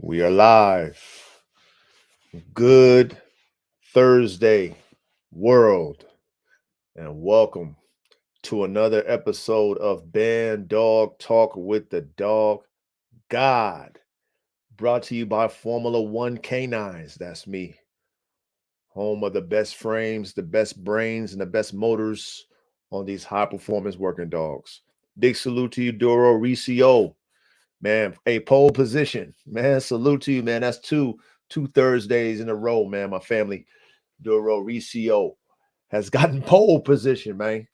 We are live. Good Thursday, world, and welcome to another episode of Bandog Talk with the Dog God, brought to you by Formula One Canines. That's me, home of the best frames, the best brains, and the best motors on these high performance working dogs. Big salute to you, Duro Ricio. Man, a pole position. Man, salute to you, man. That's two Thursdays in a row, man. My family, Duro Ricio, has gotten pole position, man.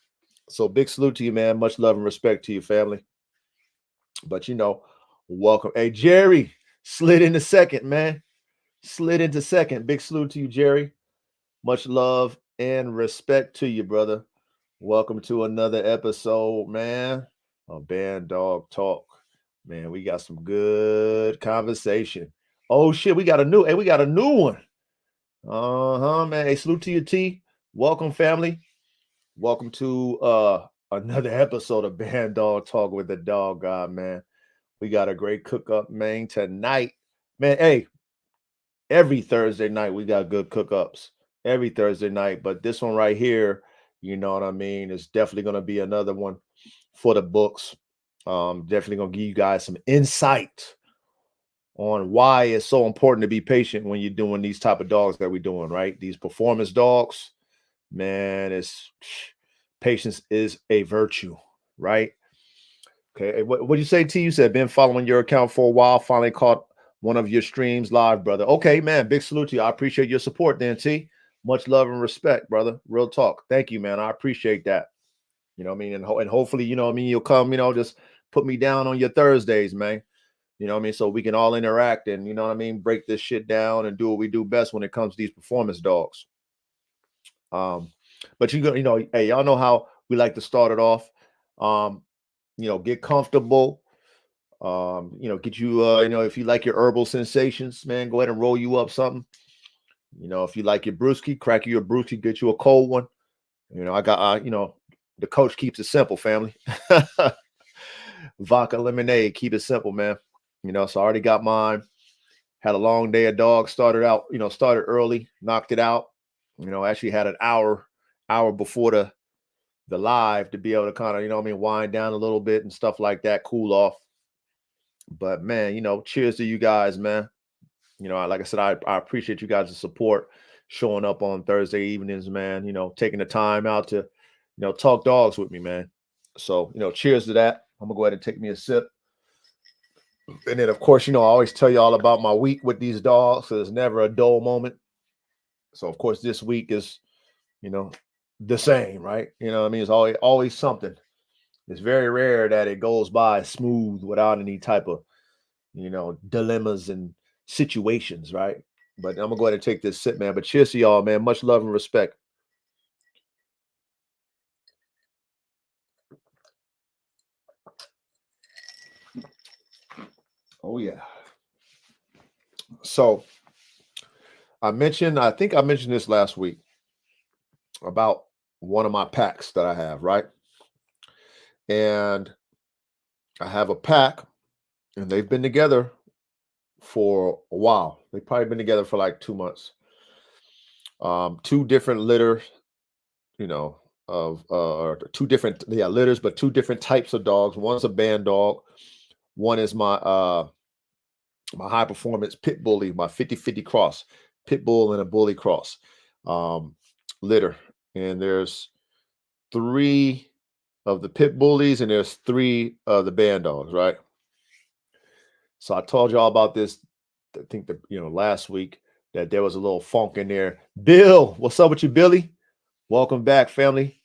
So big salute to you, man. Much love and respect to your family. But welcome. Hey, Jerry slid into second, man. Slid into second. Big salute to you, Jerry. Much love and respect to you, brother. Welcome to another episode, man, of Band Dog Talk. Man, we got some good conversation. Oh shit, we got a new one. Uh-huh, man. Hey, salute to you, T. Welcome, family. Welcome to another episode of Band Dog Talk with the Dog God, man. We got a great cook up, man, tonight. Man, hey, every Thursday night we got good cook ups. Every Thursday night, but this one right here, you know what I mean, is definitely gonna be another one for the books. Definitely gonna give you guys some insight on why it's so important to be patient when you're doing these type of dogs that we're doing, right? These performance dogs, man, it's patience is a virtue, right? Okay, what do you say, T? You said been following your account for a while, finally caught one of your streams live, brother. Okay, man, big salute to you. I appreciate your support, then, T. Much love and respect, brother. Real talk. Thank you, man. I appreciate that. You know what I mean? And hopefully, you know what I mean, you'll come, just put me down on your Thursdays, man. You know what I mean? So we can all interact and, you know what I mean, break this shit down and do what we do best when it comes to these performance dogs. But hey, y'all know how we like to start it off. Get comfortable. Get you if you like your herbal sensations, man, go ahead and roll you up something. If you like your brewski, crack you a brewski, get you a cold one. I got the coach keeps it simple, family. Vodka lemonade, keep it simple, man. So I already got mine. Had a long day of dogs. Started early, knocked it out. Actually had an hour before the live to be able to kind of, wind down a little bit and stuff like that, cool off. But man, cheers to you guys, man. Like I said, I appreciate you guys' support, showing up on Thursday evenings, man. Taking the time out to, talk dogs with me, man. So, cheers to that. I'm gonna go ahead and take me a sip. And then, of course, I always tell you all about my week with these dogs. So there's never a dull moment. So, of course, this week is, the same, right? What I mean? It's always something. It's very rare that it goes by smooth without any type of, dilemmas and situations, right? But I'm gonna go ahead and take this sip, man. But cheers to y'all, man. Much love and respect. Oh yeah. So I think I mentioned this last week about one of my packs that I have, right? And I have a pack, and they've been together for a while. They've probably been together for like 2 months. Two different litters, of two different litters, but two different types of dogs. One's a band dog. One is my high performance pit bully, my 50-50 cross, pit bull and a bully cross litter. And there's three of the pit bullies and there's three of the band dogs, right? So I told y'all about this, I think last week, that there was a little funk in there. Bill, what's up with you, Billy? Welcome back, family.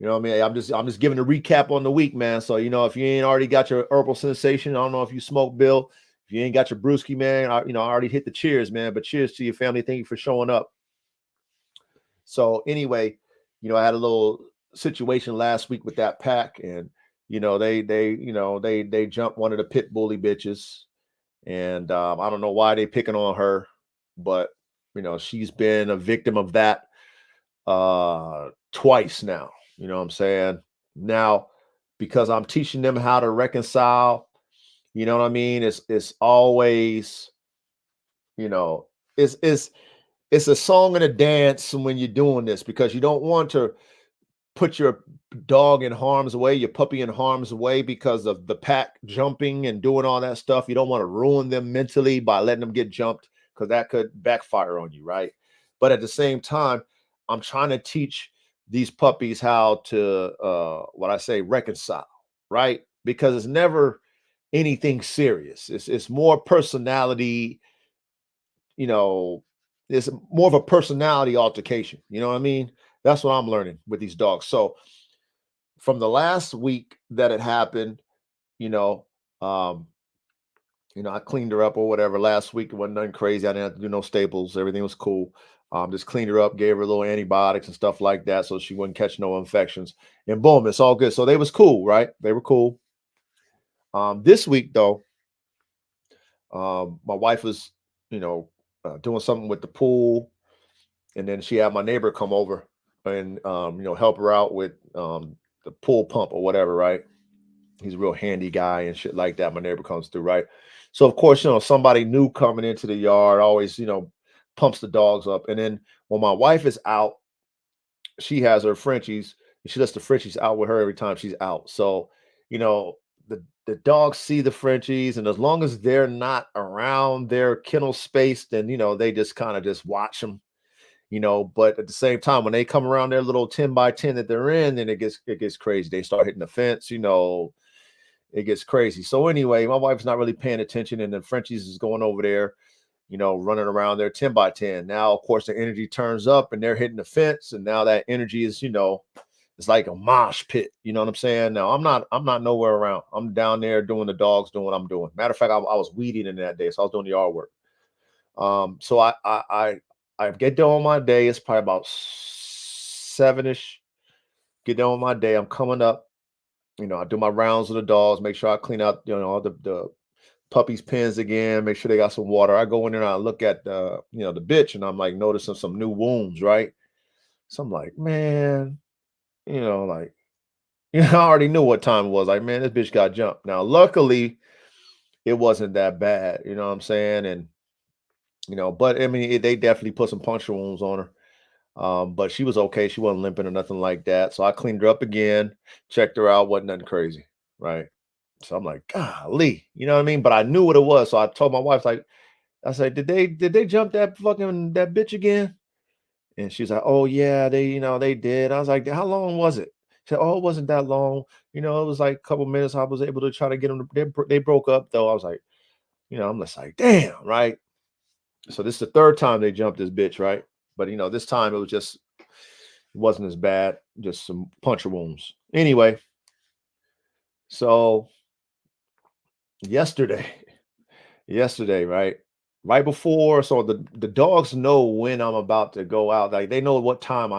You know what I mean? I'm just giving a recap on the week, man. So, if you ain't already got your herbal sensation, I don't know if you smoke, Bill. If you ain't got your brewski, man, I already hit the cheers, man. But cheers to your family. Thank you for showing up. So anyway, I had a little situation last week with that pack, and they jumped one of the pit bully bitches, and I don't know why they picking on her, but she's been a victim of that twice now. You know what I'm saying? Now, because I'm teaching them how to reconcile, you know what I mean? It's always You know, it's it's it's a song and a dance when you're doing this because you don't want to put your dog in harm's way, your puppy in harm's way because of the pack jumping and doing all that stuff. You don't want to ruin them mentally by letting them get jumped because that could backfire on you, right? But at the same time, I'm trying to teach these puppies how to what I say reconcile, right? Because it's never anything serious. It's more personality, you know, it's more of a personality altercation. You know what I mean? That's what I'm learning with these dogs. So from the last week that it happened, you know, um, I cleaned her up or whatever. Last week it wasn't nothing crazy. I didn't have to do no staples. Everything was cool. Just cleaned her up, gave her a little antibiotics and stuff like that, so she wouldn't catch no infections. And boom, it's all good. So they was cool, right? They were cool. This week though, my wife was, doing something with the pool, and then she had my neighbor come over and help her out with the pool pump or whatever, right? He's a real handy guy and shit like that. My neighbor comes through, right? So of course, somebody new coming into the yard always, pumps the dogs up. And then when my wife is out, she has her Frenchies. And she lets the Frenchies out with her every time she's out. So, you know, the dogs see the Frenchies, and as long as they're not around their kennel space, then they just kind of just watch them. But at the same time, when they come around their little 10 by 10 that they're in, then it gets crazy. They start hitting the fence, it gets crazy. So anyway, my wife's not really paying attention, and then Frenchies is going over there, running around there 10 by 10. Now, of course, the energy turns up and they're hitting the fence, and now that energy is, it's like a mosh pit. You know what I'm saying? Now I'm not nowhere around. I'm down there doing the dogs, doing what I'm doing. Matter of fact, I was weeding in that day, so I was doing the yard work. So I get done on my day. It's probably about 7ish. Get done on my day. I'm coming up. I do my rounds of the dogs, make sure I clean out, all the puppies' pens again, make sure they got some water. I go in there and I look at the bitch, and I'm like noticing some new wounds, right? So I'm like, man, like, I already knew what time it was. Like, man, this bitch got jumped. Now, luckily, it wasn't that bad, you know what I'm saying? And but I mean, they definitely put some puncture wounds on her. But she was okay. She wasn't limping or nothing like that. So I cleaned her up again, checked her out, wasn't nothing crazy, right? So I'm like, golly, you know what I mean? But I knew what it was. So I told my wife, like, I said, did they jump that bitch again? And she's like, oh yeah, they did. I was like, how long was it? She said, oh, it wasn't that long. It was like a couple minutes. I was able to try to get them. They broke up though. I was like, I'm just like, damn, right? So this is the third time they jumped this bitch, right? But this time it wasn't as bad, just some puncture wounds. Anyway, so yesterday, yesterday, right? Right before, so the dogs know when I'm about to go out. Like they know what time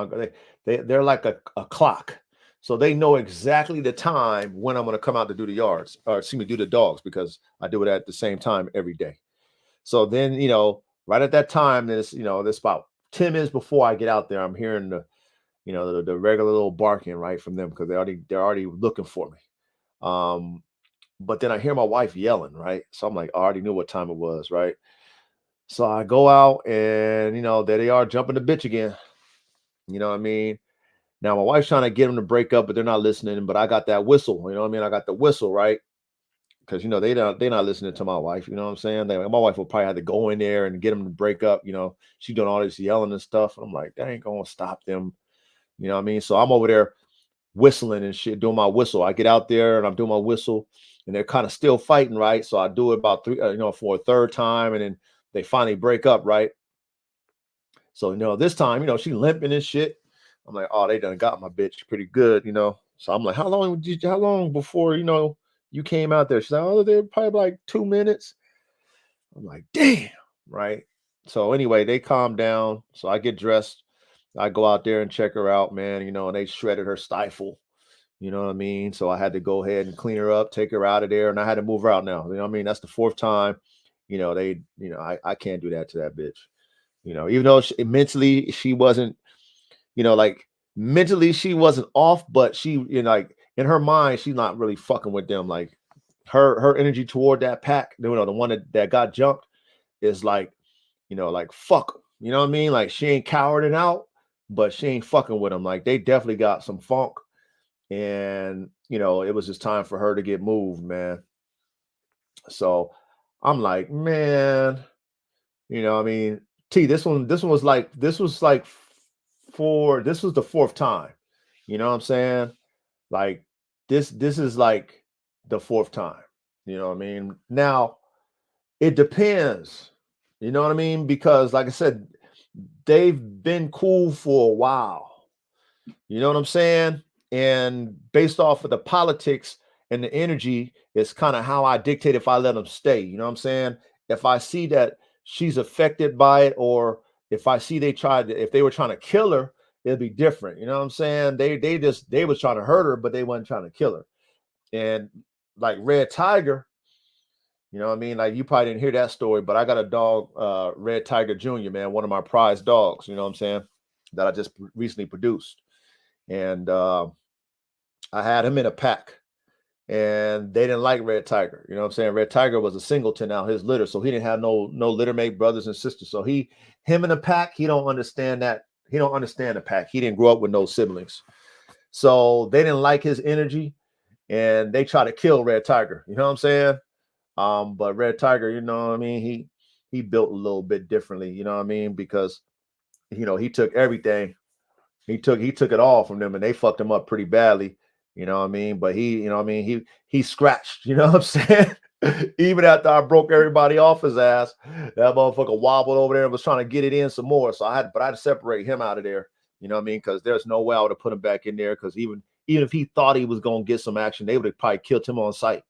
they're like a clock. So they know exactly the time when I'm gonna come out to do the yards, or excuse me, do the dogs, because I do it at the same time every day. So then, right at that time, this about 10 minutes before I get out there, I'm hearing the regular little barking, right, from them, because they're already looking for me. But then I hear my wife yelling, right? So I'm like, I already knew what time it was, right? So I go out, and there they are jumping the bitch again. You know what I mean? Now my wife's trying to get them to break up, but they're not listening. But I got that whistle, you know what I mean? I got the whistle, right? Because they're not listening to my wife. You know what I'm saying? My wife will probably have to go in there and get them to break up. She's doing all this yelling and stuff. And I'm like, that ain't gonna stop them. You know what I mean? So I'm over there whistling and shit, doing my whistle. I get out there and I'm doing my whistle, and they're kind of still fighting, right? So I do it about three, for a third time, and then they finally break up, right? So this time, she limping and shit. I'm like, oh, they done got my bitch pretty good. So I'm like, how long before you came out there? She's like, oh, they're probably like 2 minutes. I'm like, damn, right? So anyway, they calm down. So I get dressed. I go out there and check her out, man. And they shredded her stifle. You know what I mean? So I had to go ahead and clean her up, take her out of there, and I had to move her out now. You know what I mean? That's the fourth time. I can't do that to that bitch. Even though mentally she wasn't, like mentally she wasn't off, but she, like in her mind, she's not really fucking with them. Like her energy toward that pack, the one that got jumped is like like fuck 'em. You know what I mean? Like she ain't cowarding out, but she ain't fucking with him. Like they definitely got some funk. And it was just time for her to get moved, man. So I'm like, man, I mean, T, this one was like this was the fourth time. You know what I'm saying? Like this is like the fourth time. You know what I mean? Now it depends. You know what I mean? Because like I said, they've been cool for a while. You know what I'm saying? And based off of the politics and the energy, it's kind of how I dictate if I let them stay. You know what I'm saying? If I see that she's affected by it, or if I see if they were trying to kill her, it'd be different. You know what I'm saying? They was trying to hurt her, but they wasn't trying to kill her. And like Red Tiger, you know what I mean? Like you probably didn't hear that story, but I got a dog, Red Tiger Jr., man, one of my prized dogs, you know what I'm saying? That I just recently produced. And I had him in a pack, and they didn't like Red Tiger. You know what I'm saying? Red Tiger was a singleton out his litter, so he didn't have no litter mate brothers and sisters. So him in a pack, he don't understand that. He don't understand the pack. He didn't grow up with no siblings, so they didn't like his energy, and they try to kill Red Tiger. You know what I'm saying? But Red Tiger, you know what I mean? He built a little bit differently. You know what I mean? Because he took everything. He took it all from them, and they fucked him up pretty badly. You know what I mean? But he scratched, you know what I'm saying? Even after I broke everybody off his ass, that motherfucker wobbled over there and was trying to get it in some more. So I had to separate him out of there. You know what I mean? Because there's no way I would have put him back in there. Because even if he thought he was gonna get some action, they would have probably killed him on sight.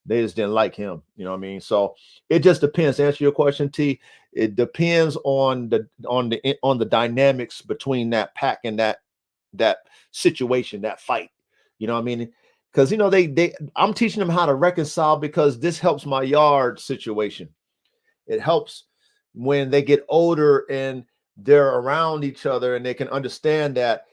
They just didn't like him. You know what I mean? So it just depends. To answer your question, T, it depends on the dynamics between that pack and that situation, that fight. You know what I mean? Because I'm teaching them how to reconcile, because this helps my yard situation. It helps when they get older and they're around each other, and they can understand that,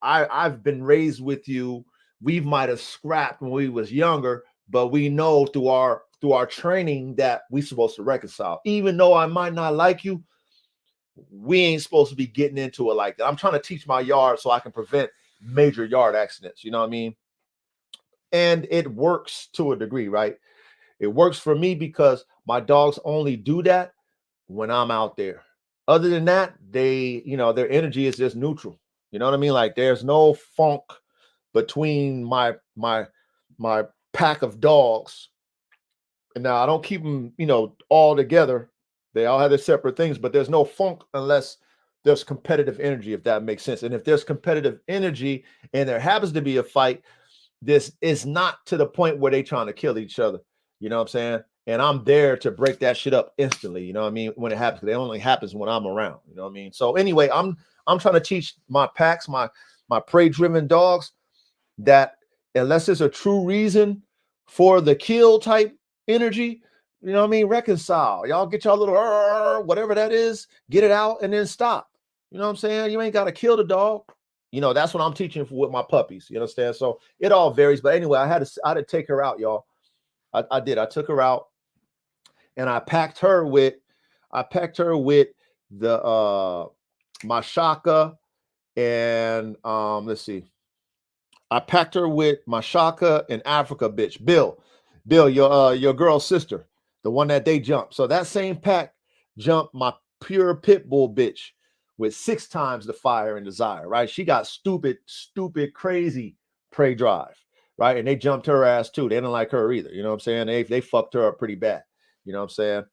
I've been raised with you. We might have scrapped when we was younger, but we know through our training that we're supposed to reconcile. Even though I might not like you, we ain't supposed to be getting into it like that. I'm trying to teach my yard so I can prevent major yard accidents. You know what I mean? And it works to a degree, right? It works for me because my dogs only do that when I'm out there. Other than that, their energy is just neutral. You know what I mean? Like there's no funk between my pack of dogs. And now I don't keep them, all together. They all have their separate things, but there's no funk unless there's competitive energy, if that makes sense. And if there's competitive energy and there happens to be a fight, this is not to the point where they trying to kill each other. You know what I'm saying? And I'm there to break that shit up instantly. You know what I mean? When it happens, it only happens when I'm around. You know what I mean? So anyway, I'm trying to teach my packs, my prey-driven dogs, that unless there's a true reason for the kill type energy, you know what I mean? Reconcile. Y'all get y'all little whatever that is, get it out, and then stop. You know what I'm saying? You ain't got to kill the dog. That's what I'm teaching with my puppies. You understand? So it all varies. But anyway, I had to take her out, y'all. I did. I took her out, and I packed her with the Mashaka, and let's see. I packed her with Mashaka and Africa bitch. Bill, your girl's sister, the one that they jumped. So that same pack jumped my pure pit bull bitch with 6 times the fire and desire, right? She got stupid, crazy prey drive, right? And they jumped her ass too. They didn't like her either. You know what I'm saying? They fucked her up pretty bad. You know what I'm saying?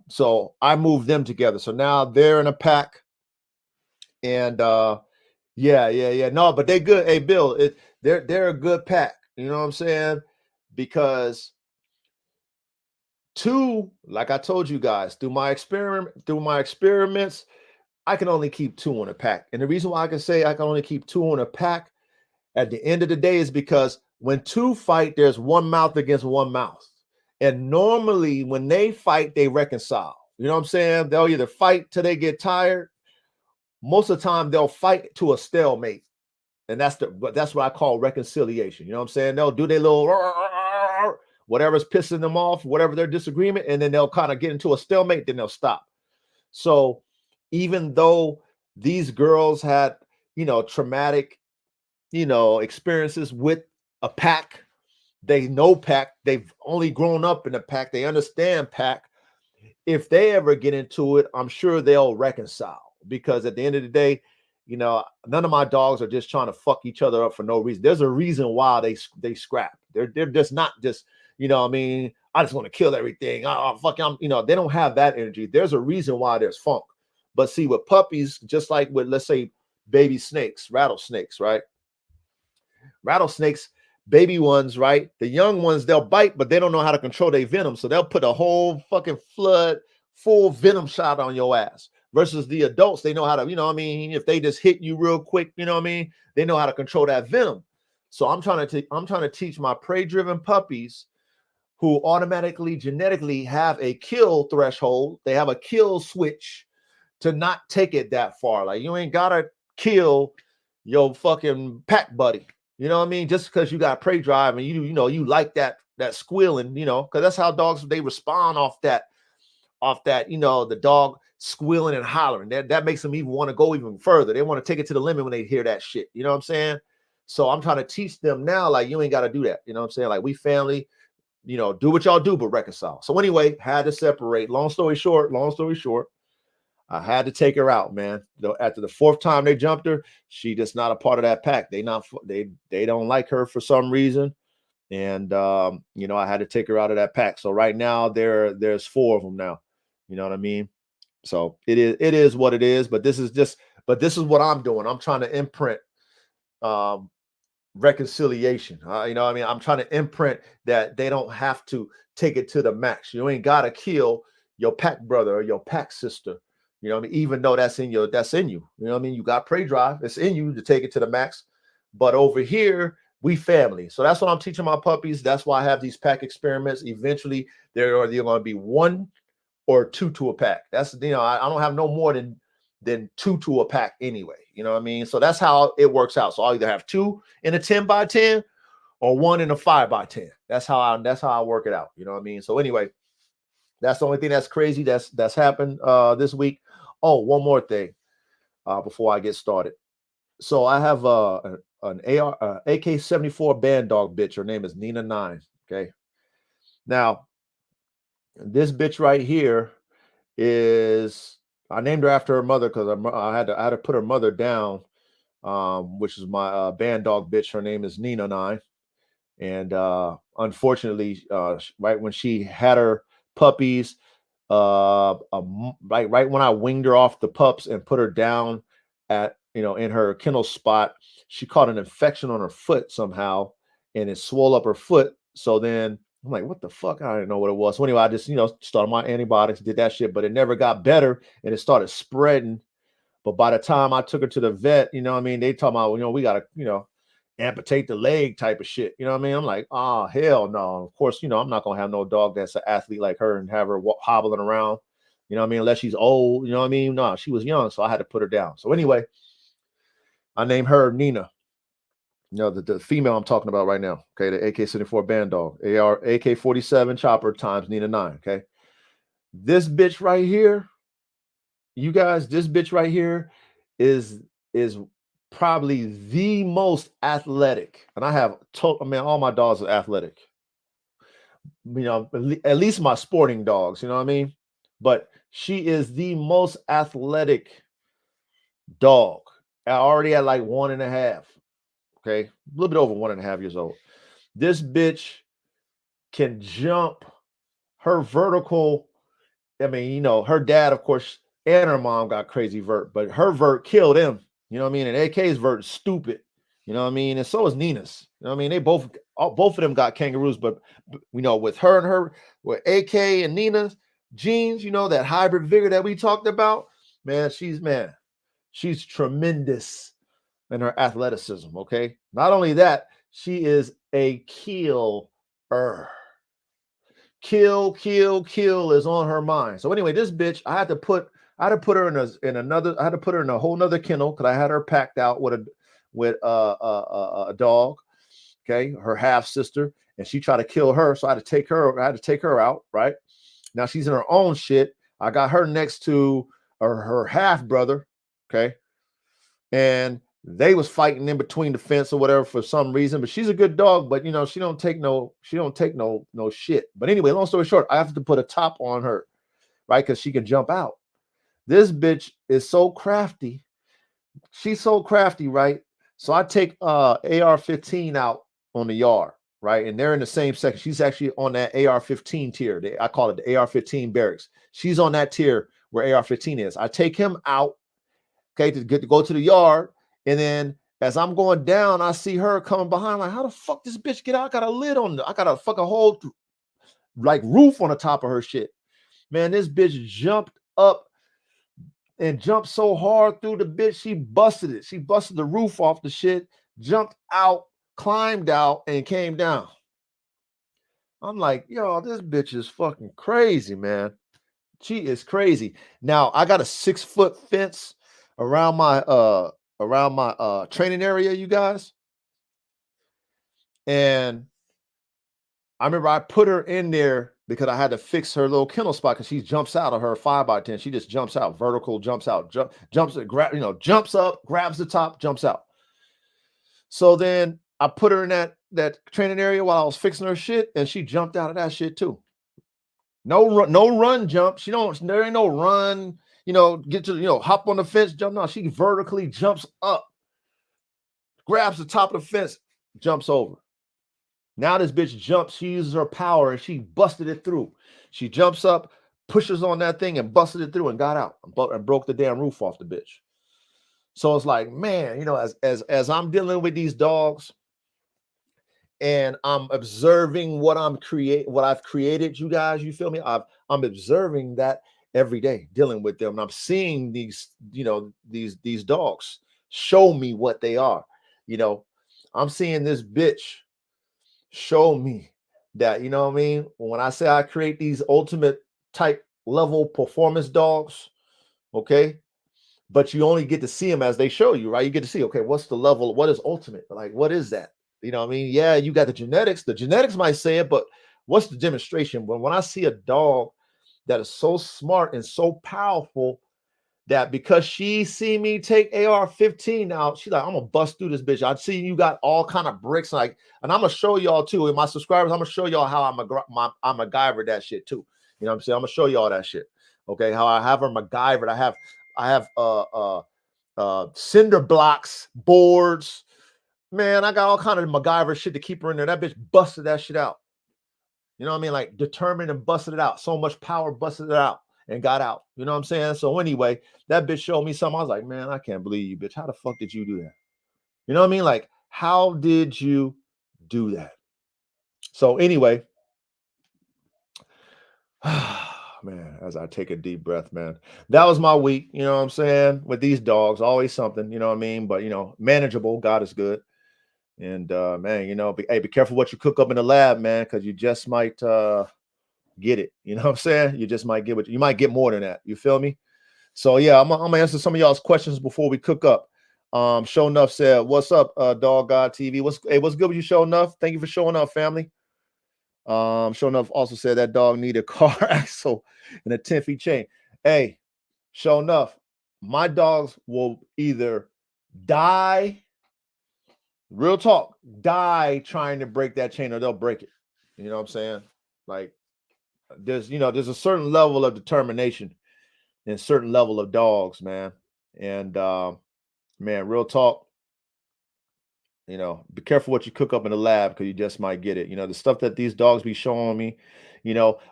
So I moved them together. So now they're in a pack. And yeah. No, but they good. Hey, Bill, they're a good pack. You know what I'm saying? Because 2, like I told you guys, through my experiments, I can only keep 2 on a pack. And the reason why I can say I can only keep 2 on a pack at the end of the day is because when 2 fight, there's one mouth against one mouth. And normally when they fight, they reconcile. You know what I'm saying? They'll either fight till they get tired. Most of the time they'll fight to a stalemate. And that's what I call reconciliation. You know what I'm saying? They'll do their little whatever's pissing them off, whatever their disagreement, and then they'll kind of get into a stalemate, then they'll stop. So even though these girls had, traumatic, experiences with a pack, they know pack, they've only grown up in a pack, they understand pack. If they ever get into it, I'm sure they'll reconcile, because at the end of the day, none of my dogs are just trying to fuck each other up for no reason. There's a reason why they scrap. They're just not just, what I mean, I just want to kill everything. Oh, fuck, they don't have that energy. There's a reason why there's funk. But see, with puppies, just like with, let's say, baby snakes, rattlesnakes, right? Rattlesnakes, baby ones, right? The young ones, they'll bite, but they don't know how to control their venom. So they'll put a whole fucking full venom shot on your ass. Versus the adults, they know how to, if they just hit you real quick, they know how to control that venom. So I'm trying to teach my prey-driven puppies, who automatically genetically have a kill threshold, they have a kill switch, to not take it that far. Like, you ain't gotta kill your fucking pack buddy. You know what I mean? Just because you got prey drive and you like that squealing, because that's how dogs, they respond off that, the dog squealing and hollering. That makes them even want to go even further. They want to take it to the limit when they hear that shit. You know what I'm saying? So I'm trying to teach them now, like, you ain't got to do that. You know what I'm saying? Like, we family, do what y'all do, but reconcile. So anyway, had to separate. Long story short, I had to take her out, man. After the fourth time they jumped her, she just not a part of that pack. They don't like her for some reason. And I had to take her out of that pack. So right now there's 4 of them now. You know what I mean? So it is what it is. But this is what I'm doing. I'm trying to imprint reconciliation. You know what I mean? I'm trying to imprint that they don't have to take it to the max. You ain't gotta kill your pack brother or your pack sister. You know what I mean? Even though that's in you. You know what I mean? You got prey drive. It's in you to take it to the max. But over here, we family. So that's what I'm teaching my puppies. That's why I have these pack experiments. Eventually, there are either going to be 1 or 2 to a pack. That's, I don't have no more than 2 to a pack anyway. You know what I mean? So that's how it works out. So I'll either have 2 in a 10 by 10 or 1 in a 5 by 10. That's how I work it out. You know what I mean? So anyway, that's the only thing that's crazy that's happened this week. Oh, one more thing before I get started. So I have an AK-74 Bandog bitch. Her name is Nina 9. Okay. Now, this bitch right here I named her after her mother because I had to put her mother down, which is my Bandog bitch. Her name is Nina 9. And unfortunately, right when she had her puppies, right when I winged her off the pups and put her down at, in her kennel spot, she caught an infection on her foot somehow, and it swelled up her foot. So then I'm like, what the fuck? I didn't know what it was. So anyway, I just, started my antibiotics, did that shit, but it never got better, and it started spreading. But by the time I took her to the vet, they talking about, we gotta, amputate the leg type of shit. You know what I mean? I'm like, oh, hell no. Of course, I'm not going to have no dog that's an athlete like her and have her hobbling around. You know what I mean? Unless she's old, you know what I mean? No, she was young, so I had to put her down. So anyway, I named her Nina. The female I'm talking about right now. Okay, the AK-74 Bandog. AK-47 chopper times Nina 9. Okay. This bitch right here, you guys, this bitch right here is probably the most athletic, and I have all my dogs are athletic, at least my sporting dogs, you know what I mean? But she is the most athletic dog. I already at like 1.5, okay, a little bit over 1.5 years old. This bitch can jump. Her vertical, her dad, of course, and her mom got crazy vert, but her vert killed him. You know what I mean? And AK's vert is stupid. You know what I mean? And so is Nina's. You know what I mean? They both of them got kangaroos, but with with AK and Nina's genes, that hybrid vigor that we talked about, man, she's tremendous in her athleticism. Okay. Not only that, she is a killer. Kill is on her mind. So anyway, this bitch, I had to put her in a whole nother kennel because I had her packed out with a dog, okay, her half sister, and she tried to kill her, so I had to take her out. Right now, she's in her own shit. I got her next to her half brother, okay, and they was fighting in between the fence or whatever for some reason. But she's a good dog, but she don't take no shit. But anyway, long story short, I have to put a top on her, right, because she can jump out. This bitch is so crafty. She's so crafty, right? So I take AR-15 out on the yard, right? And they're in the same section. She's actually on that AR-15 tier. I call it the AR-15 barracks. She's on that tier where AR-15 is. I take him out, okay, to go to the yard. And then as I'm going down, I see her coming behind. Like, how the fuck this bitch get out? I got a lid on I got a fucking whole like roof on the top of her shit. Man, this bitch jumped up and jumped so hard through the bitch, she busted it. She busted the roof off the shit, jumped out, climbed out, and came down. I'm like, yo, this bitch is fucking crazy, man. She is crazy. Now I got a 6-foot fence around my training area, you guys. And I remember I put her in there because I had to fix her little kennel spot because she jumps out of her 5x10. She just jumps out, vertical, jumps out, jumps up, grabs the top, jumps out. So then I put her in that training area while I was fixing her shit, and she jumped out of that shit too. No run jump. There ain't no run, get to, hop on the fence, jump. No, she vertically jumps up, grabs the top of the fence, jumps over. Now this bitch jumps, she uses her power and she busted it through. She jumps up, pushes on that thing and busted it through and got out and broke the damn roof off the bitch. So it's like, man, as I'm dealing with these dogs and I'm observing what I've created, you guys, you feel me? I'm observing that every day, dealing with them. And I'm seeing these dogs show me what they are. I'm seeing this bitch show me that, you know what I mean? When I say I create these ultimate type level performance dogs, okay, but you only get to see them as they show you, right? You get to see, okay, what's the level? What is ultimate? Like, what is that? You know what I mean? Yeah, you got the genetics might say it, but what's the demonstration? When I see a dog that is so smart and so powerful that because she see me take AR-15 out, she's like, I'm gonna bust through this bitch. I see you got all kind of bricks, and I'm gonna show y'all too. And my subscribers, I'm gonna show y'all how I'm a MacGyver that shit too. You know what I'm saying? I'm gonna show y'all that shit. Okay, how I have her MacGyvered. I have cinder blocks, boards. Man, I got all kind of MacGyver shit to keep her in there. That bitch busted that shit out. You know what I mean? Like determined and busted it out. So much power, busted it out and got out. You know what I'm saying? So anyway, that bitch showed me something. I was like, man, I can't believe you, bitch. How the fuck did you do that? You know what I mean? Like, how did you do that? So anyway, man, as I take a deep breath, man, that was my week. You know what I'm saying? With these dogs, always something, you know what I mean? But, manageable. God is good. And man, be careful what you cook up in the lab, man, because you just might get it. You know what I'm saying? You just might get you might get more than that. You feel me? So yeah, I'm gonna answer some of y'all's questions before we cook up. Show Enough said, "What's up, Dog God TV? What's good with you, Show Enough? Thank you for showing up, family." Show Enough also said that dog need a car axle and a 10-feet chain. Hey, Show Enough, my dogs will either die. Real talk, die trying to break that chain or they'll break it. You know what I'm saying? Like there's a certain level of determination and a certain level of dogs, man. And man, real talk, be careful what you cook up in the lab because you just might get it. The stuff that these dogs be showing me,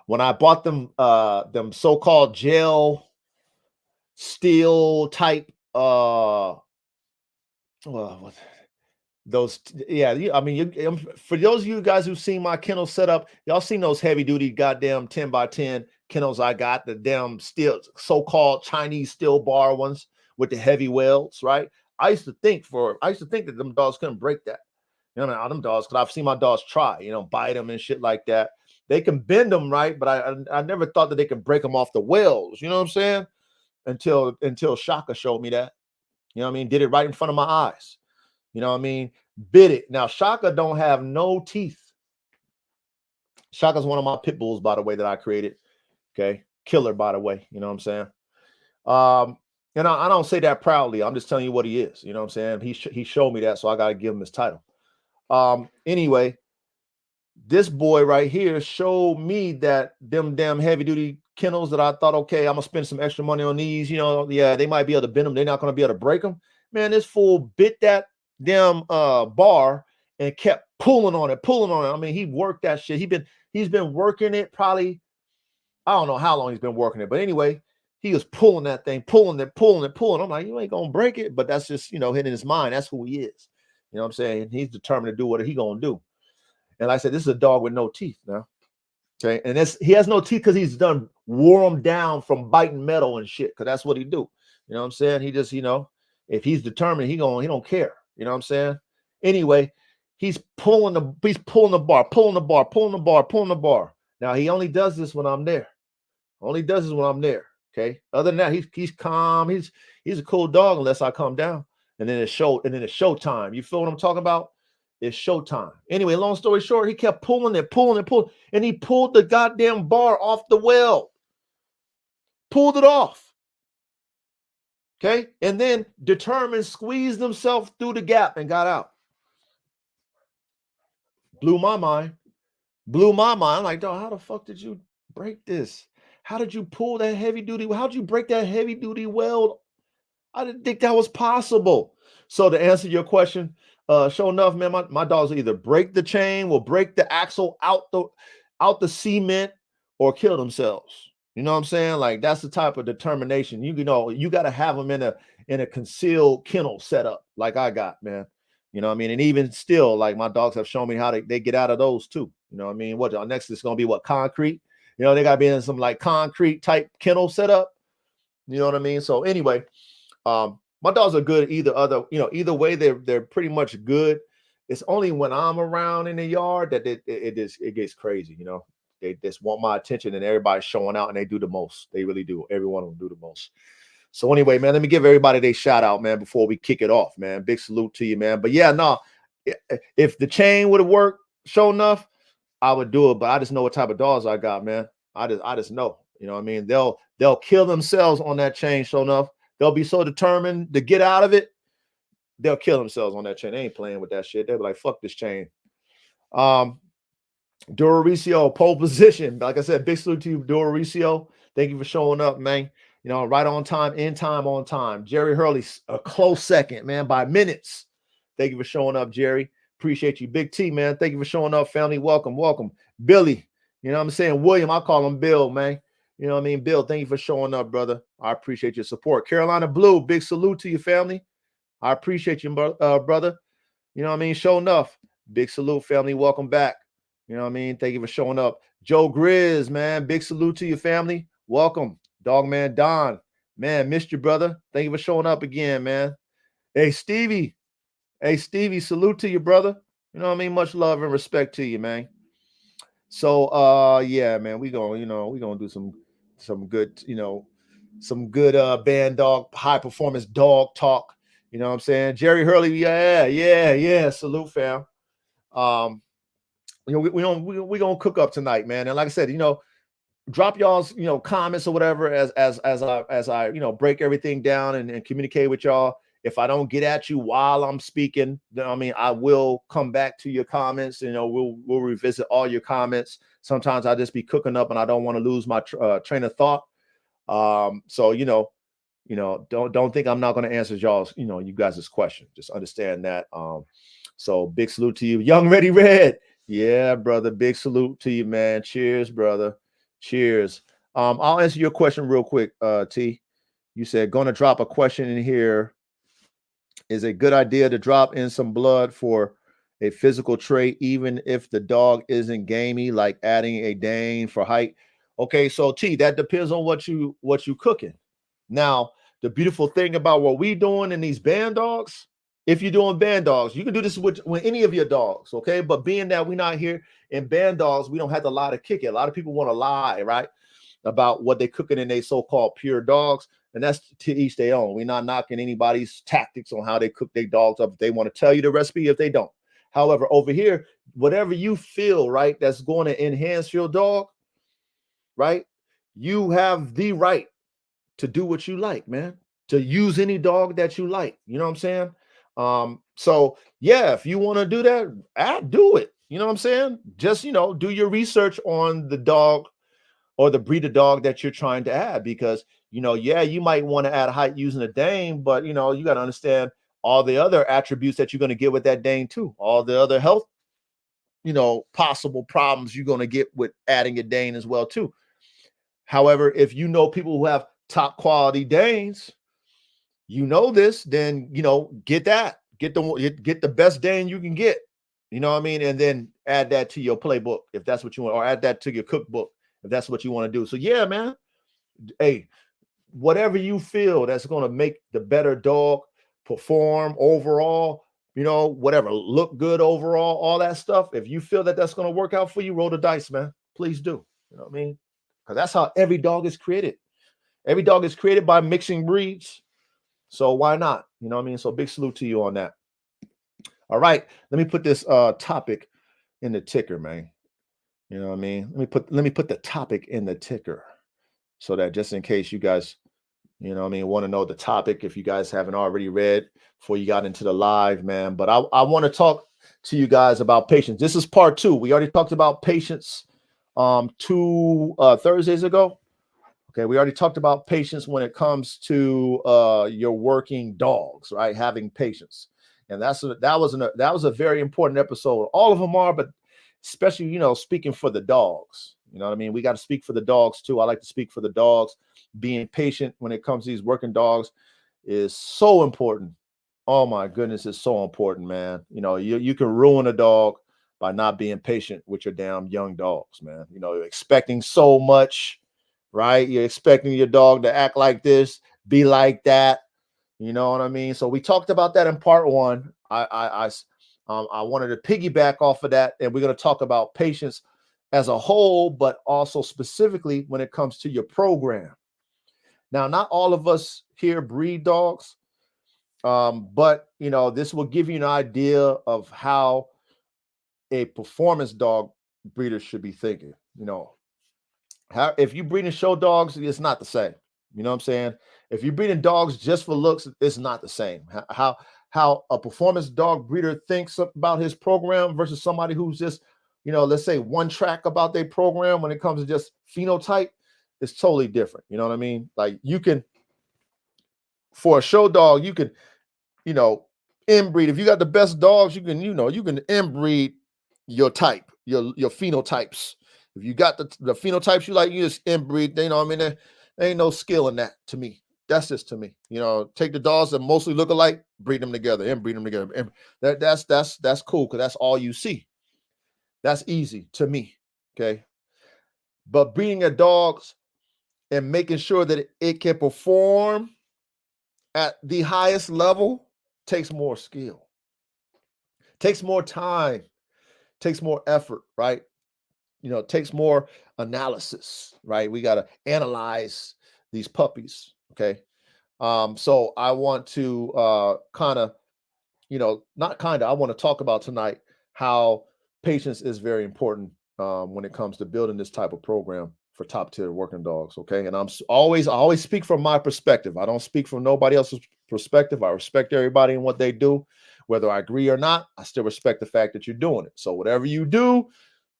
when I bought them so-called gel steel type for those of you guys who've seen my kennel setup, y'all seen those heavy duty goddamn 10x10 kennels I got, the damn steel, so-called Chinese steel bar ones with the heavy welds, right? I used to think that them dogs couldn't break that. All them dogs, because I've seen my dogs try, bite them and shit like that. They can bend them, right? But I never thought that they could break them off the welds, you know what I'm saying? Until Shaka showed me that. You know what I mean? Did it right in front of my eyes. You know what I mean? Bit it. Now, Shaka don't have no teeth. Shaka's one of my pit bulls, by the way, that I created. Okay. Killer, by the way. You know what I'm saying? Um, and I don't say that proudly. I'm just telling you what he is. You know what I'm saying? He showed me that, so I got to give him his title. Anyway, this boy right here showed me that them damn heavy duty kennels that I thought, okay, I'm gonna spend some extra money on these. You know, yeah, they might be able to bend them. They're not gonna be able to break them. Man, this fool bit that damn bar and kept pulling on it, pulling on it. I mean, he worked that shit. He's been working it probably. I don't know how long he's been working it, but anyway, he was pulling that thing, pulling it, pulling it, pulling. I'm like, you ain't gonna break it, but that's just hitting his mind. That's who he is. You know what I'm saying? He's determined to do what he gonna do. And like I said, this is a dog with no teeth now. Okay. And he has no teeth because he's done wore him down from biting metal and shit. Cause that's what he do. You know what I'm saying? He just, if he's determined, he don't care. You know what I'm saying? Anyway, he's pulling the bar, pulling the bar, pulling the bar, pulling the bar. Now he only does this when I'm there. Only does this when I'm there. Okay. Other than that, he's calm. He's a cool dog unless I come down. And then it's showtime. You feel what I'm talking about? It's showtime. Anyway, long story short, he kept pulling it, and he pulled the goddamn bar off the well. Pulled it off. Okay. And then determined, squeezed himself through the gap and got out. Blew my mind. I'm like, dog, how the fuck did you break this? How did you pull that heavy duty? How'd you break that heavy duty weld? I didn't think that was possible. So to answer your question, sure enough, man, my dogs will either break the chain, will break the axle out the cement, or kill themselves. You know what I'm saying? Like that's the type of determination. You got to have them in a concealed kennel setup, like I got, man. You know what I mean? And even still, like my dogs have shown me how they get out of those too. You know what I mean? What next is gonna be concrete? They gotta be in some like concrete type kennel setup. You know what I mean? So anyway, my dogs are good either way. They're pretty much good. It's only when I'm around in the yard that it gets crazy. They just want my attention, and everybody's showing out, and they do the most. They really do. Every one of them do the most. So anyway, man, let me give everybody their shout out, man, before we kick it off, man. Big salute to you, man. But yeah, no, if the chain would have worked, sure enough, I would do it. But I just know what type of dogs I got, man. I just know. You know what I mean? They'll kill themselves on that chain, sure enough. They'll be so determined to get out of it, they'll kill themselves on that chain. They ain't playing with that shit. They'll be like, fuck this chain. Doricio, pole position. Like I said, big salute to you, Doricio. Thank you for showing up, man. Right on time, in time, on time. Jerry Hurley, a close second, man, by minutes. Thank you for showing up, Jerry. Appreciate you. Big T, man. Thank you for showing up, family. Welcome, welcome. Billy, you know what I'm saying? William, I call him Bill, man. You know what I mean? Bill, thank you for showing up, brother. I appreciate your support. Carolina Blue, big salute to your family. I appreciate you, brother. You know what I mean? Show enough. Big salute, family. Welcome back. You know what I mean? Thank you for showing up. Joe Grizz, man. Big salute to your family. Welcome. Dogman Don. Man, missed you, brother. Thank you for showing up again, man. Hey, Stevie. Hey, Stevie, salute to you, brother. You know what I mean? Much love and respect to you, man. So yeah, man, we gonna do some good, some good Bandog high performance dog talk. You know what I'm saying? Jerry Hurley, yeah. Salute, fam. We gonna cook up tonight, man. And like I said, drop y'all's comments or whatever as I break everything down and communicate with y'all. If I don't get at you while I'm speaking, then I will come back to your comments. We'll revisit all your comments. Sometimes I just be cooking up and I don't want to lose my train of thought. So don't think I'm not going to answer y'all's you guys' question. Just understand that. So big salute to you, Young Ready Red. Yeah, brother. Big salute to you, man. Cheers, brother. Cheers. I'll answer your question real quick, T. You said going to drop a question in here. Is a good idea to drop in some blood for a physical trait, even if the dog isn't gamey, like adding a Dane for height. Okay, so T, that depends on what you cooking. Now, the beautiful thing about what we doing in these band dogs, if you're doing band dogs, you can do this with any of your dogs, okay? But being that we're not here in band dogs, we don't have to lie to kick it. A lot of people want to lie, right, about what they cooking in their so-called pure dogs. And that's to each their own. We're not knocking anybody's tactics on how they cook their dogs up. If they want to tell you the recipe, if they don't. However, over here, whatever you feel, right, that's going to enhance your dog, right, you have the right to do what you like, man. To use any dog that you like. You know what I'm saying? So yeah, if you want to do that, do it. You know what I'm saying? Just do your research on the dog or the breed of dog that you're trying to add, because yeah, you might want to add height using a Dane, but you got to understand all the other attributes that you're going to get with that Dane too, all the other health possible problems you're going to get with adding a Dane as well too. However, if you know people who have top quality Danes, this, then get that, get the best Dane you can get. You know what I mean? And then add that to your playbook if that's what you want, or add that to your cookbook if that's what you want to do. So yeah, man. Hey, whatever you feel that's going to make the better dog perform overall, whatever, look good overall, all that stuff. If you feel that that's going to work out for you, roll the dice, man. Please do. You know what I mean? Because that's how every dog is created. Every dog is created by mixing breeds. So why not? You know what I mean? So big salute to you on that. All right. Let me put this topic in the ticker, man. You know what I mean? Let me put the topic in the ticker so that just in case you guys, want to know the topic, if you guys haven't already read before you got into the live, man. But I want to talk to you guys about patience. This is part 2. We already talked about patience 2 Thursdays ago. Okay, we already talked about patience when it comes to your working dogs, right? Having patience, and that was a very important episode. All of them are, but especially speaking for the dogs. You know what I mean? We got to speak for the dogs too. I like to speak for the dogs. Being patient when it comes to these working dogs is so important. Oh my goodness, it's so important, man. You can ruin a dog by not being patient with your damn young dogs, man. Expecting so much. Right? You're expecting your dog to act like this, be like that. You know what I mean? So we talked about that in part 1. I wanted to piggyback off of that, and we're going to talk about patience as a whole, but also specifically when it comes to your program. Now, not all of us here breed dogs, but this will give you an idea of how a performance dog breeder should be thinking. If you breeding show dogs, it's not the same. You know what I'm saying? If you're breeding dogs just for looks, it's not the same. How a performance dog breeder thinks about his program versus somebody who's just, let's say one track about their program when it comes to just phenotype, it's totally different. You know what I mean? Like for a show dog, you can, inbreed. If you got the best dogs, you can inbreed your type, your phenotypes. If you got the phenotypes you like, you just inbreed. You know what I mean? There ain't no skill in that to me. That's just to me. Take the dogs that mostly look alike, breed them together, inbreed them together. And that's cool because that's all you see. That's easy to me. Okay. But breeding a dogs and making sure that it can perform at the highest level takes more skill, takes more time, takes more effort, right? It takes more analysis, right? We got to analyze these puppies. Okay. So I want to I want to talk about tonight how patience is very important when it comes to building this type of program for top tier working dogs. Okay. And I always speak from my perspective. I don't speak from nobody else's perspective. I respect everybody and what they do. Whether I agree or not, I still respect the fact that you're doing it. So whatever you do,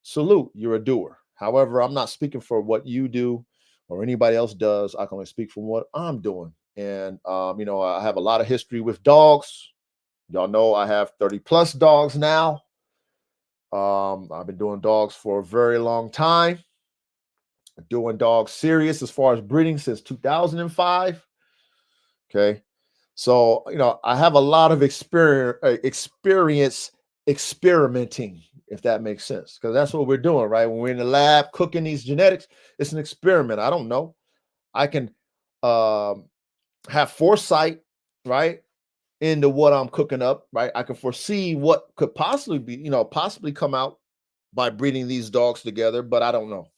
salute, you're a doer. However, I'm not speaking for what you do or anybody else does. I can only speak from what I'm doing. And, I have a lot of history with dogs. Y'all know I have 30 plus dogs now. I've been doing dogs for a very long time. Doing dogs serious as far as breeding since 2005. Okay. So, I have a lot of experience experimenting, if that makes sense, because that's what we're doing, right? When we're in the lab cooking these genetics, it's an experiment. I don't know. I can have foresight, right, into what I'm cooking up, right? I can foresee what could possibly be, possibly come out by breeding these dogs together, but I don't know.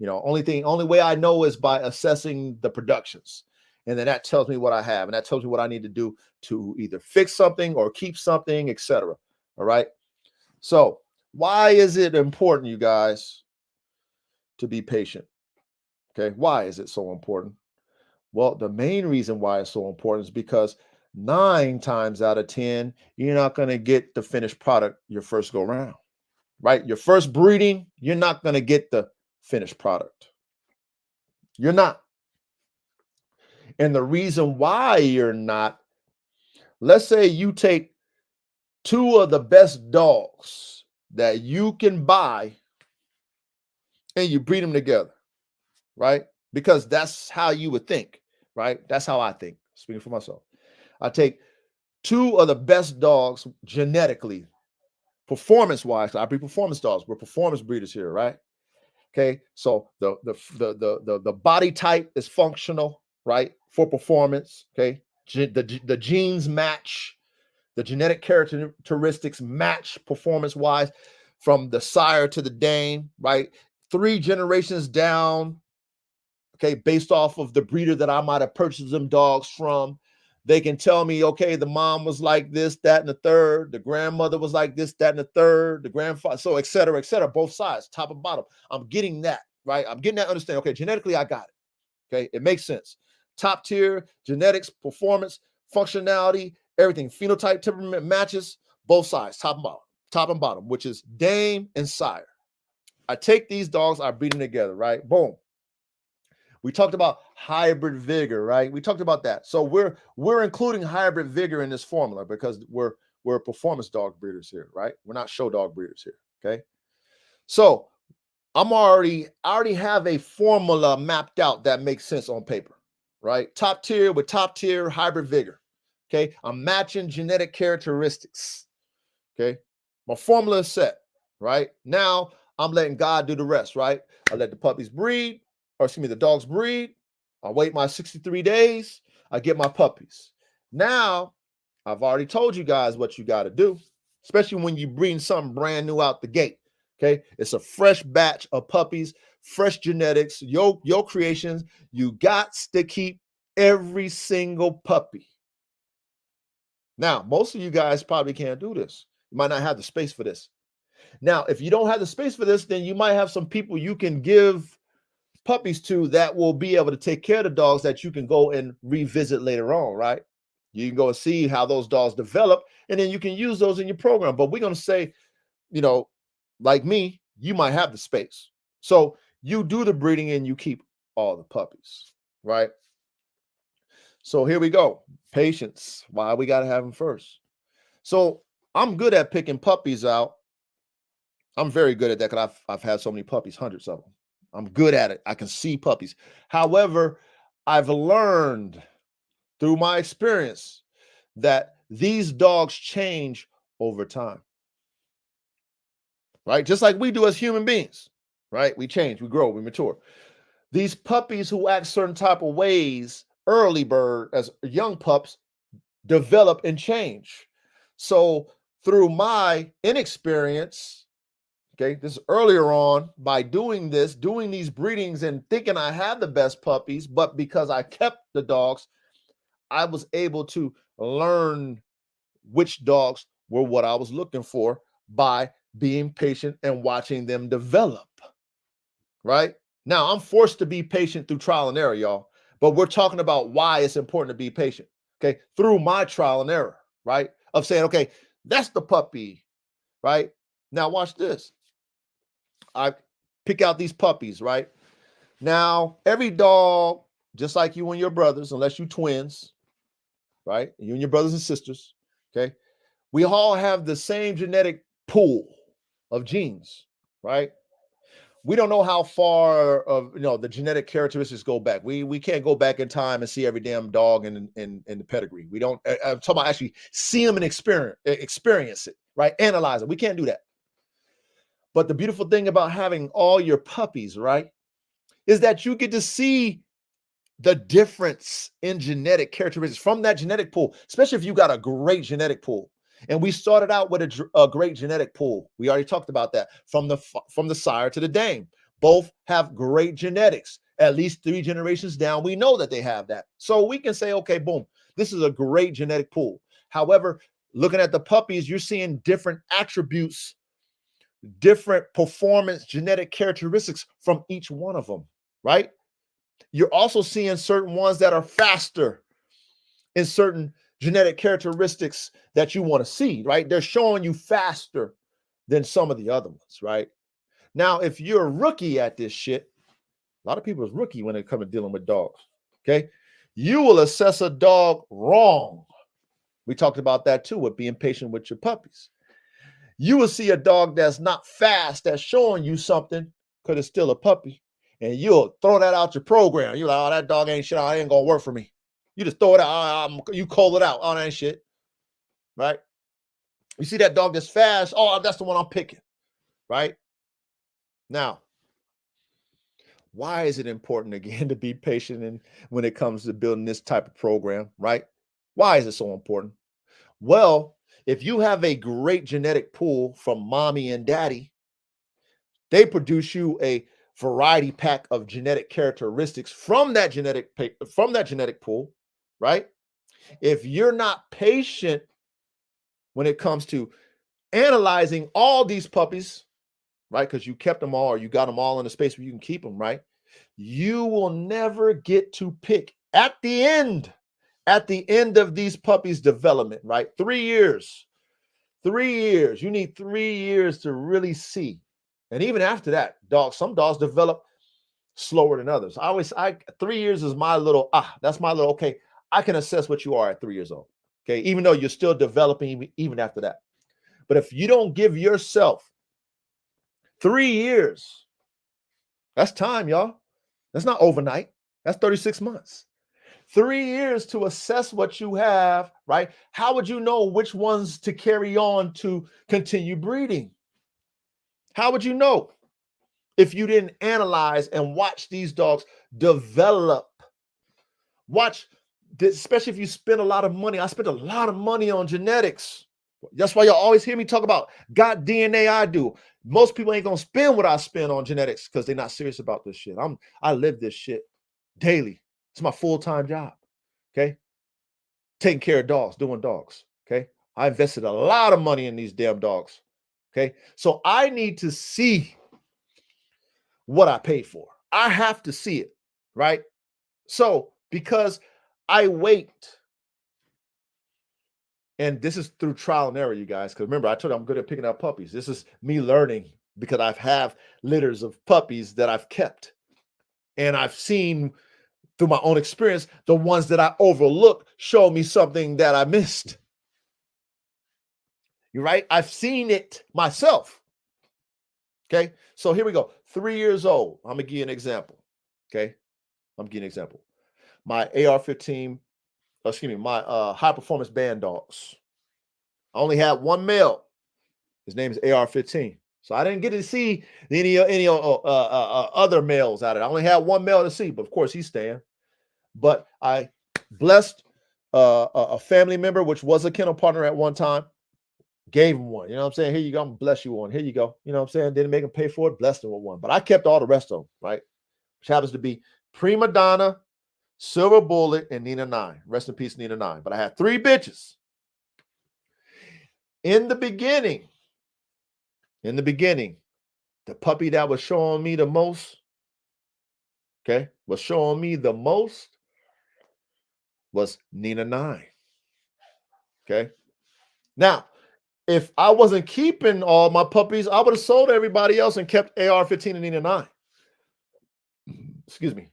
Only way I know is by assessing the productions. And then that tells me what I have, and that tells me what I need to do to either fix something or keep something, etc. All right. So why is it important, you guys, to be patient? Okay. Why is it so important? Well, the main reason why it's so important is because 9 times out of 10, you're not going to get the finished product your first go round, right? Your first breeding, you're not going to get the finished product. You're not. And the reason why you're not, let's say you take two of the best dogs that you can buy and you breed them together, right? Because that's how you would think, right? That's how I think, speaking for myself. I take two of the best dogs genetically, performance wise. I breed performance dogs. We're performance breeders here, right? Okay, so the body type is functional, right, for performance. Okay, the genes match, the genetic characteristics match performance wise from the sire to the dame, right? 3 generations down, okay, based off of the breeder that I might have purchased them dogs from. They can tell me, okay, the mom was like this, that, and the third. The grandmother was like this, that, and the third. The grandfather, so et cetera, both sides, top and bottom. I'm getting that, right? I'm getting that understanding. Okay, genetically, I got it. Okay, it makes sense. Top tier, genetics, performance, functionality, everything. Phenotype, temperament matches, both sides, top and bottom, which is dame and sire. I take these dogs, I breed them together, right? Boom. We talked about hybrid vigor, right? We talked about that. So we're including hybrid vigor in this formula because we're performance dog breeders here, right? We're not show dog breeders here. Okay. So I already have a formula mapped out that makes sense on paper, right? Top tier with top tier hybrid vigor. Okay. I'm matching genetic characteristics. Okay. My formula is set, right? Now I'm letting God do the rest, right? I let the puppies breed, or excuse me, the dogs breed. I wait my 63 days. I get my puppies. Now, I've already told you guys what you got to do, especially when you bring something brand new out the gate. Okay. It's a fresh batch of puppies, fresh genetics, your creations. You got to keep every single puppy. Now, most of you guys probably can't do this. You might not have the space for this. Now, if you don't have the space for this, then you might have some people you can give puppies to that will be able to take care of the dogs that you can go and revisit later on, right? You can go and see how those dogs develop, and then you can use those in your program. But we're going to say, like me, you might have the space. So you do the breeding and you keep all the puppies, right? So here we go. Patience. Why we got to have them first. So I'm good at picking puppies out. I'm very good at that because I've had so many puppies, hundreds of them. I'm good at it. I can see puppies. However, I've learned through my experience that these dogs change over time, right? Just like we do as human beings, right? We change, we grow, we mature. These puppies who act certain type of ways, early bird, as young pups, develop and change. So through my inexperience, okay, this is earlier on, by doing these breedings and thinking I had the best puppies, but because I kept the dogs, I was able to learn which dogs were what I was looking for by being patient and watching them develop, right? Now, I'm forced to be patient through trial and error, y'all, but we're talking about why it's important to be patient, okay, through my trial and error, right? Of saying, okay, that's the puppy, right? Now, watch this. I pick out these puppies, right? Now, every dog, just like you and your brothers, unless you twins, right? You and your brothers and sisters, okay? We all have the same genetic pool of genes, right? We don't know how far of the genetic characteristics go back. We can't go back in time and see every damn dog in the pedigree. We don't. I'm talking about actually see them and experience it, right? Analyze it. We can't do that. But the beautiful thing about having all your puppies, right, is that you get to see the difference in genetic characteristics from that genetic pool, especially if you got a great genetic pool. And we started out with a great genetic pool. We already talked about that from the sire to the dame. Both have great genetics. At least 3 generations down, we know that they have that. So we can say, okay, boom, this is a great genetic pool. However, looking at the puppies, you're seeing different attributes, different performance genetic characteristics from each one of them, right? You're also seeing certain ones that are faster in certain genetic characteristics that you want to see, right? They're showing you faster than some of the other ones, right? Now, if you're a rookie at this shit, a lot of people is rookie when it comes to dealing with dogs, okay? You will assess a dog wrong. We talked about that too with being patient with your puppies. You will see a dog that's not fast, that's showing you something because it's still a puppy, and you'll throw that out your program. You're like, oh, that dog ain't shit. Oh, it ain't gonna work for me. You just throw it out. You call it out. Oh, that ain't shit, right? You see that dog that's fast. Oh, that's the one I'm picking, right? Now, why is it important again to be patient and when it comes to building this type of program, right? Why is it so important? Well, if you have a great genetic pool from mommy and daddy, they produce you a variety pack of genetic characteristics from that genetic pool, right? If you're not patient when it comes to analyzing all these puppies, right? Because you kept them all or you got them all in a space where you can keep them, right? You will never get to pick at the end of these puppies' development, right? 3 years. 3 years. You need 3 years to really see. And even after that, some dogs develop slower than others. 3 years is my little, that's my little, okay, I can assess what you are at 3 years old. Okay, even though you're still developing even after that. But if you don't give yourself 3 years, that's time, y'all. That's not overnight. That's 36 months. 3 years to assess what you have, right? How would you know which ones to carry on to continue breeding? How would you know if you didn't analyze and watch these dogs develop? Watch, especially if you spend a lot of money. I spent a lot of money on genetics. That's why y'all always hear me talk about got DNA I do. Most people ain't gonna spend what I spend on genetics because they're not serious about this shit. I live this shit daily. It's my full-time job. Okay. Taking care of dogs, doing dogs. Okay. I invested a lot of money in these damn dogs. Okay. So I need to see what I paid for. I have to see it. Right. So because I wait, and this is through trial and error, you guys, because remember, I told you I'm good at picking out puppies. This is me learning because I have litters of puppies that I've kept. And I've seen through my own experience, the ones that I overlooked show me something that I missed. You're right. I've seen it myself. Okay. So here we go. 3 years old. I'm going to give you an example. Okay. I'm giving you an example. My AR-15, my high performance band dogs. I only had one male. His name is AR-15. So I didn't get to see any other males out of it. I only had one male to see, but of course he's staying. But I blessed a family member, which was a kennel partner at one time, gave him one. You know what I'm saying? Here you go. I'm gonna bless you one. Here you go. You know what I'm saying? Didn't make him pay for it, blessed him with one. But I kept all the rest of them, right? Which happens to be Prima Donna, Silver Bullet, and Nina 9. Rest in peace, Nina 9. But I had 3 bitches. In the beginning, the puppy that was showing me the most, was Nina 9. Okay. Now, if I wasn't keeping all my puppies, I would have sold everybody else and kept AR-15 and Nina 9. Excuse me.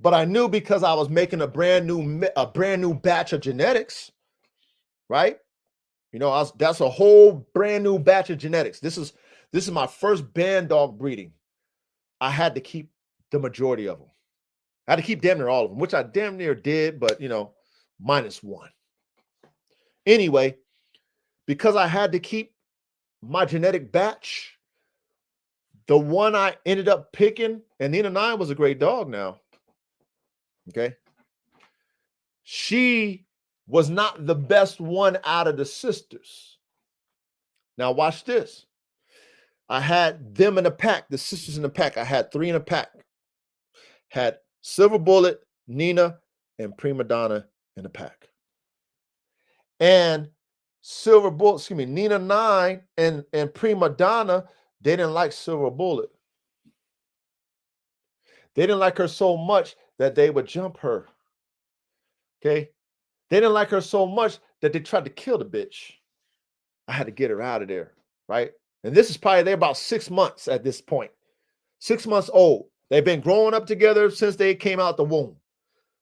But I knew because I was making a brand new batch of genetics, right? You know, that's a whole brand new batch of genetics. This is my first band dog breeding. I had to keep the majority of them. I had to keep damn near all of them, which I damn near did, but -1. Anyway, because I had to keep my genetic batch, the one I ended up picking, and Nina 9 was a great dog now. Okay. She was not the best one out of the sisters. Now watch this. I had them in a pack, the sisters in the pack. I had 3 in a pack. Had Silver Bullet, Nina, and Prima Donna in the pack. And Nina 9 and Prima Donna, they didn't like Silver Bullet. They didn't like her so much that they would jump her. Okay. They didn't like her so much that they tried to kill the bitch. I had to get her out of there. Right. And this is probably they're about 6 months at this point. 6 months old. They've been growing up together since they came out the womb.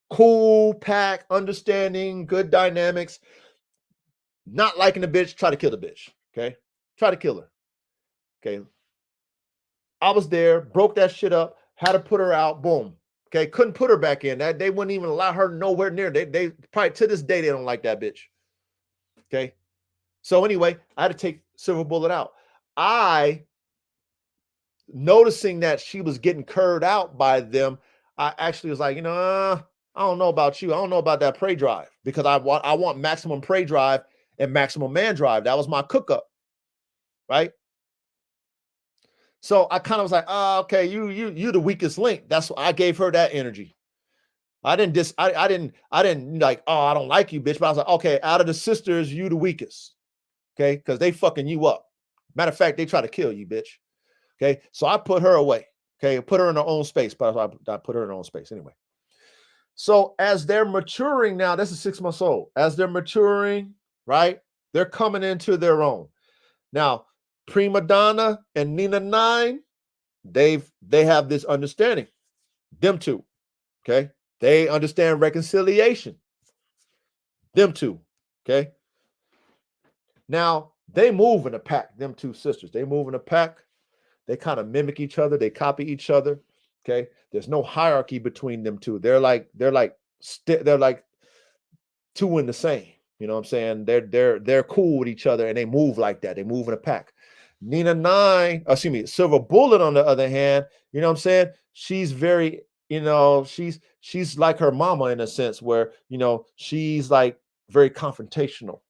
Cool, pack, understanding, good dynamics. Not liking the bitch, try to kill the bitch. Okay. Try to kill her. Okay. I was there, broke that shit up, had to put her out. Boom. Okay. Couldn't put her back in. That they wouldn't even allow her nowhere near. They probably to this day they don't like that bitch. Okay. So anyway, I had to take Silver Bullet out. I noticing that she was getting curved out by them, I actually was like, I don't know about you. I don't know about that prey drive because I want maximum prey drive and maximum man drive. That was my cook up, right? So I kind of was like, oh, okay, you the weakest link. That's why I gave her that energy. I didn't like, oh, I don't like you, bitch. But I was like, okay, out of the sisters, you the weakest. Okay, because they fucking you up. Matter of fact, they try to kill you, bitch. Okay, so I put her away. Okay, put her in her own space, but I put her in her own space anyway. So as they're maturing now, this is 6 months old. As they're maturing, right, they're coming into their own. Now, Prima Donna and Nina 9, they have this understanding. Them two, okay, they understand reconciliation. Them two, okay. Now they move in a pack. Them two sisters, they move in a pack. They kind of mimic each other. They copy each other. Okay. There's no hierarchy between them two. They're like two in the same. You know what I'm saying? They're cool with each other and they move like that. They move in a pack. Nina 9, excuse me, Silver Bullet, on the other hand, you know what I'm saying? She's very, she's like her mama in a sense where, she's like very confrontational.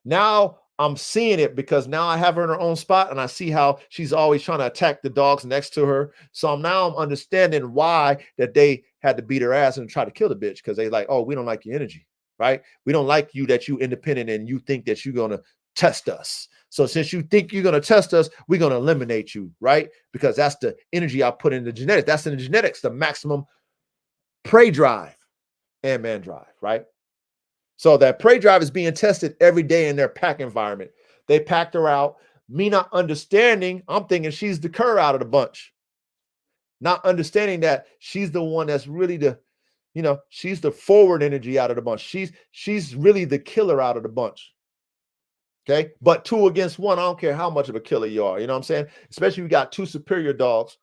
Now I'm seeing it because now I have her in her own spot and I see how she's always trying to attack the dogs next to her. So now I'm understanding why that they had to beat her ass and try to kill the bitch because they like, oh, we don't like your energy, right? We don't like you that you independent and you think that you're going to test us. So since you think you're going to test us, we're going to eliminate you, right? Because that's the energy I put in the genetics. That's in the genetics, the maximum prey drive and man drive, right? So that prey drive is being tested every day in their pack environment. They packed her out. Me not understanding, I'm thinking she's the cur out of the bunch. Not understanding that she's the one that's really she's the forward energy out of the bunch. She's really the killer out of the bunch. Okay. But 2 against 1, I don't care how much of a killer you are. You know what I'm saying? Especially if you got 2 superior dogs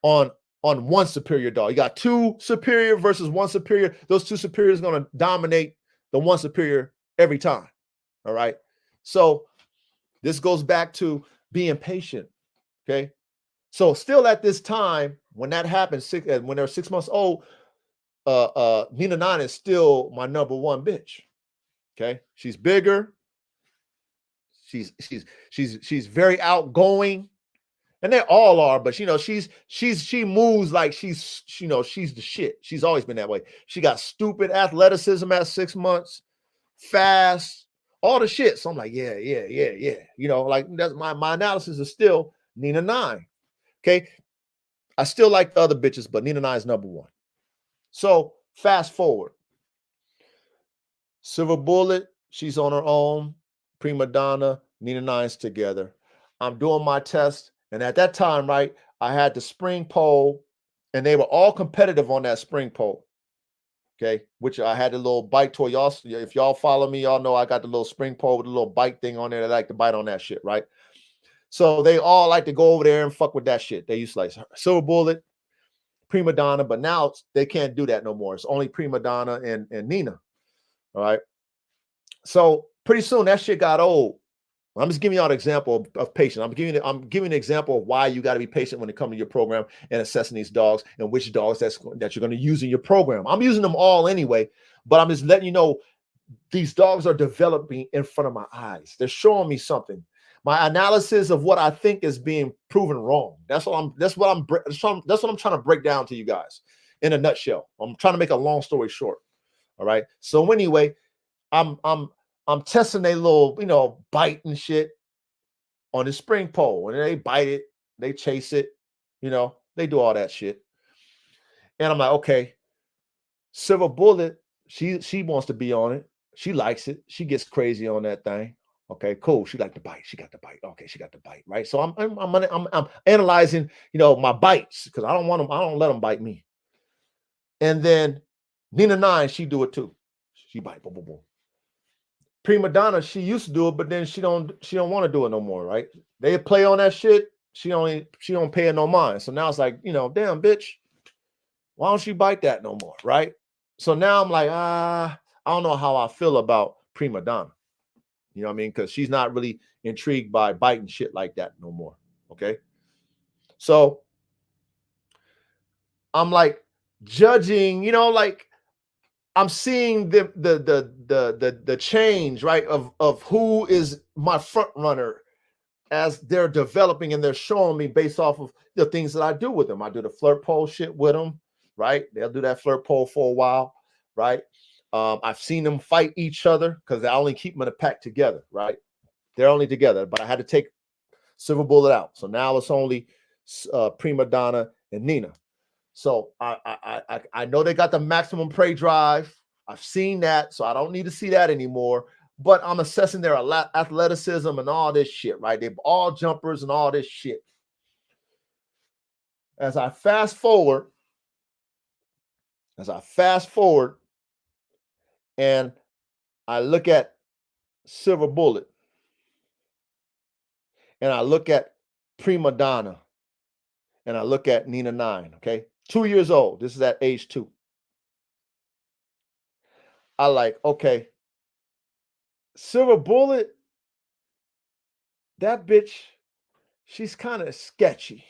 on one superior dog. You got 2 superior versus 1 superior. Those 2 superiors are going to dominate the 1 superior every time. All right. So this goes back to being patient. Okay. So still at this time, when that happened, when they're 6 months old, Nina 9 is still my number 1 bitch. Okay. She's bigger. She's very outgoing. And they all are, but she moves like she's the shit. She's always been that way. She got stupid athleticism at 6 months, fast, all the shit. So I'm like, yeah. Like that's my analysis is still Nina 9. Okay. I still like the other bitches, but Nina 9 is number 1. So fast forward. Silver Bullet, she's on her own. Prima Donna, Nina 9's together. I'm doing my test. And at that time, right, I had the spring pole and they were all competitive on that spring pole. Okay. Which I had the little bite toy. Y'all, if y'all follow me, y'all know I got the little spring pole with a little bite thing on there. They like to bite on that shit, right? So they all like to go over there and fuck with that shit. They used to like Silver Bullet, Prima Donna, but now they can't do that no more. It's only Prima Donna and Nina. All right. So pretty soon that shit got old. I'm just giving y'all an example of patience. I'm giving an example of why you got to be patient when it comes to your program and assessing these dogs and which dogs that you're going to use in your program. I'm using them all anyway, but I'm just letting you know these dogs are developing in front of my eyes. They're showing me something. My analysis of what I think is being proven wrong. That's what I'm trying to break down to you guys in a nutshell. I'm trying to make a long story short. All right. So anyway, I'm testing a little, bite and shit on the spring pole. And they bite it, they chase it, they do all that shit. And I'm like, okay, Silver Bullet, she wants to be on it. She likes it. She gets crazy on that thing. Okay, cool. She got the bite. She got the bite. Okay, she got the bite, right? So I'm analyzing, my bites because I don't want them. I don't let them bite me. And then Nina 9, she do it too. She bite. Boom, boom, boom. Prima Donna, she used to do it, but then she don't want to do it no more, right? They play on that shit. She don't pay it no mind. So now it's like, damn bitch, why don't you bite that no more, right? So now I'm like, I don't know how I feel about Prima Donna. You know what I mean? Because she's not really intrigued by biting shit like that no more. Okay. So I'm like judging, like I'm seeing the change, right? Of who is my front runner as they're developing and they're showing me based off of the things that I do with them. I do the flirt pole shit with them, right? They'll do that flirt pole for a while, right? I've seen them fight each other because I only keep them in a pack together, right? They're only together, but I had to take Silver Bullet out. So now it's only Prima Donna and Nina. So I know they got the maximum prey drive. I've seen that, so I don't need to see that anymore. But I'm assessing their athleticism and all this shit, right? They're all jumpers and all this shit. As I fast forward, and I look at Silver Bullet, and I look at Prima Donna, and I look at Nina 9, okay? 2 years old. This is at age 2. I like, okay, Silver Bullet, that bitch, she's kind of sketchy.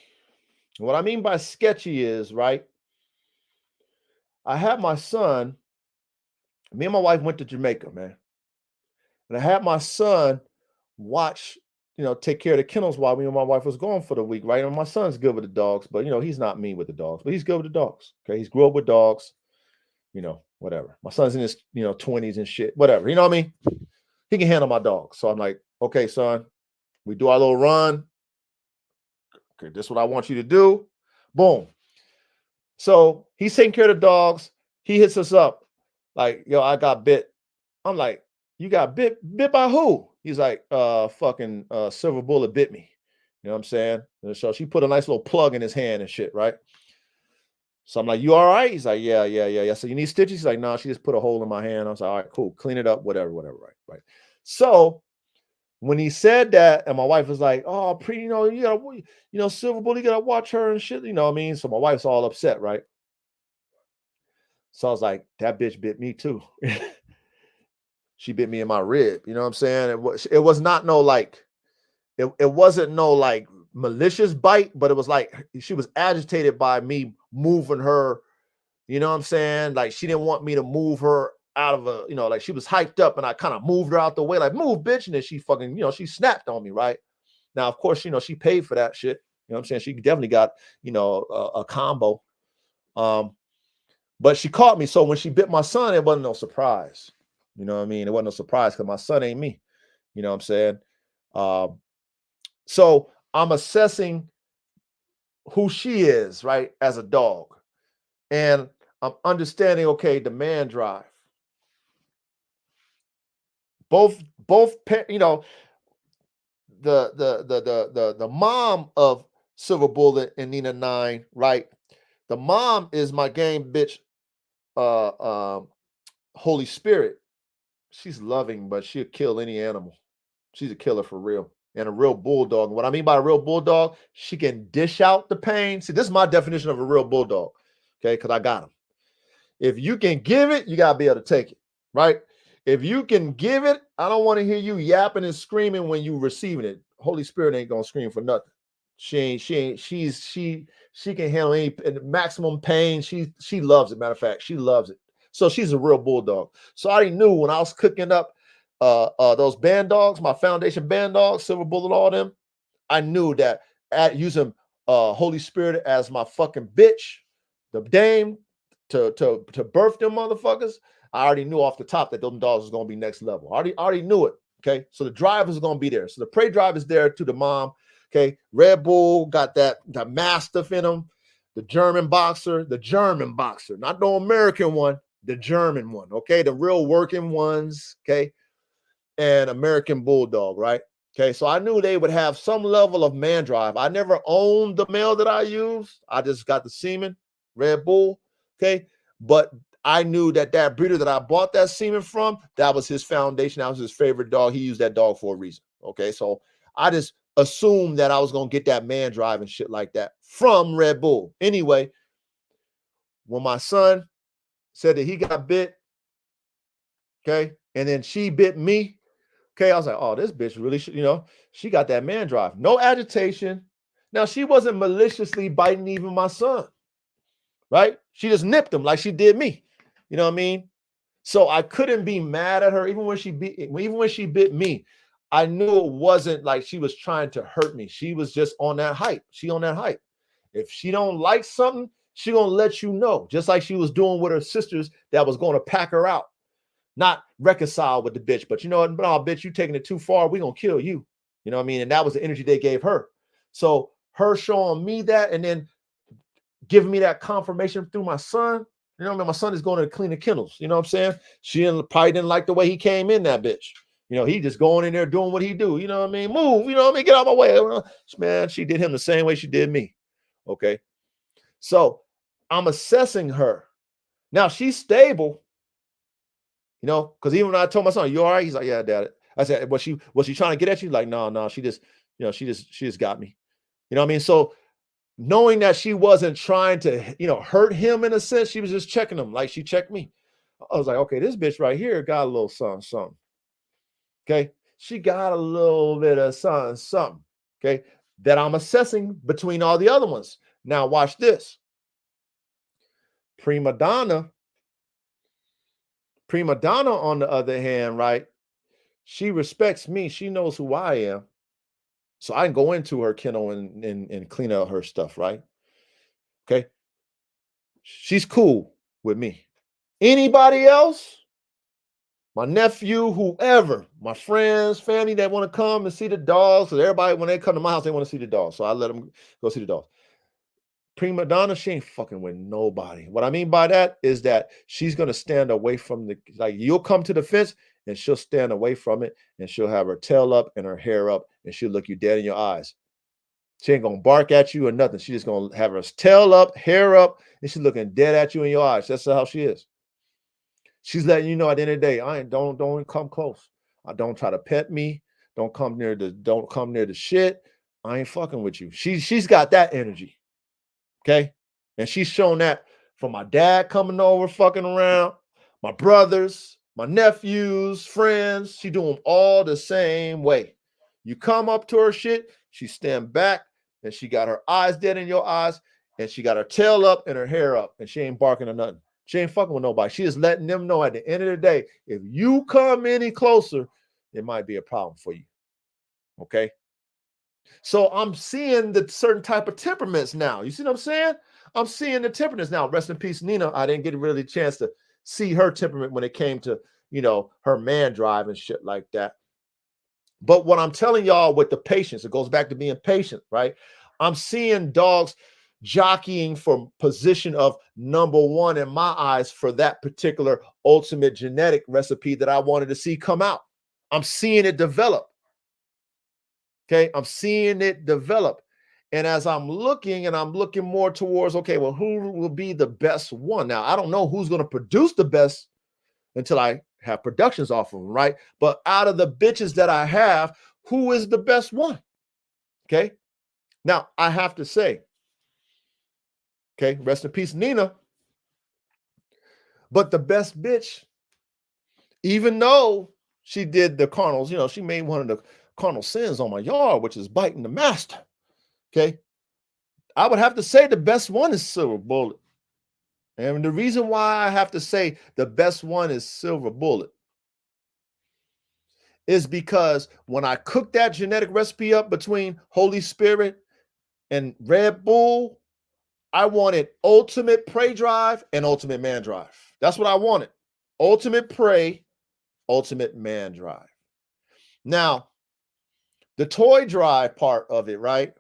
What I mean by sketchy is, right, I had my son, me and my wife went to Jamaica, man. And I had my son watch, take care of the kennels while me and my wife was gone for the week, right? And my son's good with the dogs, but, he's not mean with the dogs, but he's good with the dogs, okay? He's grew up with dogs, whatever. My son's in his, 20s and shit, whatever. You know what I mean? He can handle my dog. So I'm like, okay, son, we do our little run. Okay, this is what I want you to do. Boom. So he's taking care of the dogs. He hits us up like, yo, I got bit. I'm like, you got bit by who? He's like, fucking Silver Bullet bit me. You know what I'm saying? And so she put a nice little plug in his hand and shit, right? So I'm like, you all right? He's like, yeah. So you need stitches? He's like, no, she just put a hole in my hand. I was like, all right, cool. Clean it up, whatever, right. So when he said that, and my wife was like, oh, you gotta, Silver Bullet, you gotta watch her and shit, you know what I mean? So my wife's all upset, right? So I was like, that bitch bit me too. She bit me in my rib, you know what I'm saying? It was not no like, it wasn't no like malicious bite, but it was like she was agitated by me moving her, you know what I'm saying? Like she didn't want me to move her out of like she was hyped up and I kind of moved her out the way, like move, bitch. And then she fucking, she snapped on me, right? Now, of course, she paid for that shit. You know what I'm saying? She definitely got, a combo. But she caught me. So when she bit my son, it wasn't no surprise. You know what I mean? It wasn't no surprise because my son ain't me. You know what I'm saying? So I'm assessing who she is, right, as a dog. And I'm understanding, okay, the man drive. Both, the mom of Silver Bullet and Nina 9, right? The mom is my game bitch, Holy Spirit. She's loving, but she'll kill any animal. She's a killer for real. And a real bulldog. And what I mean by a real bulldog, she can dish out the pain. See, this is my definition of a real bulldog. Okay, because I got him. If you can give it, you gotta be able to take it, right? If you can give it, I don't want to hear you yapping and screaming when you receiving it. Holy Spirit ain't gonna scream for nothing. She can handle any maximum pain. She loves it. Matter of fact, she loves it. So she's a real bulldog. So I already knew when I was cooking up those Bandogs, my foundation Bandogs, Silver Bullet, all them, I knew that using Holy Spirit as my fucking bitch, the dame, to birth them motherfuckers, I already knew off the top that those dogs was gonna be next level. I already knew it. Okay, so the drive is gonna be there. So the prey drive is there to the mom. Okay, Red Bull got that Mastiff in him. the German boxer, not the American one, the German one, okay? The real working ones, okay? And American Bulldog, right? Okay, so I knew they would have some level of man drive. I never owned the male that I used. I just got the semen, Red Bull, okay? But I knew that that breeder that I bought that semen from, that was his foundation. That was his favorite dog. He used that dog for a reason, okay? So I just assumed that I was going to get that man drive and shit like that from Red Bull. Anyway, when my son said that he got bit, okay, and then she bit me, okay, I was like, oh, this bitch really should, she got that man drive. No agitation. Now, she wasn't maliciously biting even my son, right? She just nipped him like she did me. You know what I mean? So I couldn't be mad at her, even when she bit me. I knew it wasn't like she was trying to hurt me. She was just on that hype. She on that hype. If she don't like something, she gonna let you know, just like she was doing with her sisters that was going to pack her out. Not reconcile with the bitch, but you know what? No, bitch, you taking it too far. We gonna kill you. You know what I mean? And that was the energy they gave her. So her showing me that and then giving me that confirmation through my son. You know what I mean? My son is going to clean the kennels. You know what I'm saying? She probably didn't like the way he came in that bitch. He just going in there doing what he do. You know what I mean? Move. You know what I mean? Get out of my way. Man, she did him the same way she did me. Okay. So I'm assessing her. Now she's stable. Because even when I told my son, "You all right?" He's like, "Yeah, Dad." I said, "Was she trying to get at you?" Like, no, she just, she just got me. You know what I mean? So knowing that she wasn't trying to, hurt him in a sense, she was just checking him like she checked me. I was like, okay, this bitch right here got a little something. Okay, she got a little bit of something. Okay, that I'm assessing between all the other ones. Now watch this. Prima donna, on the other hand, right? She respects me. She knows who I am. So I can go into her kennel and clean out her stuff, right? Okay. She's cool with me. Anybody else, my nephew, whoever, my friends, family that want to come and see the dogs. Because everybody, when they come to my house, they want to see the dogs. So I let them go see the dogs. Prima donna, she ain't fucking with nobody. What I mean by that is that she's going to stand away from you'll come to the fence and she'll stand away from it and she'll have her tail up and her hair up and she'll look you dead in your eyes. She ain't going to bark at you or nothing. She's just going to have her tail up, hair up, and she's looking dead at you in your eyes. That's how she is. She's letting you know at the end of the day, don't come close. I don't try to pet me. Don't come near the shit. I ain't fucking with you. She's got that energy. Okay. And she's shown that from my dad coming over, fucking around, my brothers, my nephews, friends. She do them all the same way. You come up to her shit, she stand back and she got her eyes dead in your eyes and she got her tail up and her hair up and she ain't barking or nothing. She ain't fucking with nobody. She is letting them know at the end of the day, if you come any closer, it might be a problem for you. Okay. So I'm seeing the certain type of temperaments now. You see what I'm saying? I'm seeing the temperaments now. Rest in peace, Nina. I didn't get really a chance to see her temperament when it came to, her man drive and shit like that. But what I'm telling y'all with the patience, it goes back to being patient, right? I'm seeing dogs jockeying for position of number one in my eyes for that particular ultimate genetic recipe that I wanted to see come out. I'm seeing it develop. Okay, I'm seeing it develop. And as I'm looking more towards, okay, well, who will be the best one? Now, I don't know who's going to produce the best until I have productions off of them, right? But out of the bitches that I have, who is the best one? Okay. Now, I have to say, okay, rest in peace, Nina. But the best bitch, even though she did the carnals, she made one of the carnal sins on my yard, which is biting the master. Okay. I would have to say the best one is Silver Bullet. And the reason why I have to say the best one is Silver Bullet is because when I cooked that genetic recipe up between Holy Spirit and Red Bull, I wanted ultimate prey drive and ultimate man drive. That's what I wanted. Ultimate prey, ultimate man drive. Now, the toy drive part of it, right?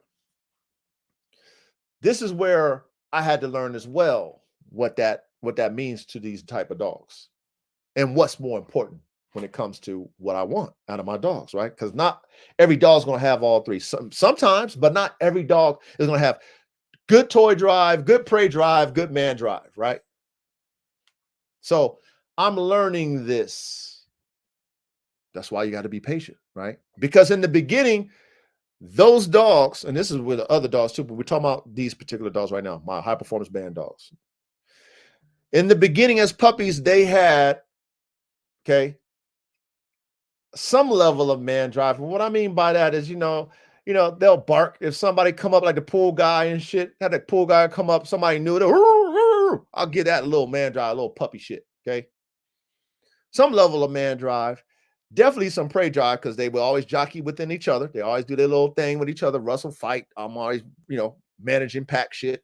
This is where I had to learn as well what that means to these type of dogs and what's more important when it comes to what I want out of my dogs, right? Because not every dog's going to have all three. Sometimes, but not every dog is going to have good toy drive, good prey drive, good man drive, right? So I'm learning this. That's why you got to be patient, right? Because in the beginning, those dogs, and this is with the other dogs too, but we're talking about these particular dogs right now, my high performance band dogs. In the beginning, as puppies, they had, okay, some level of man drive. And what I mean by that is, they'll bark if somebody come up like the pool guy and shit. Had the pool guy come up, somebody knew it. I'll get that little man drive, a little puppy shit. Okay, some level of man drive, definitely some prey drive because they will always jockey within each other. They always do their little thing with each other, wrestle, fight. I'm always, managing pack shit,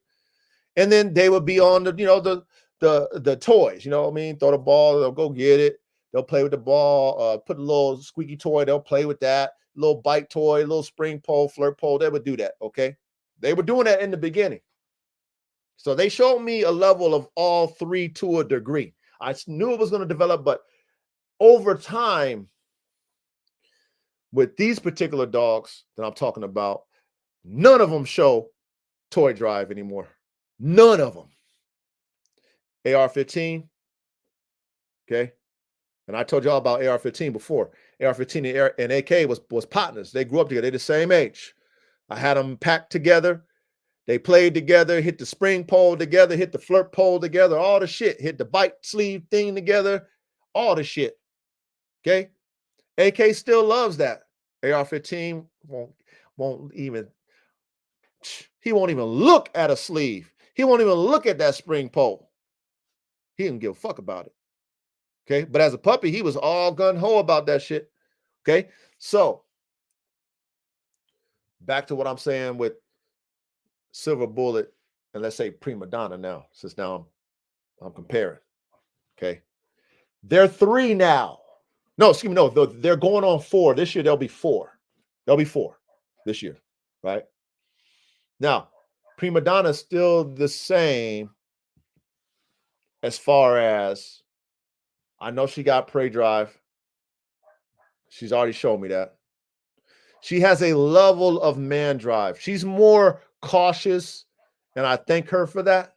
and then they would be on the toys. You know what I mean? Throw the ball, they'll go get it. They'll play with the ball, put a little squeaky toy, they'll play with that. Little bite toy, little spring pole, flirt pole, they would do that, okay? They were doing that in the beginning. So they showed me a level of all three to a degree. I knew it was going to develop, but over time, with these particular dogs that I'm talking about, none of them show toy drive anymore. None of them. AR-15, okay? And I told y'all about AR-15 before. AR-15 and AK was partners. They grew up together. They're the same age. I had them packed together. They played together, hit the spring pole together, hit the flirt pole together, all the shit. Hit the bite sleeve thing together, all the shit. Okay? AK still loves that. AR-15 won't even, he won't even look at a sleeve. He won't even look at that spring pole. He didn't give a fuck about it. Okay, but as a puppy, he was all gun-ho about that shit. Okay, so back to what I'm saying with Silver Bullet and let's say Prima Donna now, since now I'm comparing. Okay, they're 3 now. No, excuse me, no, they're going on 4. This year they'll be 4. They'll be 4 this year, right? Now, Prima Donna is still the same as far as I know she got prey drive. She's already shown me that. She has a level of man drive. She's more cautious, and I thank her for that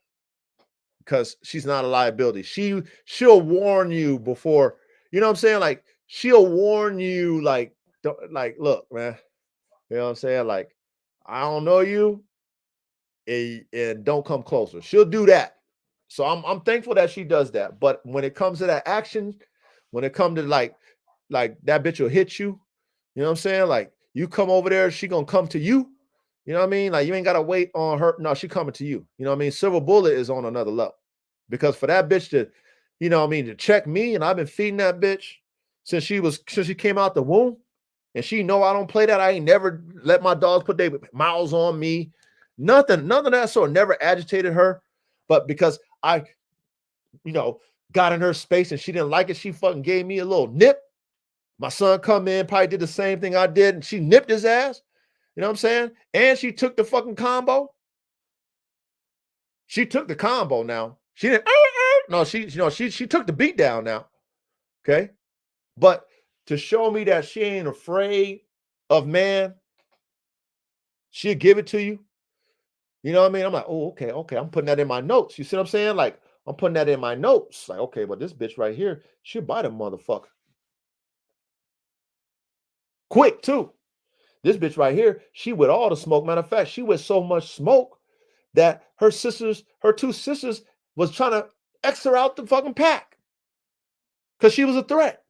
because she's not a liability. She'll warn you before, you know what I'm saying? Like, she'll warn you, like, look, man, you know what I'm saying? Like, I don't know you, and don't come closer. She'll do that. So I'm thankful that she does that. But when it comes to that action, when it comes to like that bitch will hit you, you know what I'm saying? Like, you come over there, she gonna come to you. You know what I mean? Like, you ain't gotta wait on her. No, she coming to you. You know what I mean? Silver Bullet is on another level. Because for that bitch to, you know what I mean, to check me, and I've been feeding that bitch since she came out the womb, and she know I don't play that. I ain't never let my dogs put their mouths on me. Nothing of that sort. Never agitated her. But because I, got in her space and she didn't like it, she fucking gave me a little nip. My son come in, probably did the same thing I did, and she nipped his ass. You know what I'm saying? And she took the fucking combo. She took the combo now. She didn't. No, she took the beat down now. Okay, but to show me that she ain't afraid of man, she'll give it to you. You know what I mean? I'm like, oh, okay. I'm putting that in my notes. You see what I'm saying? Like, I'm putting that in my notes. Like, okay, but this bitch right here, she'll bite a motherfucker. Quick, too. This bitch right here, she with all the smoke. Matter of fact, she with so much smoke that her two sisters, was trying to X her out the fucking pack because she was a threat.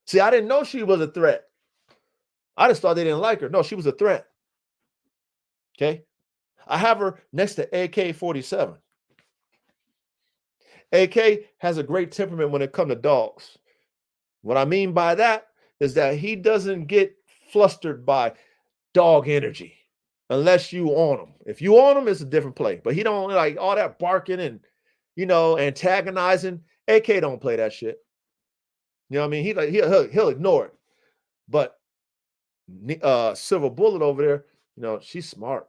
See, I didn't know she was a threat. I just thought they didn't like her. No, she was a threat. Okay. I have her next to AK-47. AK has a great temperament when it comes to dogs. What I mean by that is that he doesn't get flustered by dog energy unless you own him. If you own him, it's a different play. But he don't like all that barking and, antagonizing. AK don't play that shit. You know what I mean? He'll ignore it. But Silver Bullet over there, she's smart.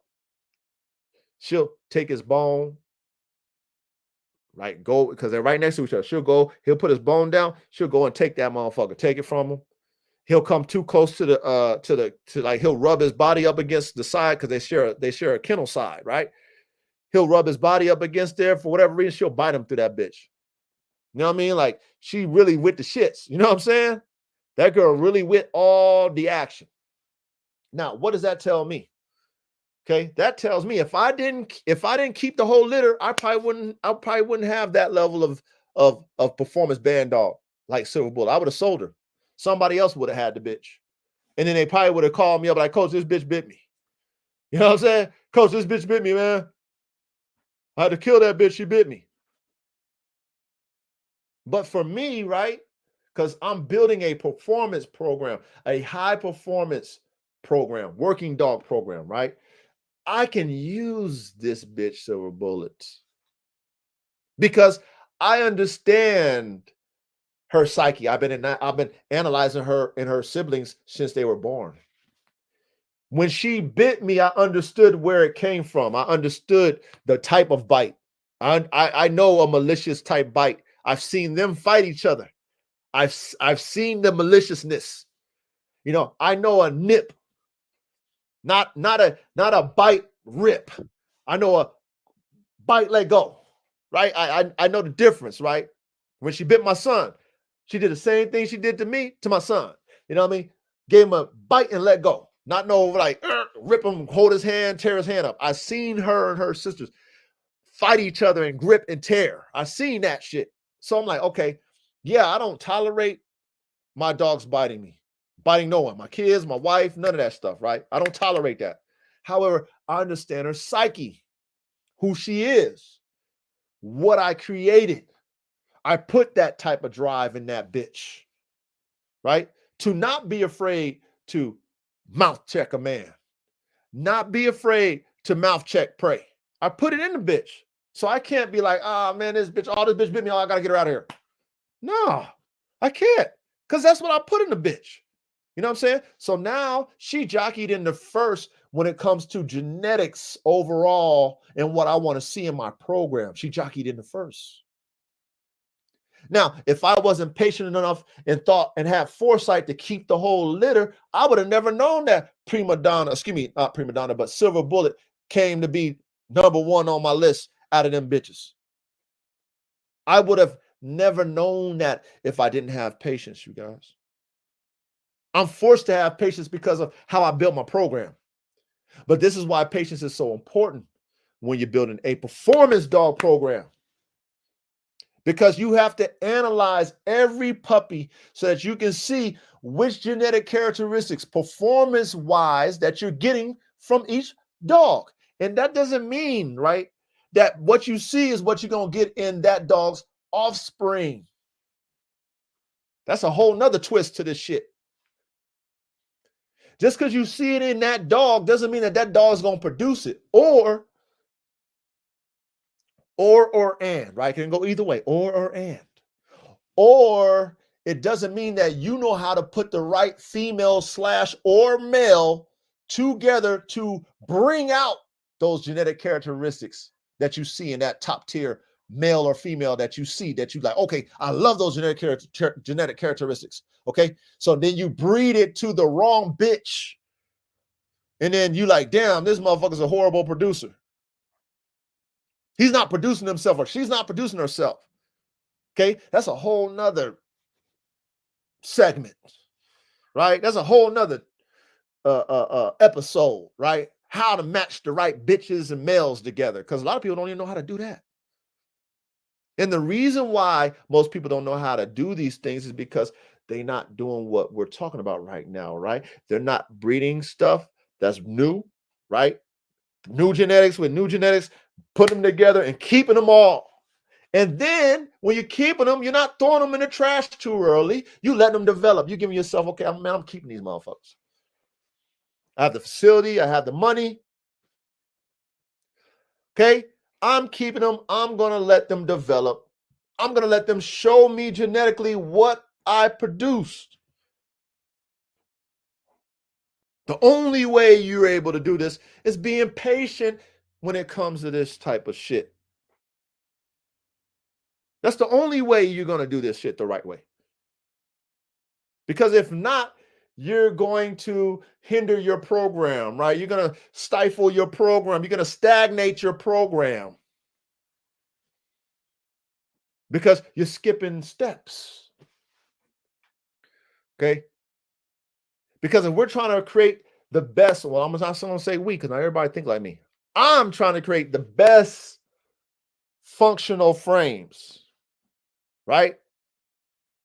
She'll take his bone, right? Go, because they're right next to each other. He'll put his bone down, she'll go and take that motherfucker, take it from him. He'll come too close to like he'll rub his body up against the side because they share a kennel side, right? He'll rub his body up against there for whatever reason. She'll bite him through that bitch. You know what I mean? Like she really with the shits. You know what I'm saying? That girl really with all the action. Now, what does that tell me? Okay, that tells me if I didn't keep the whole litter, I probably wouldn't have that level of performance Bandog like Silver Bullet. I would have sold her. Somebody else would have had the bitch. And then they probably would have called me up like, Coach, this bitch bit me. You know what I'm saying? Coach, this bitch bit me, man. I had to kill that bitch. She bit me. But for me, right, because I'm building a performance program, a high performance program, working dog program, right? I can use this bitch Silver Bullets because I understand her psyche. I've been analyzing her and her siblings since they were born. When she bit me, I understood where it came from. I understood the type of bite. I know a malicious type bite. I've seen them fight each other. I've seen the maliciousness. You know, I know a nip, not a bite rip. I know a bite let go, right? I know the difference, right? When she bit my son, she did the same thing she did to me, to my son. You know what I mean? Gave him a bite and let go. Not no like rip him, hold his hand, tear his hand up. I seen her and her sisters fight each other and grip and tear. I seen that shit. So I'm like, okay, yeah, I don't tolerate my dogs biting me, biting no one, my kids, my wife, none of that stuff, right? I don't tolerate that. However, I understand her psyche, who she is, what I created. I put that type of drive in that bitch, right? To not be afraid to mouth check a man, not be afraid to mouth check prey. I put it in the bitch. So I can't be like, oh man, this bitch bit me. Oh, I gotta get her out of here. No, I can't. Because that's what I put in the bitch. You know what I'm saying? So now she jockeyed in the first when it comes to genetics overall and what I want to see in my program. She jockeyed in the first. Now, if I wasn't patient enough and thought and had foresight to keep the whole litter, I would have never known that not prima donna, but Silver Bullet came to be number one on my list out of them bitches. I would have never known that if I didn't have patience, you guys. I'm forced to have patience because of how I built my program. But this is why patience is so important when you're building a performance dog program. Because you have to analyze every puppy so that you can see which genetic characteristics, performance-wise, that you're getting from each dog. And that doesn't mean, right, that what you see is what you're going to get in that dog's offspring. That's a whole nother twist to this shit. Just because you see it in that dog doesn't mean that that dog is going to produce it. Or and, right? It can go either way, or and. Or it doesn't mean that you know how to put the right female / or male together to bring out those genetic characteristics that you see in that top tier male or female that you see, that you like, okay, I love those genetic characteristics. Okay. So then you breed it to the wrong bitch. And then you like, damn, this motherfucker's a horrible producer. He's not producing himself, or she's not producing herself. Okay. That's a whole nother segment, right? That's a whole nother episode, right? How to match the right bitches and males together. Because a lot of people don't even know how to do that. And the reason why most people don't know how to do these things is because they're not doing what we're talking about right now, right? They're not breeding stuff that's new, right? New genetics with new genetics, putting them together and keeping them all. And then when you're keeping them, you're not throwing them in the trash too early. You let them develop. You're giving yourself, okay, I'm keeping these motherfuckers. I have the facility. I have the money. Okay, I'm keeping them. I'm going to let them develop. I'm going to let them show me genetically what I produced. The only way you're able to do this is being patient when it comes to this type of shit. That's the only way you're going to do this shit the right way. Because if not, you're going to hinder your program, right? You're going to stifle your program. You're going to stagnate your program because you're skipping steps. Okay? Because if we're trying to create the best, well, I'm not going to say we because not everybody think like me. I'm trying to create the best functional frames, right?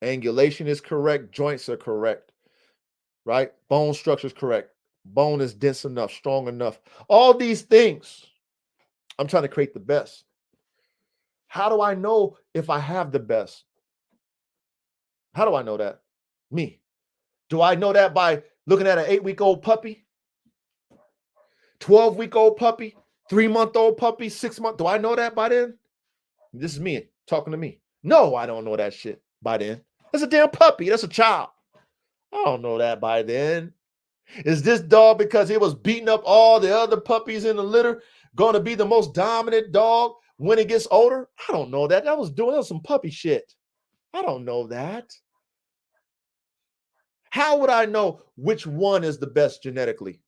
Angulation is correct. Joints are correct, right? Bone structure is correct. Bone is dense enough, strong enough. All these things, I'm trying to create the best. How do I know if I have the best? How do I know that? Me. Do I know that by looking at an 8-week-old puppy, 12-week-old puppy, 3-month-old puppy, 6-month? Do I know that by then? This is me talking to me. No, I don't know that shit by then. That's a damn puppy. That's a child. I don't know that by then. Is this dog, because he was beating up all the other puppies in the litter, going to be the most dominant dog when it gets older? I don't know that. That was some puppy shit. I don't know that. How would I know which one is the best genetically?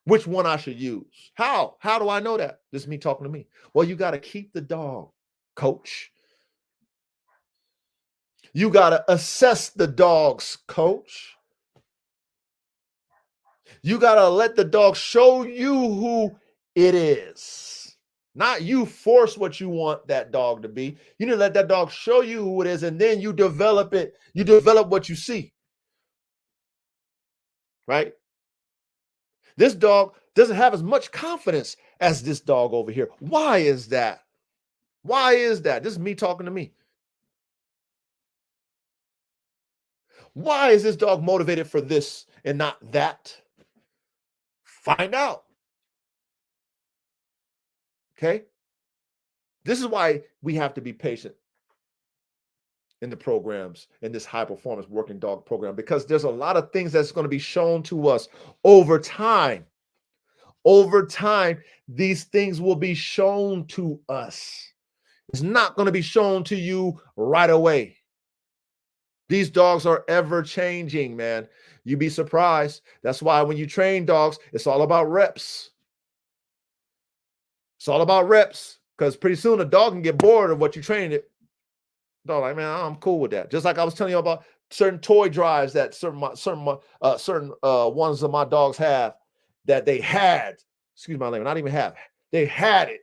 Which one I should use? How? How do I know that? This is me talking to me. Well, you got to keep the dog, coach. You got to assess the dogs, coach. You got to let the dog show you who it is. Not you force what you want that dog to be. You need to let that dog show you who it is, and then you develop it. You develop what you see. Right? This dog doesn't have as much confidence as this dog over here. Why is that? Why is that? This is me talking to me. Why is this dog motivated for this and not that? Find out. Okay? This is why we have to be patient in the programs, in this high performance working dog program, because there's a lot of things that's going to be shown to us over time. Over time, these things will be shown to us. It's not going to be shown to you right away. These dogs are ever changing, man. You'd be surprised. That's why when you train dogs, it's all about reps. It's all about reps, because pretty soon a dog can get bored of what you train it. Dog, like, man, I'm cool with that. Just like I was telling you about certain toy drives that certain ones of my dogs have, that they had. Excuse my language, not even have. They had it.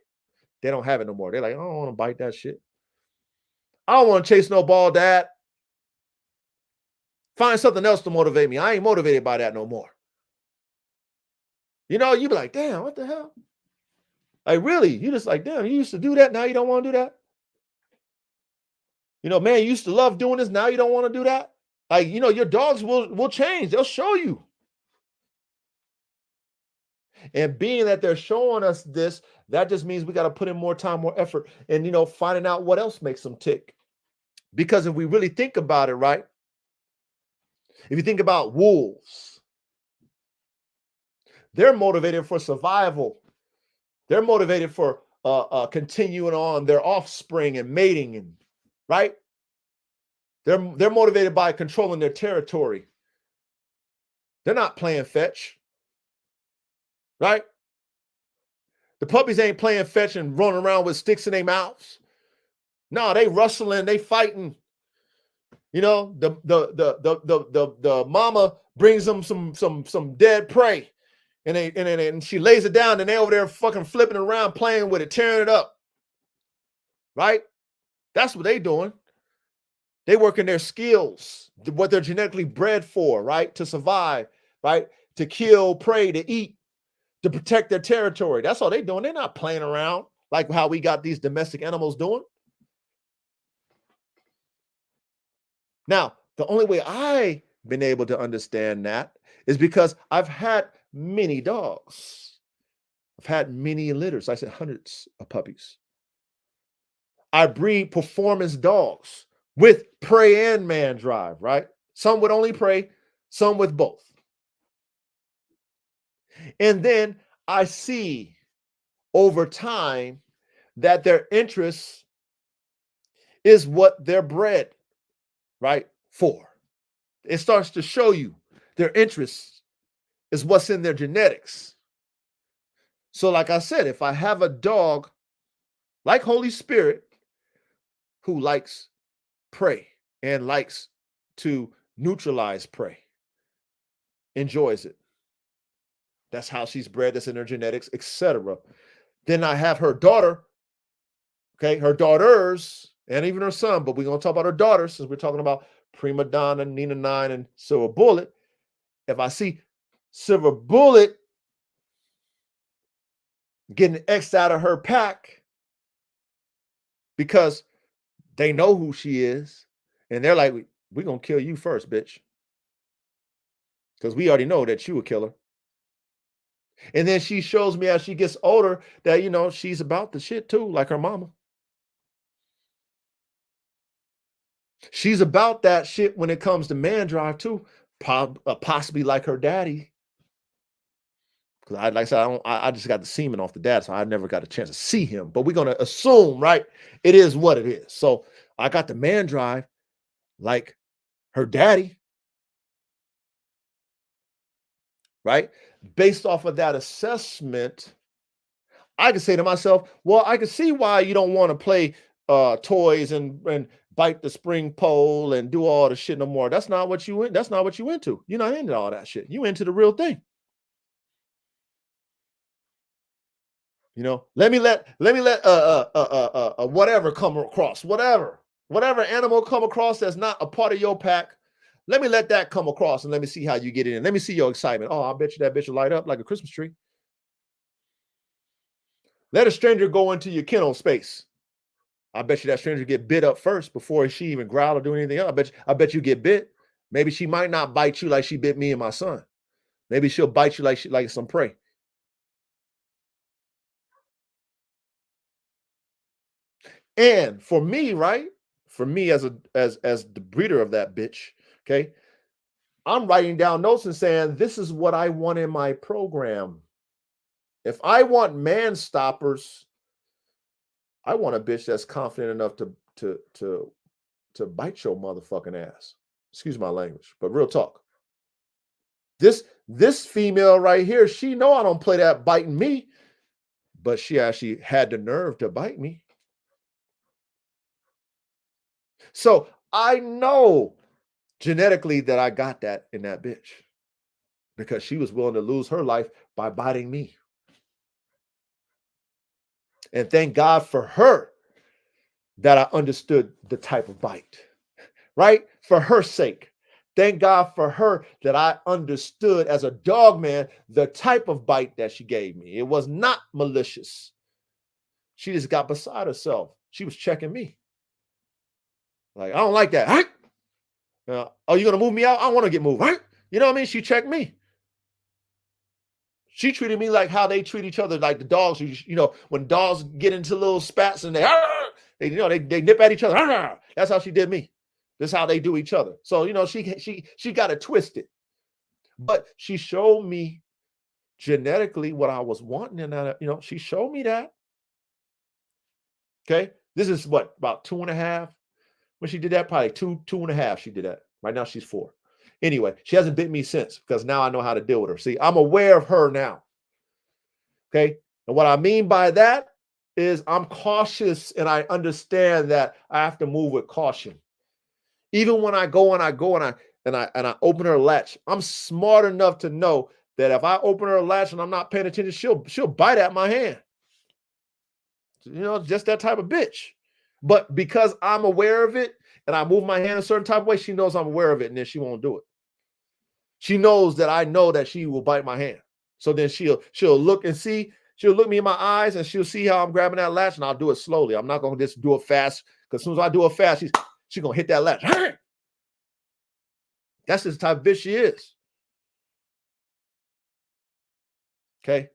They don't have it no more. They're like, I don't want to bite that shit. I don't want to chase no ball, Dad. Find something else to motivate me. I ain't motivated by that no more. You know, you be like, damn, what the hell? Like, really? You just like, damn, you used to do that. Now you don't want to do that? You know, man, you used to love doing this. Now you don't want to do that? Like, you know, your dogs will change. They'll show you. And being that they're showing us this, that just means we got to put in more time, more effort, and, you know, finding out what else makes them tick. Because if we really think about it, right? If you think about wolves, they're motivated for survival. They're motivated for continuing on their offspring and mating, and right? They're motivated by controlling their territory. They're not playing fetch, right? The puppies ain't playing fetch and running around with sticks in their mouths. No, they rustling, they fighting. You know, the mama brings them some dead prey, and she lays it down, and they over there fucking flipping around, playing with it, tearing it up. Right? That's what they doing. They working their skills, what they're genetically bred for, right? To survive, right? To kill prey, to eat, to protect their territory. That's all they doing. They're not playing around like how we got these domestic animals doing. Now, the only way I've been able to understand that is because I've had many dogs. I've had many litters. I said hundreds of puppies. I breed performance dogs with prey and man drive, right? Some with only prey, some with both. And then I see over time that their interest is what they're bred, right, for. It starts to show you their interests is what's in their genetics. So, like I said, if I have a dog like Holy Spirit who likes prey and likes to neutralize prey, enjoys it. That's how she's bred, that's in her genetics, etc. Then I have her daughter, okay, her daughters, and even her son, but we're going to talk about her daughters since we're talking about Prima Donna, Nina Nine, and Silver Bullet. If I see Silver Bullet getting X'd out of her pack because they know who she is, and they're like, we're going to kill you first, bitch. Because we already know that you a killer. And then she shows me as she gets older that, you know, she's about the shit too, like her mama. She's about that shit when it comes to man drive too, possibly like her daddy. Because like I said, I just got the semen off the dad, so I never got a chance to see him. But we're gonna assume, right? It is what it is. So I got the man drive like her daddy, right? Based off of that assessment, I can say to myself, well, I can see why you don't want to play toys and bite the spring pole and do all the shit no more. That's not what you that's not what you into. You're not into all that shit. You into the real thing. You know, let me let whatever come across, whatever animal come across that's not a part of your pack. Let me let that come across and let me see how you get in. Let me see your excitement. Oh, I bet you that bitch will light up like a Christmas tree. Let a stranger go into your kennel space. I bet you that stranger get bit up first before she even growl or do anything else. I bet you get bit. Maybe she might not bite you like she bit me and my son. Maybe she'll bite you like some prey. And for me, right? For me as the breeder of that bitch, okay, I'm writing down notes and saying, this is what I want in my program. If I want man stoppers, I want a bitch that's confident enough to bite your motherfucking ass. Excuse my language, but real talk. This female right here, she know I don't play that biting me, but she actually had the nerve to bite me. So I know genetically that I got that in that bitch because she was willing to lose her life by biting me. And thank God for her that I understood the type of bite, right? For her sake. Thank God for her that I understood as a dog man the type of bite that she gave me. It was not malicious. She just got beside herself. She was checking me. Like, I don't like that. Oh, you going to move me out? I don't want to get moved. You know what I mean? She checked me. She treated me like how they treat each other, like the dogs. You know, when dogs get into little spats and they nip at each other. That's how she did me. That's how they do each other. So, you know, she got it twisted. But she showed me genetically what I was wanting. And, you know, she showed me that. Okay. This is what, about 2.5? When she did that, probably 2.5, she did that. Right now, she's 4. Anyway, she hasn't bit me since because now I know how to deal with her. See, I'm aware of her now. Okay. And what I mean by that is I'm cautious and I understand that I have to move with caution. Even when I go and I open her latch, I'm smart enough to know that if I open her latch and I'm not paying attention, she'll bite at my hand. You know, just that type of bitch. But because I'm aware of it and I move my hand a certain type of way, she knows I'm aware of it and then she won't do it. She knows that I know that she will bite my hand. So then she'll look and see, she'll look me in my eyes and she'll see how I'm grabbing that latch and I'll do it slowly. I'm not going to just do it fast because as soon as I do it fast, she's going to hit that latch. That's just the type of bitch she is. Okay.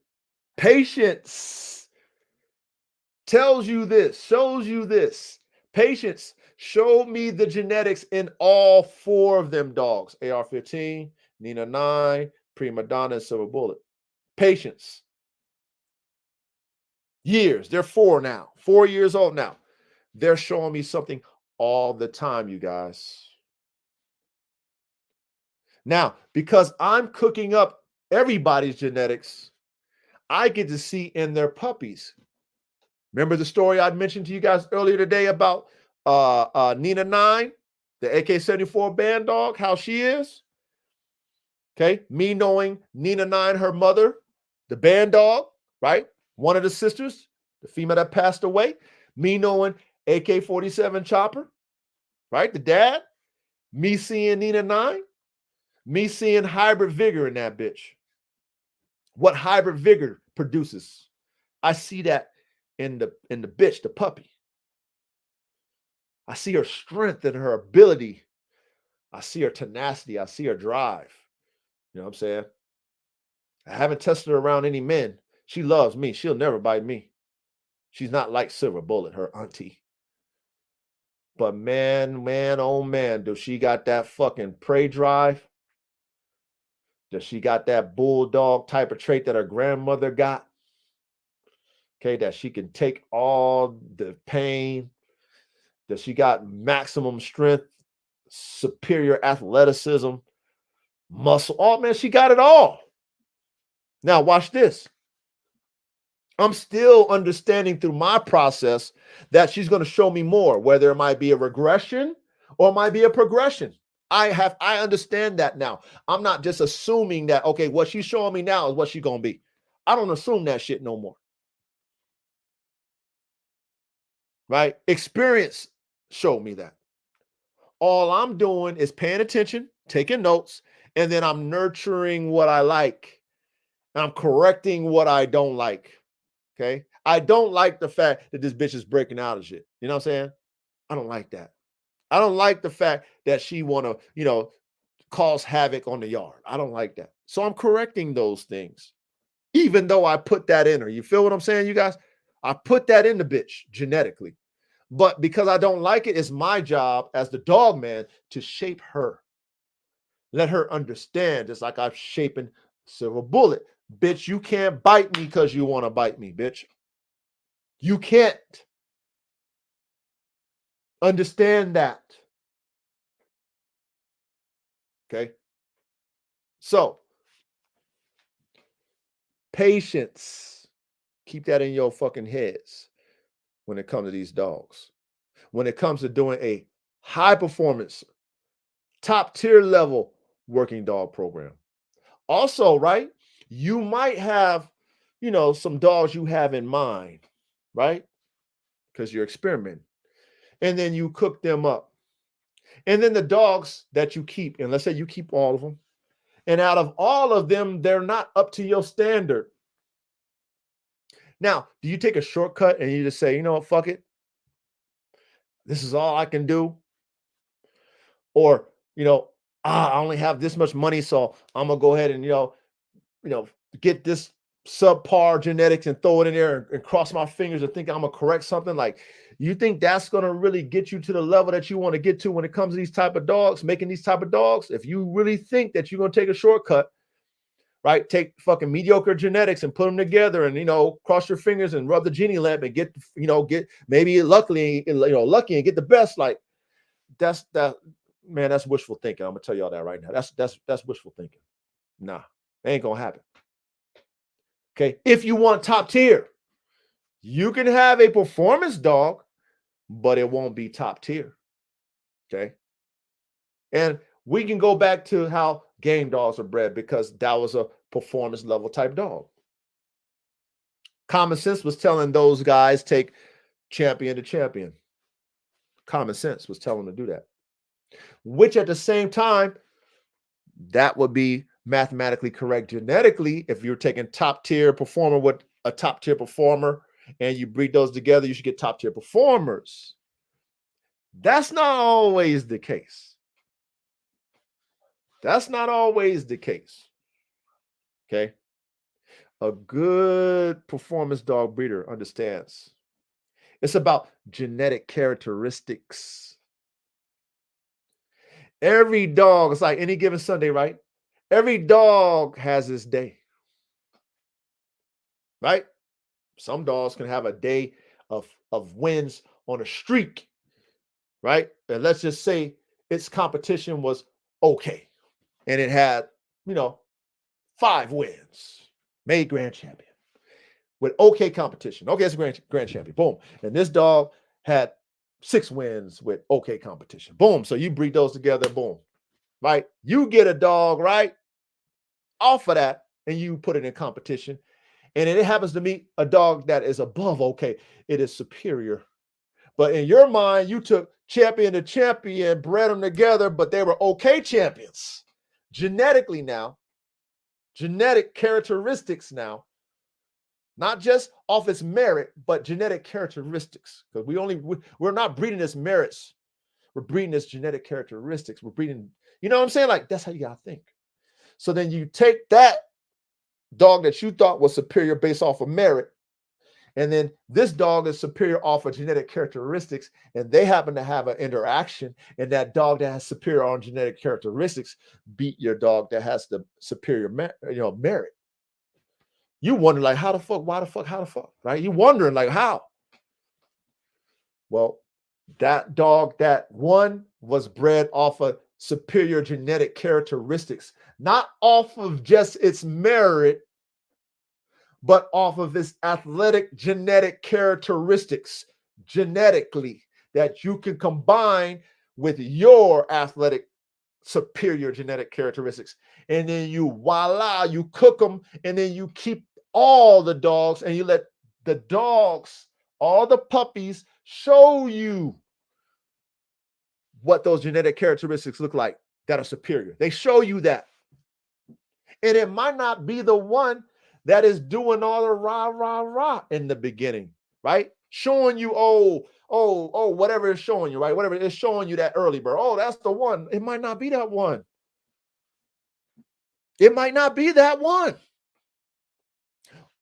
Patience tells you this, shows you this. Patience showed me the genetics in all 4 of them dogs. AR-15, Nina 9, Prima Donna, and Silver Bullet. Patience. Years. They're 4 now. 4 years old now. They're showing me something all the time, you guys. Now, because I'm cooking up everybody's genetics, I get to see in their puppies. Remember the story I mentioned to you guys earlier today about Nina 9, the AK-74 Bandog, how she is? Okay, me knowing Nina 9, her mother, the Bandog, right? One of the sisters, the female that passed away. Me knowing AK-47 Chopper, right? The dad. Me seeing Nina 9. Me seeing hybrid vigor in that bitch. What hybrid vigor produces. I see that in the bitch, the puppy. I see her strength and her ability. I see her tenacity. I see her drive. You know what I'm saying? I haven't tested her around any men. She loves me. She'll never bite me. She's not like Silver Bullet, her auntie. But man, oh man, does she got that fucking prey drive? Does she got that bulldog type of trait that her grandmother got? Okay, that she can take all the pain. Does she got maximum strength, superior athleticism, muscle? Oh man, she got it all. Now watch this. I'm still understanding through my process that she's going to show me more, whether it might be a regression or it might be a progression. I understand that now. I'm not just assuming that, okay, what she's showing me now is what she's going to be. I don't assume that shit no more. Right? Experience showed me that. All I'm doing is paying attention, taking notes, and then I'm nurturing what I like. I'm correcting what I don't like. Okay. I don't like the fact that this bitch is breaking out of shit. You know what I'm saying? I don't like that. I don't like the fact that she want to, cause havoc on the yard. I don't like that. So I'm correcting those things, even though I put that in her. You feel what I'm saying, you guys? I put that in the bitch genetically. But because I don't like it, it's my job as the dog man to shape her. Let her understand, just like I've shaping Silver Bullet. Bitch, you can't bite me because you want to bite me, bitch. You can't. Understand that. Okay. So, patience. Keep that in your fucking heads when it comes to these dogs. When it comes to doing a high performance, top tier level working dog program. Also, right, you might have, some dogs you have in mind, right? Because you're experimenting. And then you cook them up. And then the dogs that you keep, and let's say you keep all of them, and out of all of them, they're not up to your standard. Now, do you take a shortcut and you just say, you know what, fuck it? This is all I can do? Or, I only have this much money, so I'm gonna go ahead and get this subpar genetics and throw it in there and cross my fingers and think I'm gonna correct something. Like, you think that's gonna really get you to the level that you want to get to when it comes to these type of dogs, making these type of dogs? If you really think that you're gonna take a shortcut, right? Take fucking mediocre genetics and put them together and, cross your fingers and rub the genie lamp and get maybe lucky and get the best. Like, that's wishful thinking. I'm gonna tell y'all that right now. That's wishful thinking. Nah, ain't gonna happen. Okay. If you want top tier, you can have a performance dog, but it won't be top tier. Okay. And we can go back to how game dogs are bred because that was a performance level type dog. Common sense was telling those guys take champion to champion. Common sense was telling them to do that. Which at the same time, that would be mathematically correct genetically. If you're taking top tier performer with a top tier performer and you breed those together, you should get top tier performers. That's not always the case. That's not always the case. Okay. A good performance dog breeder understands it's about genetic characteristics. Every dog, it's like any given Sunday, right? Every dog has its day, right? Some dogs can have a day of wins on a streak, right? And let's just say its competition was okay. And it had, 5 wins, made grand champion with okay competition. Okay, it's a grand champion. Boom. And this dog had 6 wins with okay competition. Boom. So you breed those together. Boom. Right. You get a dog, right, off of that, and you put it in competition. And it happens to meet a dog that is above okay. It is superior. But in your mind, you took champion to champion, bred them together, but they were okay champions. Genetically now, genetic characteristics now, not just off its merit, but genetic characteristics. Because we're not breeding its merits. We're breeding its genetic characteristics. We're breeding, you know what I'm saying? Like, that's how you gotta think. So then you take that dog that you thought was superior based off of merit, and then this dog is superior off of genetic characteristics, and they happen to have an interaction, and that dog that has superior on genetic characteristics beat your dog that has the superior merit. You wonder, like, how the fuck, why the fuck, how the fuck, right? You wondering, like, how? Well, that dog that won was bred off of superior genetic characteristics, not off of just its merit, but off of its athletic genetic characteristics, genetically, that you can combine with your athletic superior genetic characteristics. And then you, voila, you cook them, and then you keep all the dogs, and you let the dogs, all the puppies, show you what those genetic characteristics look like that are superior. They show you that. And it might not be the one that is doing all the rah, rah, rah in the beginning, right? Showing you, whatever it's showing you, right? Whatever it's showing you, that early bird. Oh, that's the one. It might not be that one. It might not be that one.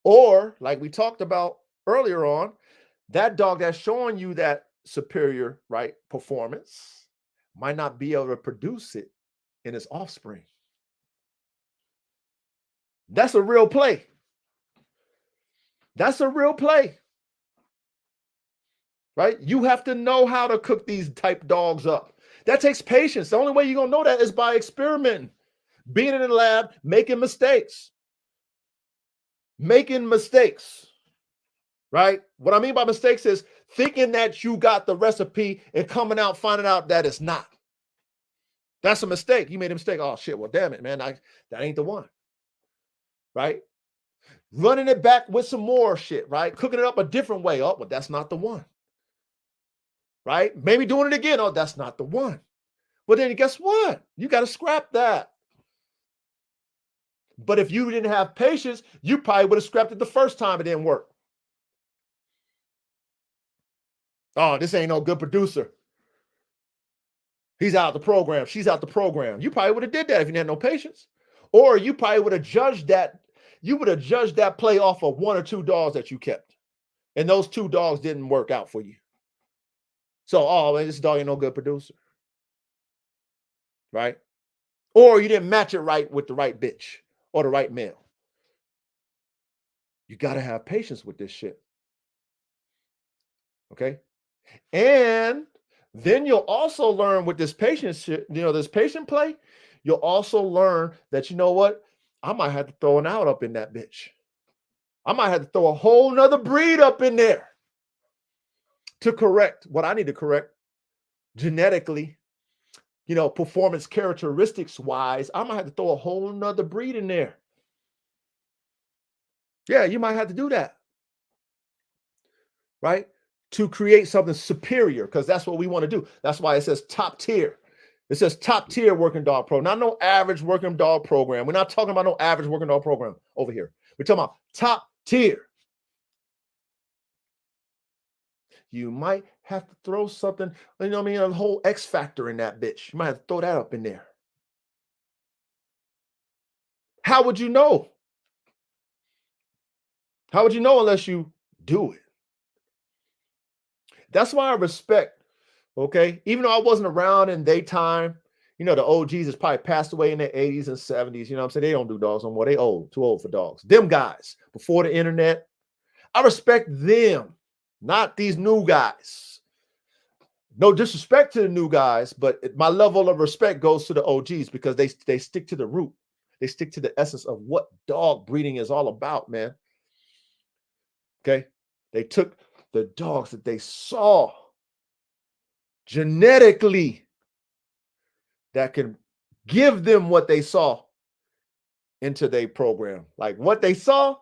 Or, like we talked about earlier on, that dog that's showing you that superior, right, performance might not be able to produce it in its offspring. That's a real play. That's a real play, right? You have to know how to cook these type dogs up. That takes patience. The only way you're going to know that is by experimenting, being in the lab, making mistakes. Right? What I mean by mistakes is thinking that you got the recipe and coming out, finding out that it's not. That's a mistake. You made a mistake. Oh, shit. Well, damn it, man. That ain't the one. Right? Running it back with some more shit, right? Cooking it up a different way. Oh, but that's not the one. Right? Maybe doing it again. Oh, that's not the one. Well, then guess what? You got to scrap that. But if you didn't have patience, you probably would have scrapped it the first time it didn't work. Oh, this ain't no good producer. He's out the program. She's out the program. You probably would have did that if you didn't have no patience. Or you probably would have judged that. You would have judged that play off of 1 or 2 dogs that you kept. And those 2 dogs didn't work out for you. So, oh, man, this dog ain't no good producer. Right? Or you didn't match it right with the right bitch or the right male. You got to have patience with this shit. Okay? And then you'll also learn with this patience shit, this patient play, you'll also learn that, you know what? I might have to throw an out up in that bitch. I might have to throw a whole nother breed up in there to correct what I need to correct genetically, performance characteristics wise. I might have to throw a whole nother breed in there. Yeah, you might have to do that. Right? To create something superior, because that's what we want to do. That's why it says top tier. It says top tier working dog program, not no average working dog program. We're not talking about no average working dog program over here. We're talking about top tier. You might have to throw something, a whole X factor in that bitch. You might have to throw that up in there. How would you know? How would you know unless you do it? That's why I respect, okay? Even though I wasn't around in their time, the OGs has probably passed away in their 80s and 70s. You know what I'm saying? They don't do dogs no more. They old, too old for dogs. Them guys, before the internet, I respect them, not these new guys. No disrespect to the new guys, but my level of respect goes to the OGs because they stick to the root. They stick to the essence of what dog breeding is all about, man. Okay. They took the dogs that they saw genetically that can give them what they saw into their program. Like what they saw,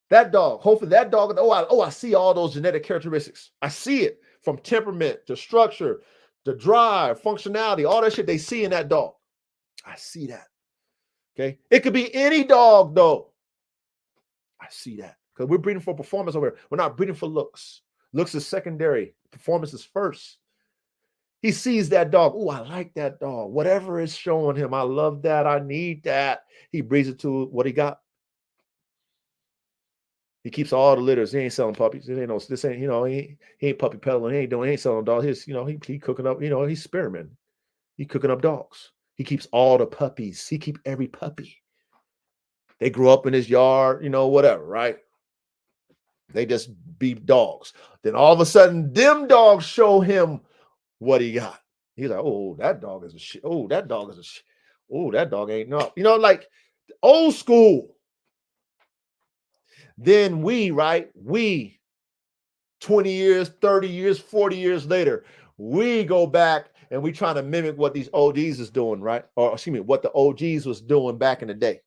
that dog, hopefully that dog, I see all those genetic characteristics. I see it from temperament to structure, to drive, functionality, all that shit they see in that dog. I see that. Okay. It could be any dog, though. I see that. Because we're breeding for performance over here. We're not breeding for looks. Looks is secondary. Performance is first. He sees that dog. Oh, I like that dog. Whatever is showing him, I love that. I need that. He breeds it to what he got. He keeps all the litters. He ain't selling puppies. It ain't no, this ain't, he ain't puppy peddling. He ain't selling dogs. He cooking up, he's experimenting. He cooking up dogs. He keeps all the puppies. He keep every puppy. They grew up in his yard, whatever, right? They just be dogs. Then all of a sudden, them dogs show him what he got. He's like, oh, that dog is a shit. Oh, that dog is a shit. Oh, that dog ain't no. Like old school. Then we 20 years, 30 years, 40 years later, we go back and we try to mimic what these OGs is doing, right? Or excuse me, what the OGs was doing back in the day.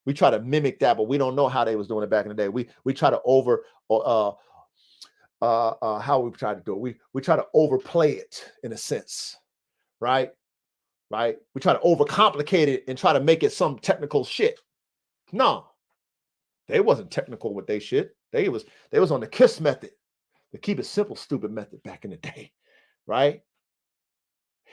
We try to mimic that, but we don't know how they was doing it back in the day. We try to how we try to do it. We try to overplay it in a sense, right? Right? We try to overcomplicate it and try to make it some technical shit. No, they wasn't technical with they shit. They was on the KISS method, the keep it simple, stupid method back in the day, right?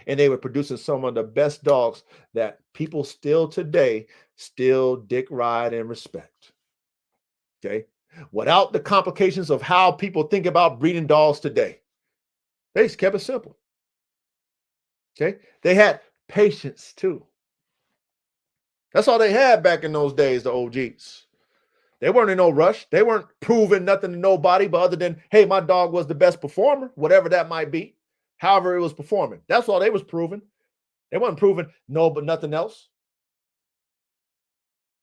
And they were producing some of the best dogs that people still today still dick ride and respect. Okay. Without the complications of how people think about breeding dogs today. They just kept it simple. Okay. They had patience too. That's all they had back in those days, the OGs. They weren't in no rush. They weren't proving nothing to nobody but other than, hey, my dog was the best performer, whatever that might be. However it was performing. That's all they was proving. They wasn't proving but nothing else.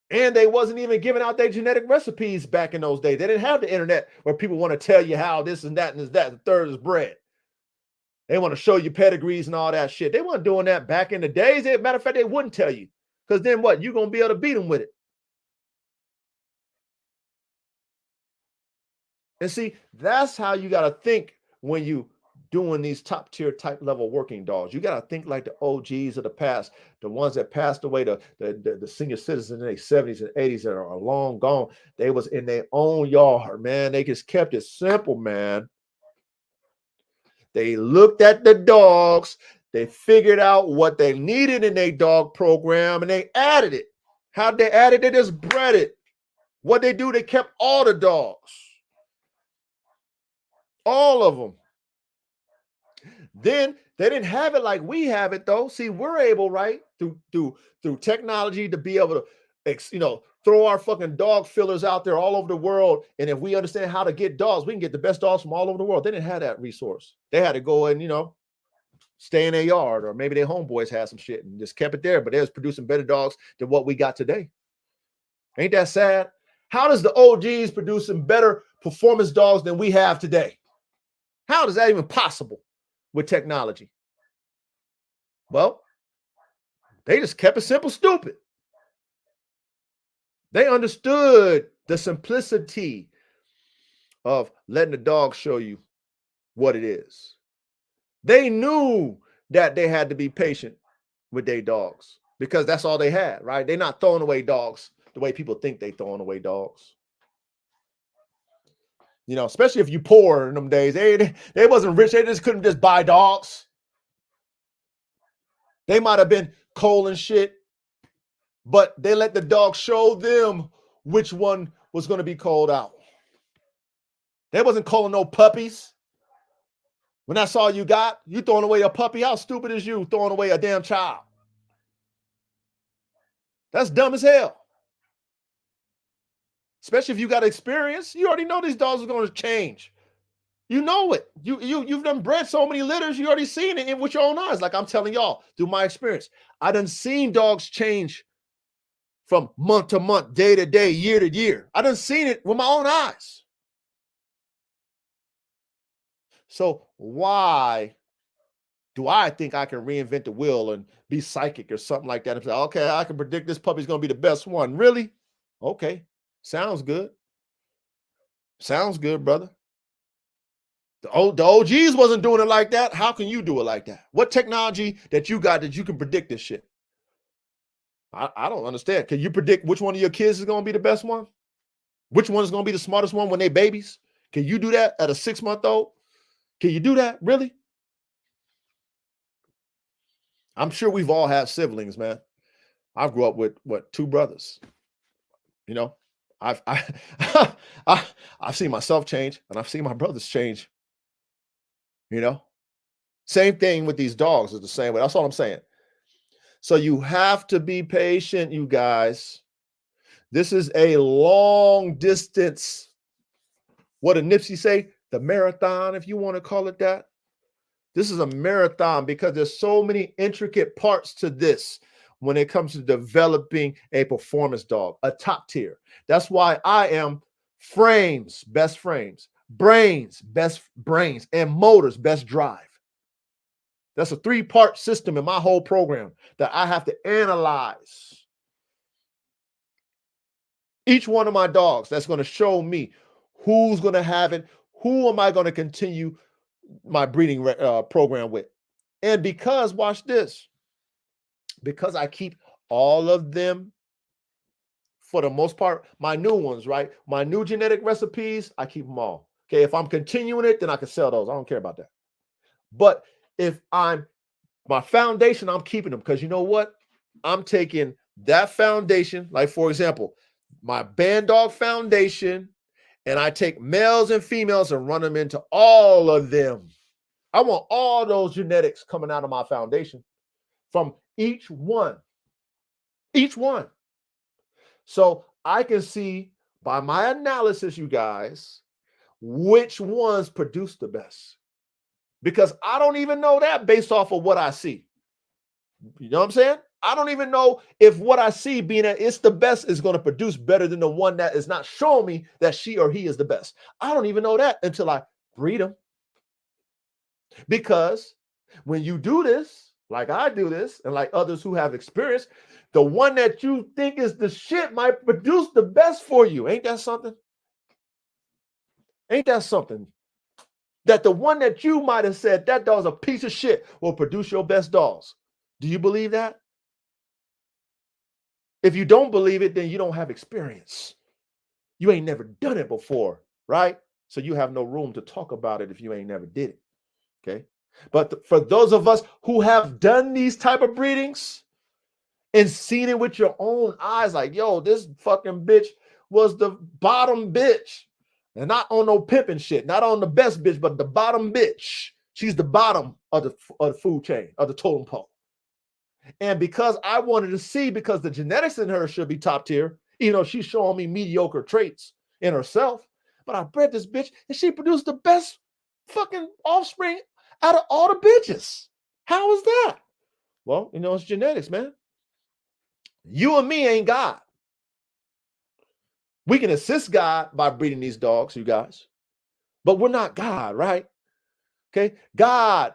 And they wasn't even giving out their genetic recipes back in those days. They didn't have the internet where people want to tell you how this and that and that, the third is bred. They want to show you pedigrees and all that shit. They weren't doing that back in the days. Matter of fact, they wouldn't tell you. Because then what? You're going to be able to beat them with it. And see, that's how you got to think when you doing these top tier type level working dogs. You got to think like the OGs of the past, the ones that passed away, the senior citizens in their 70s and 80s that are long gone. They was in their own yard, man. They just kept it simple, man. They looked at the dogs. They figured out what they needed in their dog program and they added it. How'd they add it? They just bred it. What they do, they kept all the dogs. All of them. Then they didn't have it like we have it though. See, we're able, right, through technology to be able to, throw our fucking dog fillers out there all over the world. And if we understand how to get dogs, we can get the best dogs from all over the world. They didn't have that resource. They had to go and, stay in their yard, or maybe their homeboys had some shit and just kept it there. But they was producing better dogs than what we got today. Ain't that sad? How does the OGs producing better performance dogs than we have today? How is that even possible with technology? Well, they just kept it simple, stupid. They understood the simplicity of letting the dog show you what it is. They knew that they had to be patient with their dogs because that's all they had, right? They're not throwing away dogs the way people think they throwing away dogs. Especially if you poor in them days. They wasn't rich. They just couldn't just buy dogs. They might have been cold and shit, but they let the dog show them which one was going to be called out. They wasn't calling no puppies. When that's all you got, you throwing away a puppy. How stupid is you throwing away a damn child? That's dumb as hell. Especially if you got experience. You already know these dogs are going to change. You know it. You've done bred so many litters, you already seen it with your own eyes. Like I'm telling y'all through my experience. I done seen dogs change from month to month, day to day, year to year. I done seen it with my own eyes. So why do I think I can reinvent the wheel and be psychic or something like that and say, okay, I can predict this puppy's gonna be the best one? Really? Okay. Sounds good. Sounds good, brother. The OGs wasn't doing it like that. How can you do it like that? What technology that you got that you can predict this shit? I don't understand. Can you predict which one of your kids is going to be the best one? Which one is going to be the smartest one when they babies? Can you do that at a 6-month-old? Can you do that? Really? I'm sure we've all had siblings, man. I grew up with 2 brothers. You know, I've I've seen myself change and I've seen my brothers change. You know, same thing with these dogs is the same way. That's all I'm saying. So you have to be patient, you guys. This is a long distance. What did Nipsey say? The marathon, if you want to call it that. This is a marathon because there's so many intricate parts to this when it comes to developing a performance dog, a top tier. That's why I am frames, best frames, brains, best brains, and motors, best drive. That's a 3-part system in my whole program that I have to analyze each one of my dogs. That's going to show me who's going to have it, who am I going to continue my breeding program with. And because, watch this, because I keep all of them, for the most part, my new ones, right? My new genetic recipes, I keep them all. Okay, if I'm continuing it, then I can sell those. I don't care about that. But if my foundation, I'm keeping them because you know what? I'm taking that foundation, like for example, my Bandog foundation, and I take males and females and run them into all of them. I want all those genetics coming out of my foundation from each one. Each one. So I can see by my analysis, you guys, which ones produce the best. Because I don't even know that based off of what I see. You know what I'm saying? I don't even know if what I see being that it's the best is going to produce better than the one that is not showing me that she or he is the best. I don't even know that until I breed them. Because when you do this, like I do this, and like others who have experience, the one that you think is the shit might produce the best for you. Ain't that something? Ain't that something? That the one that you might have said, that dog's a piece of shit, will produce your best dogs. Do you believe that? If you don't believe it, then you don't have experience. You ain't never done it before, right? So you have no room to talk about it if you ain't never did it, okay? But for those of us who have done these type of breedings and seen it with your own eyes, like, yo, this fucking bitch was the bottom bitch. And not on no pimping shit, not on the best bitch, but the bottom bitch. She's the bottom of the food chain, of the totem pole. And because I wanted to see, because the genetics in her should be top tier, even though she's showing me mediocre traits in herself, but I bred this bitch and she produced the best fucking offspring out of all the bitches. How is that? Well, you know, it's genetics, man. You and me ain't God. We can assist God by breeding these dogs, you guys, but we're not God, right? Okay. God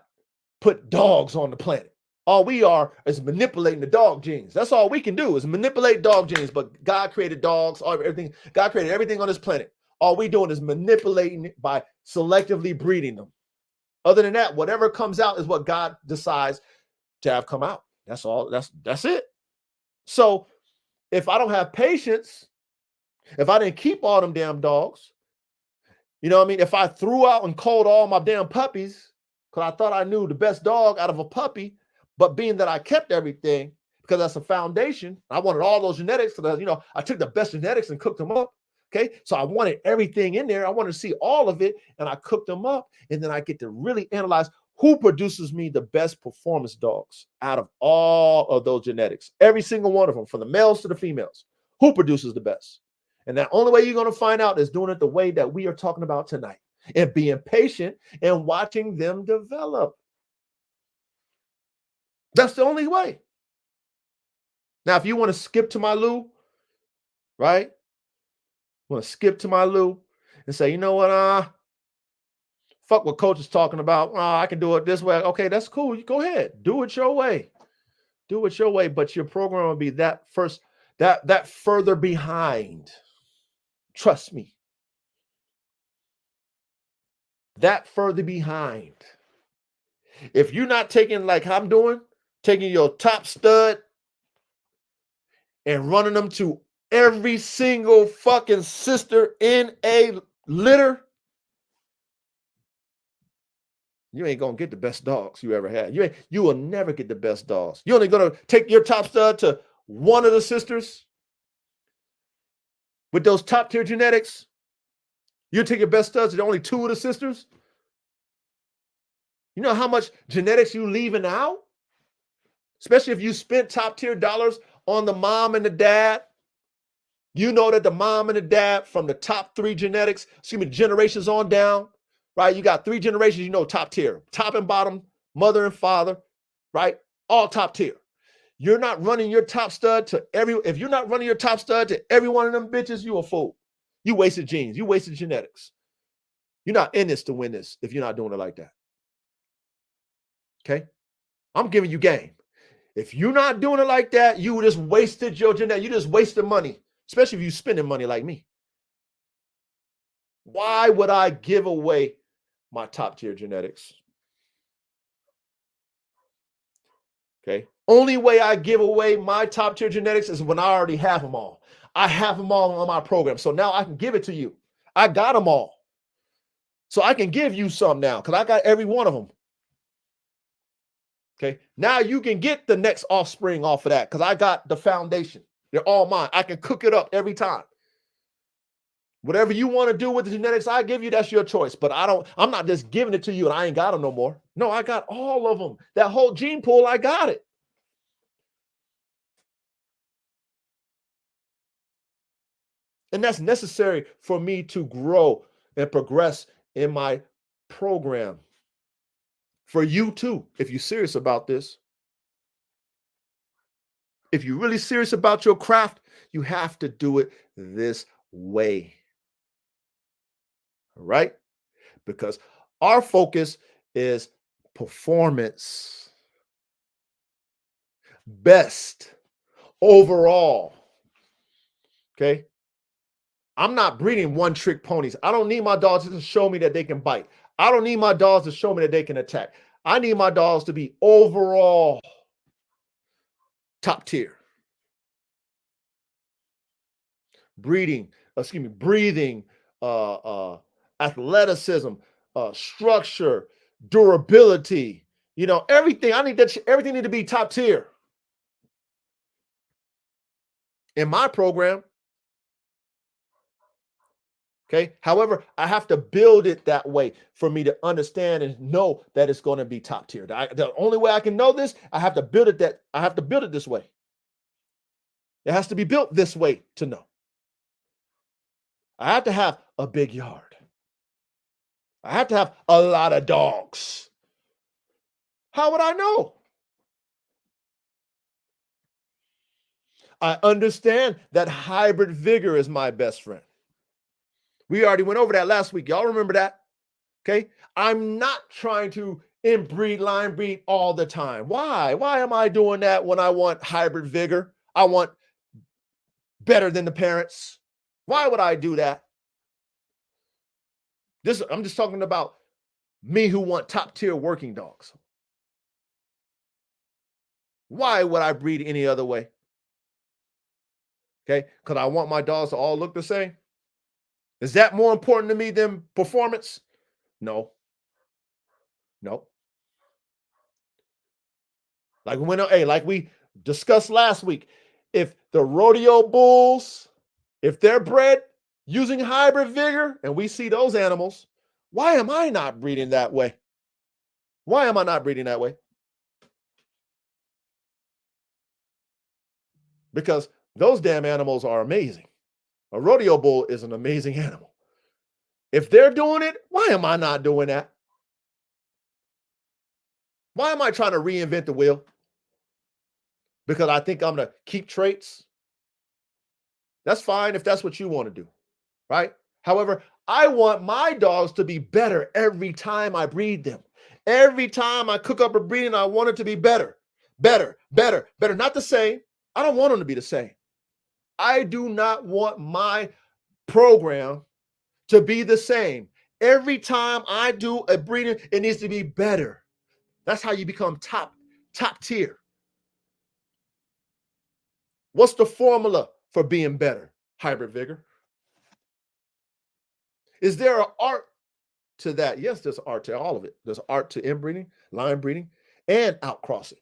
put dogs on the planet. All we are is manipulating the dog genes. That's all we can do is manipulate dog genes. But God created dogs, everything. God created everything on this planet. All we doing is manipulating it by selectively breeding them. Other than that, whatever comes out is what God decides to have come out. That's all. That's it. So if I don't have patience, if I didn't keep all them damn dogs, you know what I mean? If I threw out and culled all my damn puppies because I thought I knew the best dog out of a puppy, but being that I kept everything because that's a foundation, I wanted all those genetics. So that, you know, I took the best genetics and cooked them up. Okay. So I wanted everything in there. I wanted to see all of it and I cooked them up. And then I get to really analyze who produces me the best performance dogs out of all of those genetics. Every single one of them, from the males to the females, who produces the best. And the only way you're going to find out is doing it the way that we are talking about tonight. and being patient and watching them develop. That's the only way. Now, if you want to skip to my Lou, right? Want to skip to my Lou and say, you know what? Fuck what coach is talking about. I can do it this way. Okay, that's cool. You go ahead. Do it your way. Do it your way. But your program will be that further behind. Trust me. That further behind. If you're not taking, like I'm doing, taking your top stud and running them to every single fucking sister in a litter, you ain't gonna get the best dogs you ever had. You will never get the best dogs. You're only gonna take your top stud to one of the sisters with those top tier genetics. You take your best studs to only two of the sisters. You know how much genetics you leaving out? Especially if you spent top tier dollars on the mom and the dad. You know that the mom and the dad from the top three genetics, generations on down, right? You got three generations, you know, top tier, top and bottom, mother and father, right? All top tier. You're not running your top stud to if you're not running your top stud to every one of them bitches, you a fool. You wasted genes. You wasted genetics. You're not in this to win this if you're not doing it like that. Okay? I'm giving you game. If you're not doing it like that, you just wasted your genetics. You just wasted money, especially if you're spending money like me. Why would I give away my top tier genetics? Okay. Only way I give away my top tier genetics is when I already have them all. I have them all on my program. So now I can give it to you. I got them all. So I can give you some now because I got every one of them. Okay. Now you can get the next offspring off of that because I got the foundation. They're all mine. I can cook it up every time. Whatever you want to do with the genetics I give you, that's your choice. But I'm not just giving it to you and I ain't got them no more. No, I got all of them. That whole gene pool, I got it. And that's necessary for me to grow and progress in my program. For you too, if you're serious about this. If you're really serious about your craft, you have to do it this way. All right? Because our focus is performance. Best overall. Okay? I'm not breeding one-trick ponies. I don't need my dogs to show me that they can bite. I don't need my dogs to show me that they can attack. I need my dogs to be overall top tier. Breeding, breathing, athleticism, structure, durability, everything. I need that. Everything need to be top tier. In my program. Okay. However, I have to build it that way for me to understand and know that it's going to be top tier. The only way I can know this, I have to build it this way. It has to be built this way to know. I have to have a big yard. I have to have a lot of dogs. How would I know? I understand that hybrid vigor is my best friend. We already went over that last week. Y'all remember that? Okay. I'm not trying to inbreed, line breed all the time. Why? Why am I doing that when I want hybrid vigor? I want better than the parents. Why would I do that? I'm just talking about me who want top tier working dogs. Why would I breed any other way? Okay, because I want my dogs to all look the same. Is that more important to me than performance? No. Like we discussed last week, if the rodeo bulls, if they're bred using hybrid vigor, and we see those animals, why am I not breeding that way? Why am I not breeding that way? Because those damn animals are amazing. A rodeo bull is an amazing animal. If they're doing it, why am I not doing that? Why am I trying to reinvent the wheel? Because I think I'm going to keep traits. That's fine if that's what you want to do, right? However, I want my dogs to be better every time I breed them. Every time I cook up a breeding, I want it to be better, better, better, better. Not the same. I don't want them to be the same. I do not want my program to be the same. Every time I do a breeding, it needs to be better. That's how you become top tier. What's the formula for being better? Hybrid vigor. Is there an art to that? Yes, there's art to all of it. There's art to inbreeding, line breeding, and outcrossing.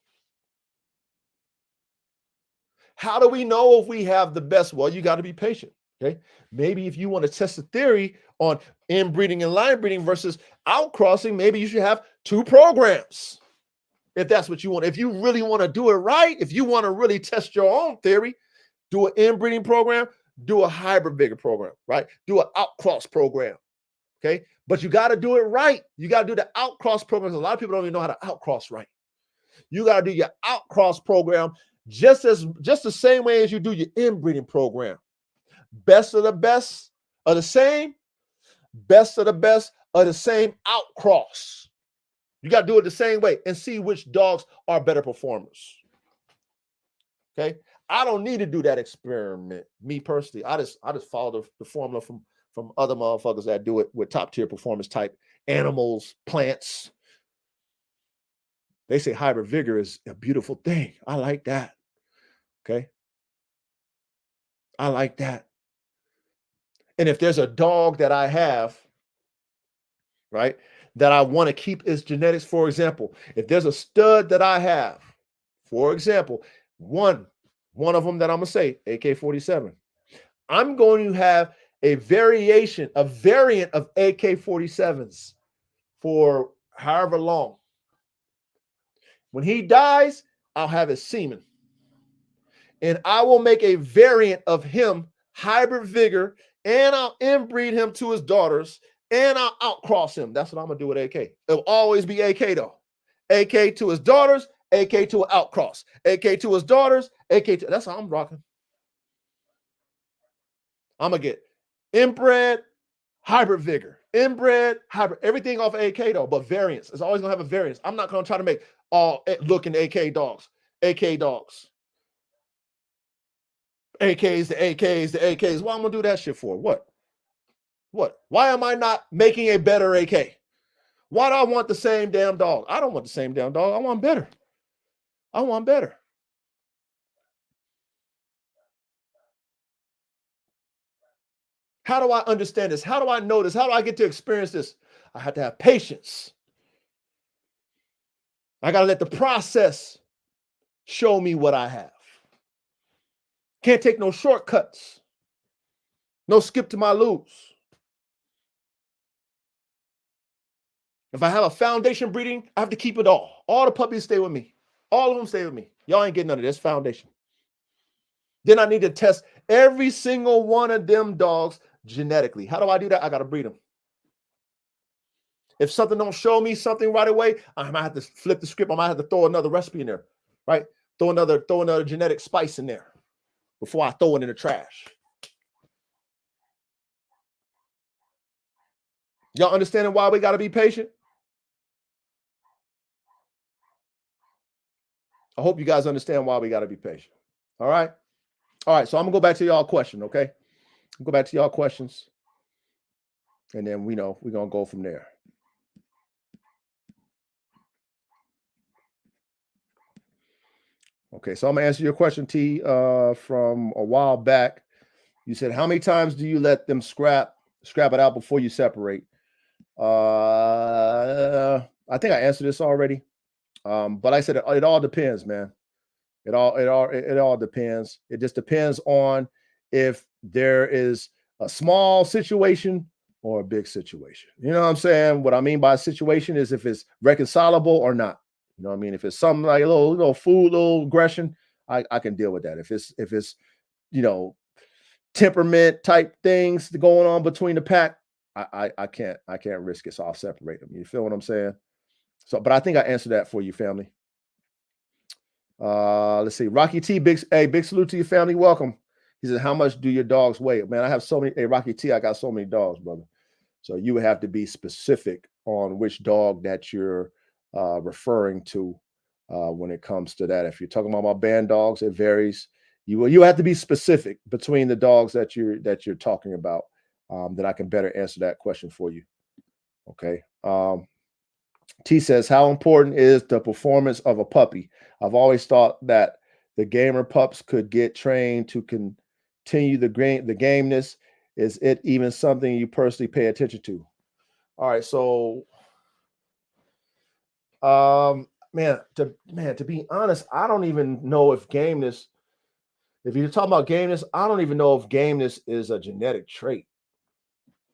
How do we know if we have the best? Well, you got to be patient. Okay. Maybe if you want to test a theory on inbreeding and line breeding versus outcrossing, maybe you should have 2 programs. If that's what you want. If you really want to do it right, if you want to really test your own theory, do an inbreeding program, do a hybrid vigor program, right? Do an outcross program. Okay. But you got to do it right. You got to do the outcross programs. A lot of people don't even know how to outcross right. You got to do your outcross program just the same way as you do your inbreeding program. Best of the best are the same. Best of the best are the same outcross. You got to do it the same way and see which dogs are better performers. Okay. I don't need to do that experiment. Me personally, I just follow the formula from other motherfuckers that do it with top tier performance type animals, plants. They say hybrid vigor is a beautiful thing. I like that. Okay. I like that. And if there's a dog that I have, right, that I want to keep its genetics, for example, if there's a stud that I have, for example, one of them that I'm going to say, AK-47, I'm going to have a variant of AK-47s for however long. When he dies, I'll have his semen. And I will make a variant of him, hybrid vigor, and I'll inbreed him to his daughters, and I'll outcross him. That's what I'm going to do with AK. It'll always be AK, though. AK to his daughters, AK to an outcross. AK to his daughters, AK to... That's how I'm rocking. I'm going to get inbred, hybrid vigor. Inbred, hybrid. Everything off of AK, though, but variants. It's always going to have a variance. I'm not going to try to make all looking AK dogs. AK dogs. AKs, the AKs, the AKs. Why am I going to do that shit for? What? Why am I not making a better AK? Why do I want the same damn dog? I don't want the same damn dog. I want better. I want better. How do I understand this? How do I know this? How do I get to experience this? I have to have patience. I got to let the process show me what I have. Can't take no shortcuts. No skip to my lose. If I have a foundation breeding, I have to keep it all. All the puppies stay with me. All of them stay with me. Y'all ain't getting none of this foundation. Then I need to test every single one of them dogs genetically. How do I do that? I got to breed them. If something don't show me something right away, I might have to flip the script. I might have to throw another recipe in there, right? Throw another genetic spice in there before I throw it in the trash. Y'all understanding why we got to be patient? I hope you guys understand why we got to be patient. All right. All right. So I'm going to go back to y'all question. Okay. Go back to y'all questions. And then we're going to go from there. Okay. So I'm going to answer your question, T, from a while back. You said, how many times do you let them scrap it out before you separate? I think I answered this already. But I said it all depends, man. It all depends. It just depends on if there is a small situation or a big situation. You know what I'm saying? What I mean by situation is if it's reconcilable or not. You know what I mean? If it's something like a little food, little aggression, I can deal with that. If it's temperament type things going on between the pack, I can't risk it, so I'll separate them. You feel what I'm saying? So, but I think I answered that for you, family. Let's see. Rocky T, big salute to your family. Welcome. He said, how much do your dogs weigh? Man, I have so many. Hey, Rocky T, I got so many dogs, brother. So you would have to be specific on which dog that you're referring to when it comes to that. If you're talking about my band dogs, it varies. You have to be specific between the dogs that you're talking about. Then I can better answer that question for you. Okay. T says, how important is the performance of a puppy? I've always thought that the gamer pups could get trained to continue the gameness. Is it even something you personally pay attention to? All right, so to be honest, I don't even know if gameness, if you're talking about gameness, I don't even know if gameness is a genetic trait,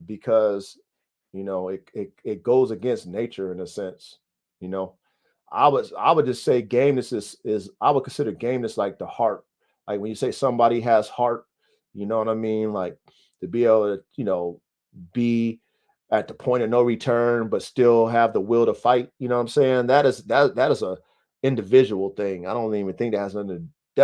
because it goes against nature in a sense. You know, I would just say gameness is I would consider gameness like the heart. Like when you say somebody has heart, you know what I mean? Like to be able to, be at the point of no return, but still have the will to fight. You know what I'm saying? That is a individual thing. I don't even think that has nothing to,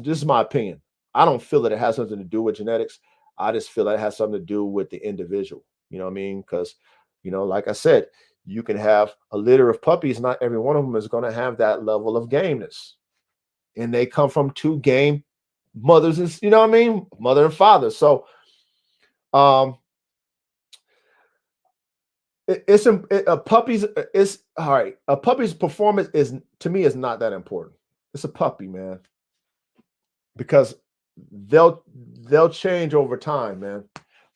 this is my opinion. I don't feel that it has something to do with genetics. I just feel that it has something to do with the individual. You know what I mean? Because, like I said, you can have a litter of puppies. Not every one of them is going to have that level of gameness. And they come from two game mothers, and you know what I mean? Mother and father. So a puppy's it's all right. A puppy's performance is, to me, is not that important. It's a puppy, man. Because they'll change over time, man.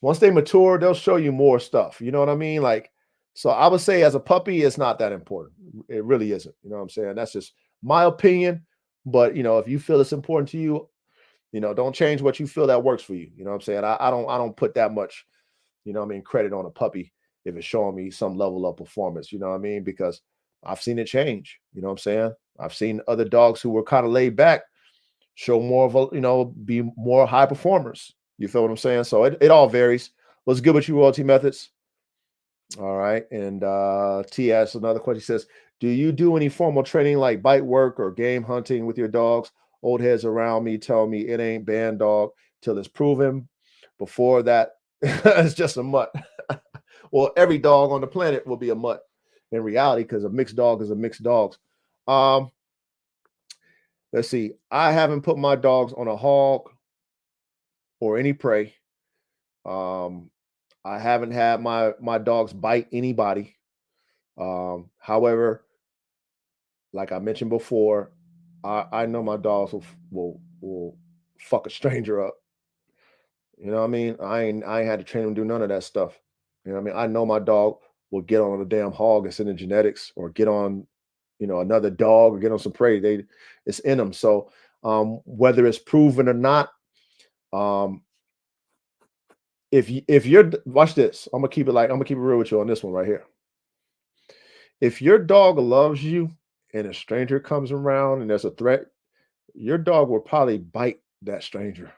Once they mature, they'll show you more stuff. You know what I mean? Like, so I would say as a puppy, it's not that important. It really isn't. You know what I'm saying? That's just my opinion. But if you feel it's important to you, don't change what you feel that works for you. You know what I'm saying? I don't put that much, credit on a puppy if it's showing me some level of performance. You know what I mean? Because I've seen it change. You know what I'm saying? I've seen other dogs who were kind of laid back show more of a, be more high performers. You feel what I'm saying? So it all varies. What's good with you, royalty methods? All right. And T asks another question. He says, do you do any formal training like bite work or game hunting with your dogs? Old heads around me tell me it ain't band dog till it's proven. Before that, it's just a mutt. Well, every dog on the planet will be a mutt in reality, because a mixed dog is a mixed dog. Let's see. I haven't put my dogs on a hog or any prey. I haven't had my dogs bite anybody. However, like I mentioned before, I know my dogs will fuck a stranger up. You know what I mean? I ain't had to train them to do none of that stuff. You know what I mean? I know my dog will get on a damn hog. It's in the genetics, or get on, another dog, or get on some prey. It's in them. So whether it's proven or not, if you're, watch this, I'm gonna keep it real with you on this one right here. If your dog loves you and a stranger comes around and there's a threat, your dog will probably bite that stranger.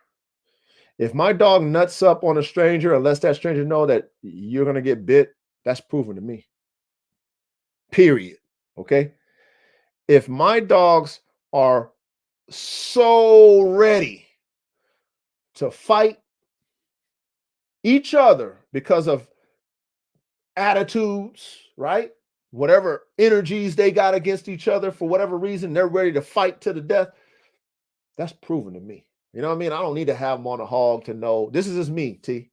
If my dog nuts up on a stranger and lets that stranger know that you're gonna get bit, that's proven to me. Period. Okay. If my dogs are so ready to fight each other because of attitudes, right? Whatever energies they got against each other, for whatever reason, they're ready to fight to the death. That's proven to me. You know what I mean? I don't need to have them on a hog to know. This is just me, T.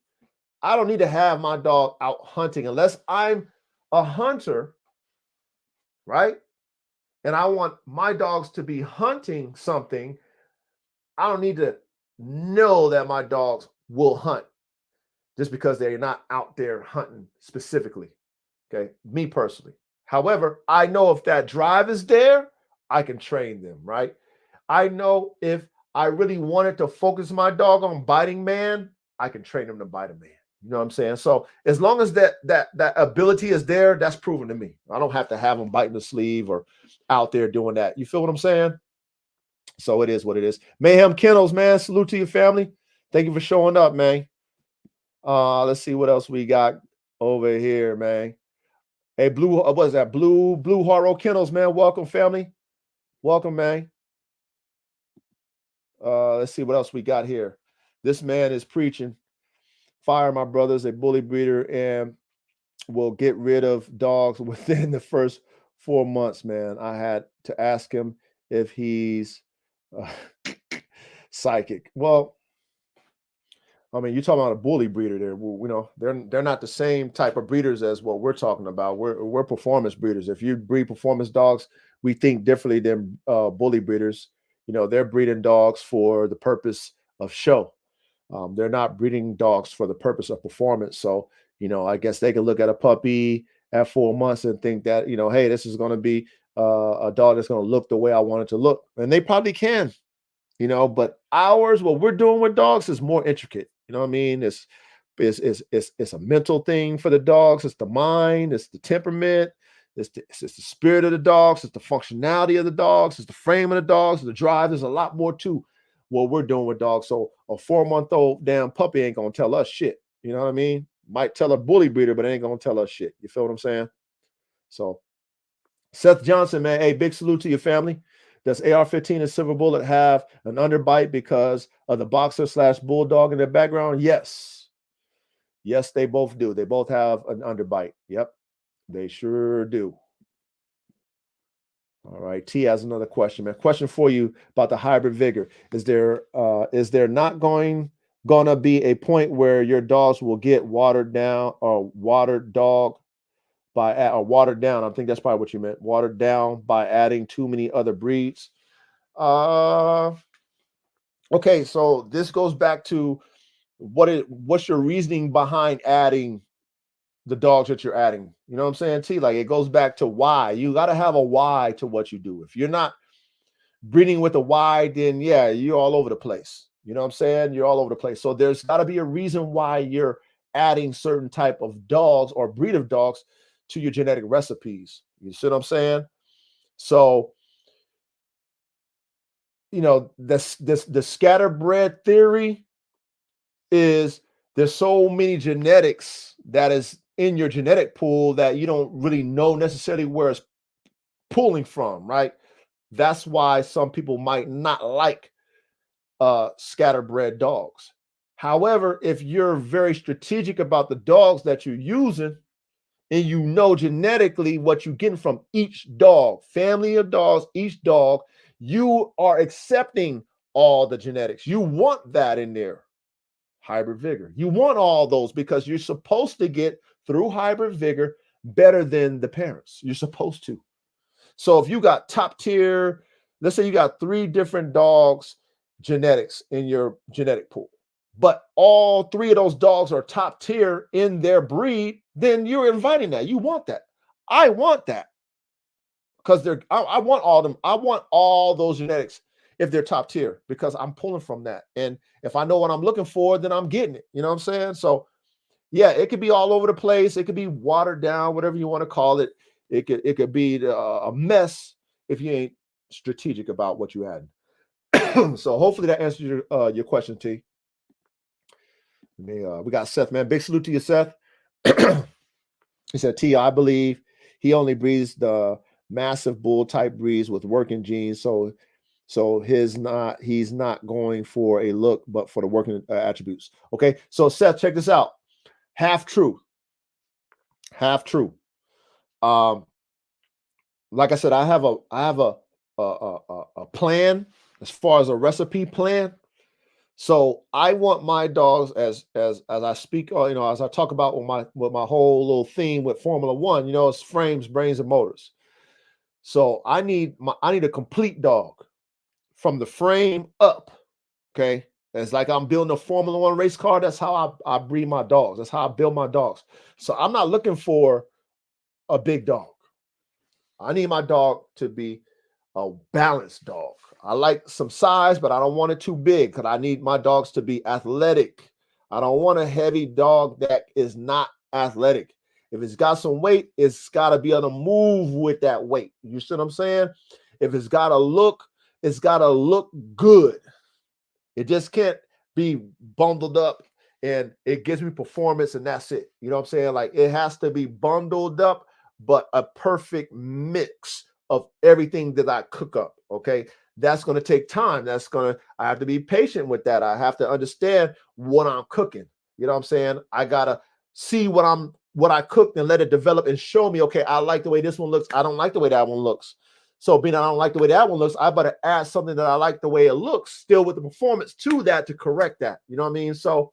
I don't need to have my dog out hunting unless I'm a hunter, right? And I want my dogs to be hunting something. I don't need to know that my dogs will hunt just because they're not out there hunting specifically. Okay, me personally. However, I know if that drive is there, I can train them, right? I know if I really wanted to focus my dog on biting man, I can train him to bite a man. You know what I'm saying? So as long as that ability is there, that's proven to me. I don't have to have them biting the sleeve or out there doing that. You feel what I'm saying? So it is what it is. Mayhem Kennels, man. Salute to your family. Thank you for showing up, man. Let's see what else we got. over here, man. Hey, what is that? Blue Haro Kennels, man. Welcome, family. Welcome, man. Let's see what else we got here. This man is preaching. Fire my brothers, a bully breeder, and will get rid of dogs within the first 4 months, man. I had to ask him if he's uh, psychic. Well, I mean, you're talking about a bully breeder there. Well, you know, they're not the same type of breeders as what we're talking about. We're performance breeders. If you breed performance dogs, we think differently than bully breeders. You know, they're breeding dogs for the purpose of show. They're not breeding dogs for the purpose of performance. So, you know, I guess they can look at a puppy at 4 months and think that, you know, hey, this is going to be a dog that's going to look the way I want it to look. And they probably can, you know, but what we're doing with dogs is more intricate. You know what I mean? It's a mental thing for the dogs. It's the mind, it's the temperament, it's the spirit of the dogs, it's the functionality of the dogs, it's the frame of the dogs, the drive. There's a lot more to what we're doing with dogs. So a 4-month-old damn puppy ain't gonna tell us shit. You know what I mean? Might tell a bully breeder, but ain't gonna tell us shit. You feel what I'm saying? So Seth Johnson, man, hey, big salute to your family. Does AR-15 and Silver Bullet have an underbite because of the boxer/bulldog in their background? Yes. Yes, they both do. They both have an underbite. Yep, they sure do. All right. T has another question, man. Question for you about the hybrid vigor. Is there not gonna be a point where your dogs will get watered down or watered dog or watered down? I think that's probably what you meant. Watered down by adding too many other breeds. Okay, so this goes back to what's your reasoning behind adding the dogs that you're adding? You know what I'm saying, T? Like, it goes back to why. You got to have a why to what you do. If you're not breeding with a why, then yeah, you're all over the place. You know what I'm saying? You're all over the place. So there's got to be a reason why you're adding certain type of dogs or breed of dogs to your genetic recipes. You see what I'm saying? So, you know, the scatterbred theory is there's so many genetics that is in your genetic pool that you don't really know necessarily where it's pulling from, right? That's why some people might not like scatterbred dogs. However, if you're very strategic about the dogs that you're using and you know genetically what you're getting from each dog, family of dogs, each dog, you are accepting all the genetics. You want that in there. Hybrid vigor. You want all those because you're supposed to get through hybrid vigor better than the parents. You're supposed to. So if you got top tier, let's say you got 3 different dogs genetics in your genetic pool, but all 3 of those dogs are top tier in their breed, then you're inviting that. You want that. I want that because I want all them. I want all those genetics if they're top tier because I'm pulling from that. And if I know what I'm looking for, then I'm getting it. You know what I'm saying? So yeah, it could be all over the place. It could be watered down, whatever you want to call it. It could be a mess if you ain't strategic about what you add. So hopefully that answers your question, T. We got Seth, man. Big salute to you, Seth. He said, T, I believe he only breeds the massive bull type breeds with working genes. So he's not going for a look, but for the working attributes. Okay. So Seth, check this out. Half true. Like I said, I have a plan as far as a recipe plan. So I want my dogs as I speak, as I talk about with my whole little theme with Formula One, it's frames, brains, and motors. So I need a complete dog from the frame up. Okay. It's like I'm building a Formula One race car. That's how I breed my dogs. That's how I build my dogs. So I'm not looking for a big dog. I need my dog to be a balanced dog. I like some size, but I don't want it too big because I need my dogs to be athletic. I don't want a heavy dog that is not athletic. If it's got some weight, it's got to be able to move with that weight. You see what I'm saying? If it's got to look good. It just can't be bundled up and it gives me performance, and that's it. You know what I'm saying? Like, it has to be bundled up, but a perfect mix of everything that I cook up. Okay. That's going to take time. I have to be patient with that. I have to understand what I'm cooking. You know what I'm saying? I gotta see what I cooked and let it develop and show me, okay, I like the way this one looks. I don't like the way that one looks. So being I don't like the way that one looks, I better add something that I like the way it looks, still with the performance to that to correct that. You know what I mean? So,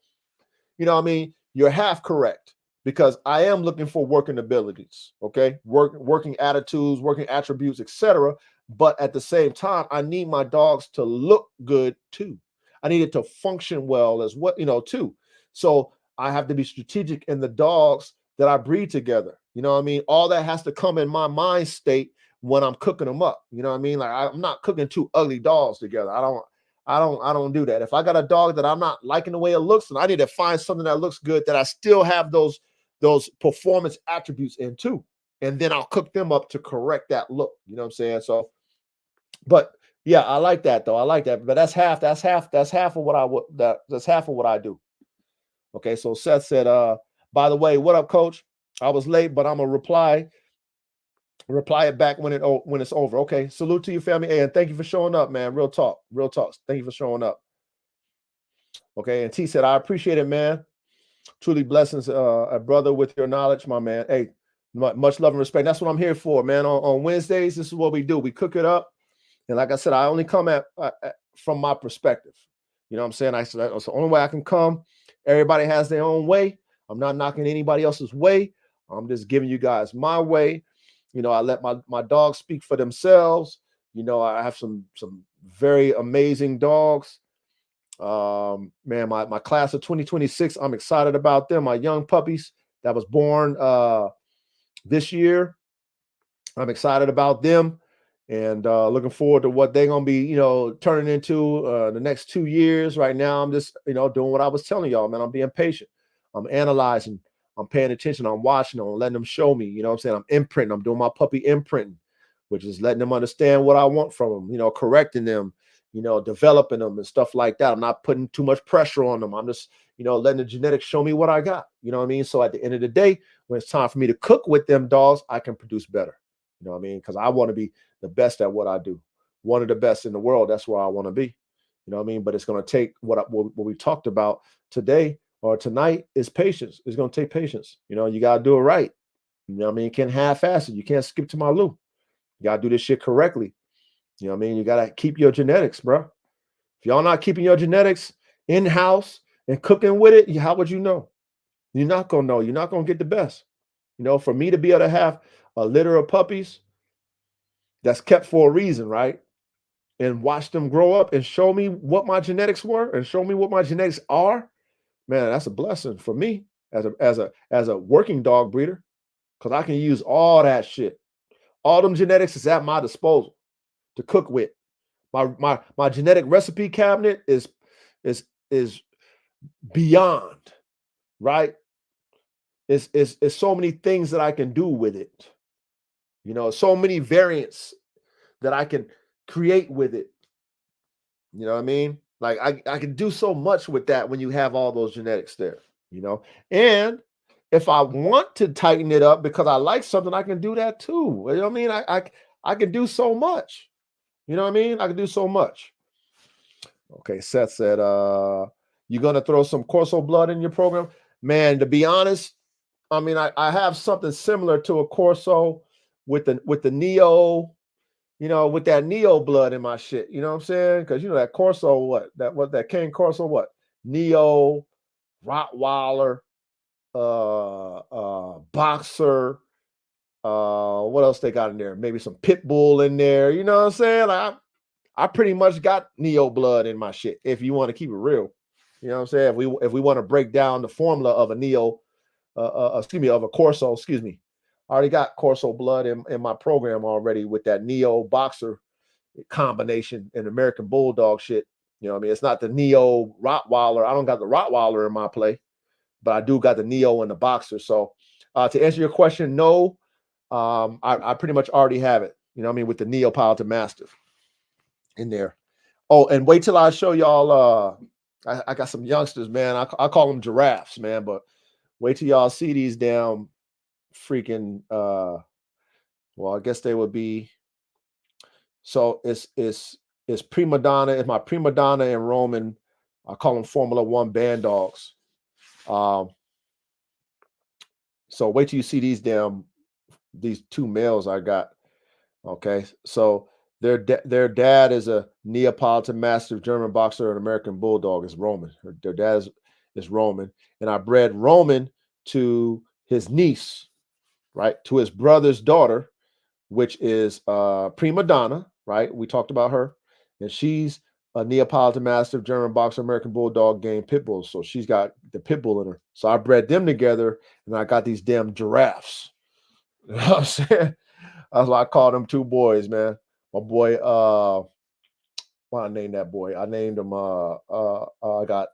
you know what I mean? You're half correct, because I am looking for working abilities, okay? Working attitudes, working attributes, etc. But at the same time, I need my dogs to look good too. I need it to function well as what, too. So I have to be strategic in the dogs that I breed together. You know what I mean? All that has to come in my mind state when I'm cooking them up. You know what I mean? Like, I'm not cooking two ugly dogs together. I don't do that. If I got a dog that I'm not liking the way it looks, and I need to find something that looks good that I still have those performance attributes in too. And then I'll cook them up to correct that look. You know what I'm saying? So, but yeah, I like that though. I like that. But that's half of what that's half of what I do. Okay. So Seth said, by the way, what up, coach? I was late, but I'm gonna reply it back when it's over. Okay. Salute to you, family. Hey, and thank you for showing up, man. Real talk. Real talk. Thank you for showing up. Okay. And T said, I appreciate it, man. Truly blessings, a brother with your knowledge, my man. Hey, much love and respect. That's what I'm here for, man. On Wednesdays, this is what we do. We cook it up. And like I said, I only come at from my perspective. You know what I'm saying? I said that's the only way I can come. Everybody has their own way. I'm not knocking anybody else's way. I'm just giving you guys my way. You know, I let my dogs speak for themselves. You know, I have some very amazing dogs. Man, my class of 2026, I'm excited about them. My young puppies that was born this year, I'm excited about them, and looking forward to what they're gonna be, turning into the next 2 years. Right now, I'm just, doing what I was telling y'all, man. I'm being patient. I'm analyzing. I'm paying attention. I'm watching them. I'm letting them show me. You know what I'm saying? I'm imprinting. I'm doing my puppy imprinting, which is letting them understand what I want from them. Correcting them. Developing them and stuff like that. I'm not putting too much pressure on them. I'm just, letting the genetics show me what I got. You know what I mean? So at the end of the day, when it's time for me to cook with them dogs, I can produce better. You know what I mean? Because I want to be the best at what I do. One of the best in the world. That's where I want to be. You know what I mean? But it's going to take what we talked about today or tonight is patience. It's going to take patience. You got to do it right. You know what I mean? You can't half-ass it. You can't skip to my loo. You got to do this shit correctly. You know what I mean? You got to keep your genetics, bro. If y'all not keeping your genetics in-house and cooking with it, how would you know? You're not going to know. You're not going to get the best. For me to be able to have a litter of puppies that's kept for a reason, right? And watch them grow up and show me what my genetics were and show me what my genetics are, man, that's a blessing for me as a working dog breeder, because I can use all that shit. All them genetics is at my disposal to cook with. My genetic recipe cabinet is beyond, right? It's so many things that I can do with it. So many variants that I can create with it. You know what I mean? Like I can do so much with that when you have all those genetics there, And if I want to tighten it up because I like something, I can do that too. You know what I mean? I can do so much. You know what I mean? I can do so much. Okay, Seth said, you're gonna throw some Corso blood in your program? Man, to be honest, I mean, I have something similar to a Corso with the Neo, with that Neo blood in my shit. You know what I'm saying? Because that Corso, that King Corso, Neo, Rottweiler, Boxer, what else they got in there? Maybe some Pit Bull in there. You know what I'm saying? Like I pretty much got Neo blood in my shit, if you want to keep it real. You know what I'm saying? If we want to break down the formula of a Neo, of a Corso, I already got Corso blood in my program already with that Neo Boxer combination and American Bulldog shit. You know what I mean? It's not the Neo Rottweiler. I don't got the Rottweiler in my play, but I do got the Neo and the Boxer. So to answer your question, no, I pretty much already have it. You know what I mean? With the Neo Piloted Mastiff in there. Oh, and wait till I show y'all I got some youngsters, man. I call them giraffes, man. But wait till y'all see these damn freaking. Well, I guess they would be. So it's prima donna. It's my prima donna and Roman. I call them Formula One band dogs. Um, so wait till you see these two males I got. Okay, so their dad is a Neapolitan Mastiff German boxer and American Bulldog is Roman. Their dad is Roman, and I bred Roman to his niece, right, to his brother's daughter, which is prima donna, right? We talked about her, and she's a Neapolitan Mastiff German boxer American Bulldog game pit bull. So she's got the pit bull in her. So I bred them together, and I got these damn giraffes. You know what I'm saying? That's why I call them two boys, man. My boy, what I named that boy? I named him I got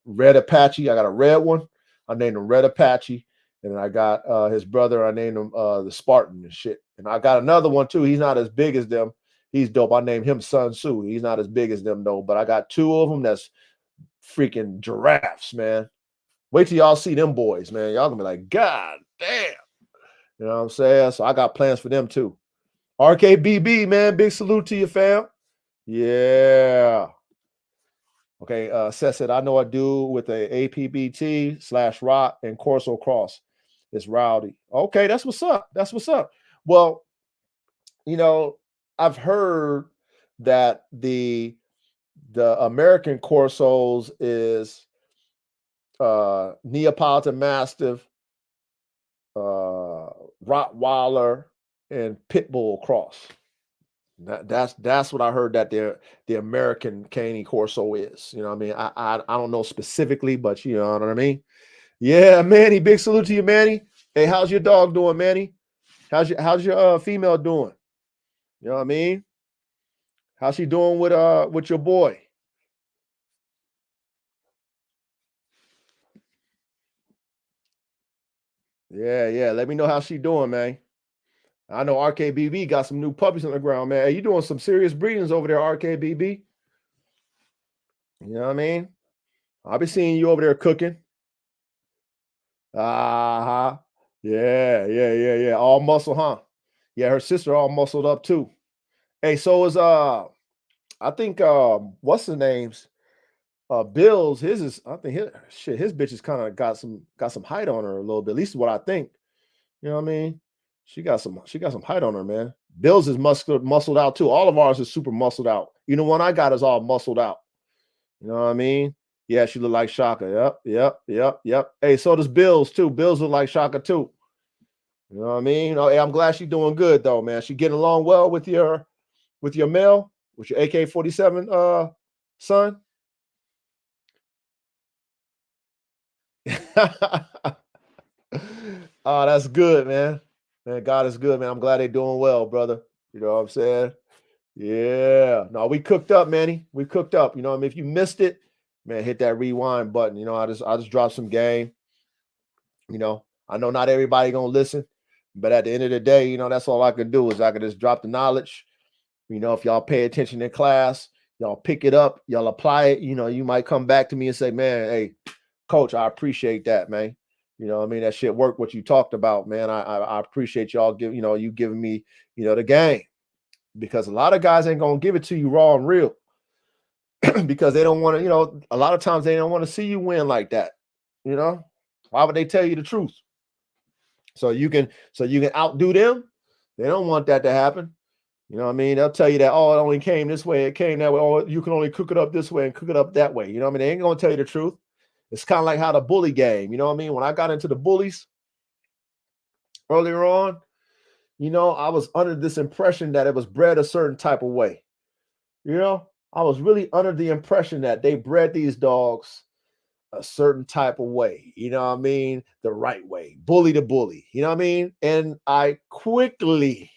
Red Apache. I got a red one. I named him Red Apache. And then I got his brother, I named him the Spartan and shit. And I got another one too. He's not as big as them. He's dope. I named him Sun Tzu. He's not as big as them though, but I got two of them that's freaking giraffes, man. Wait till y'all see them boys, man. Y'all gonna be like, God damn. You know what I'm saying? So I got plans for them too. RKBB, man. Big salute to you, fam. Yeah. Okay. Seth said, I know a dude with a APBT/rock and Corso Cross. It's Rowdy. Okay, that's what's up. That's what's up. Well, you know, I've heard that the American Corsos is Neapolitan Mastiff, Rottweiler, and Pitbull cross. That's what I heard that the American Caney Corso is. You know what I mean? I don't know specifically, but you know what I mean? Yeah, Manny, big salute to you, Manny. Hey, how's your dog doing, Manny? How's your female doing? You know what I mean? How's she doing with your boy? Yeah. Let me know how she doing, man. I know RKBB got some new puppies on the ground, man. Hey, you doing some serious breedings over there, RKBB? You know what I mean? I'll be seeing you over there cooking. Uh-huh. Yeah. All muscle, huh? Yeah, her sister all muscled up too. Hey, so is I think what's the names? Bill's his is I think his bitch has kind of got some height on her a little bit. At least what I think. You know what I mean? She got some height on her, man. Bill's is muscled out too. All of ours is super muscled out. You know, one I got is all muscled out. You know what I mean? Yeah, she look like Shaka. Yep. Hey, so does Bill's too. Bill's look like Shaka too. You know what I mean? Oh, hey, I'm glad she's doing good though, man. She getting along well with your male, with your AK-47 son. Oh, that's good, man. Man, God is good, man. I'm glad they're doing well, brother. You know what I'm saying? Yeah. No, we cooked up, Manny. We cooked up. You know what I mean? If you missed it, man, hit that rewind button. You know, I just dropped some game. You know, I know not everybody gonna listen, but at the end of the day, you know, that's all I can do is I can just drop the knowledge. You know, if y'all pay attention in class, y'all pick it up, y'all apply it. You know, you might come back to me and say, man, hey, coach, I appreciate that, man. You know what I mean? That shit worked what you talked about, man. I appreciate y'all you giving me, the game. Because a lot of guys ain't gonna give it to you raw and real because they don't want to, a lot of times they don't want to see you win like that. You know, why would they tell you the truth? So you can outdo them. They don't want that to happen. You know what I mean? They'll tell you that, oh, it only came this way, it came that way. Oh, you can only cook it up this way and cook it up that way. You know what I mean? They ain't gonna tell you the truth. It's kind of like how the bully game, you know what I mean? When I got into the bullies earlier on, I was under this impression that it was bred a certain type of way. I was really under the impression that they bred these dogs a certain type of way, you know what I mean? The right way, bully to bully, you know what I mean? And I quickly,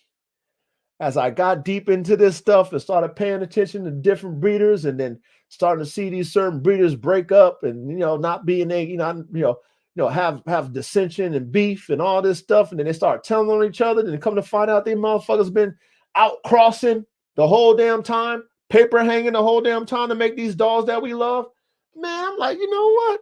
as I got deep into this stuff and started paying attention to different breeders and then starting to see these certain breeders break up and, not being have dissension and beef and all this stuff. And then they start telling on each other and come to find out they motherfuckers been out crossing the whole damn time. paper hanging the whole damn time to make these dolls that we love. Man, I'm like, you know what?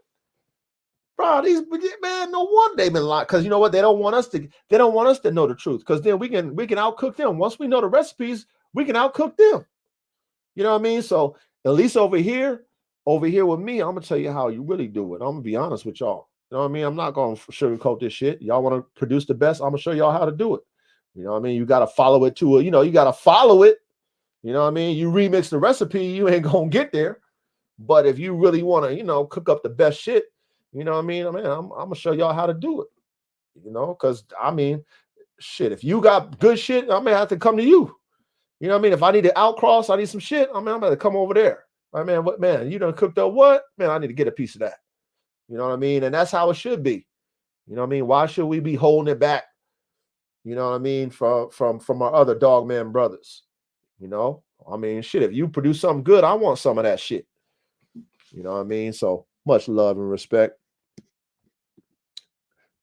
Bro, these man, no wonder they've been lying. Because you know what? They don't want us to know the truth. Because then we can outcook them. Once we know the recipes, we can outcook them. You know what I mean? So at least over here with me, I'm gonna tell you how you really do it. I'm gonna be honest with y'all. You know what I mean? I'm not gonna sugarcoat this shit. Y'all want to produce the best? I'm gonna show y'all how to do it. You know what I mean? You gotta follow it to a, you gotta follow it. You know what I mean? You remix the recipe, you ain't gonna get there. But if you really want to, cook up the best shit, you know what I mean? I'm gonna show y'all how to do it. Because shit, if you got good shit, I'm gonna have to come to you. You know what I mean? If I need to outcross, I need some shit, I'm gonna come over there. What man, you done cooked up what? Man, I need to get a piece of that. You know what I mean? And that's how it should be. You know what I mean? Why should we be holding it back? You know what I mean? From our other dog man brothers. Shit, if you produce something good, I want some of that shit. You know what I mean? So much love and respect.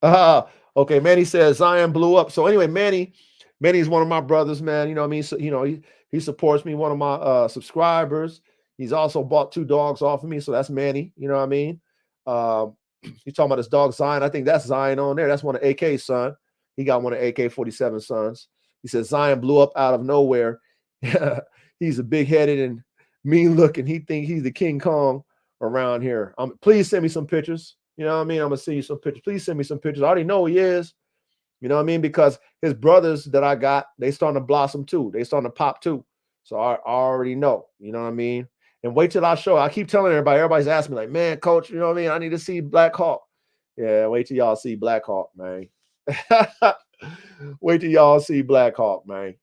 Okay, Manny says Zion blew up. So anyway, Manny's one of my brothers, man. You know what I mean? So, he supports me, one of my subscribers. He's also bought 2 dogs off of me. So that's Manny. You know what I mean? He's talking about his dog Zion. I think that's Zion on there. That's one of AK's son. He got one of AK-47 sons. He says Zion blew up out of nowhere. He's a big-headed and mean looking. He thinks he's the King Kong around here. Please send me some pictures. You know what I mean? I'm gonna send you some pictures. Please send me some pictures. I already know he is. You know what I mean? Because his brothers that I got, they starting to blossom too. They starting to pop too. So I already know. You know what I mean? And wait till I show. I keep telling everybody. Everybody's asking me like, man, coach, you know what I mean? I need to see Black Hawk. Yeah, wait till y'all see Black Hawk, man. Wait till y'all see Black Hawk, man.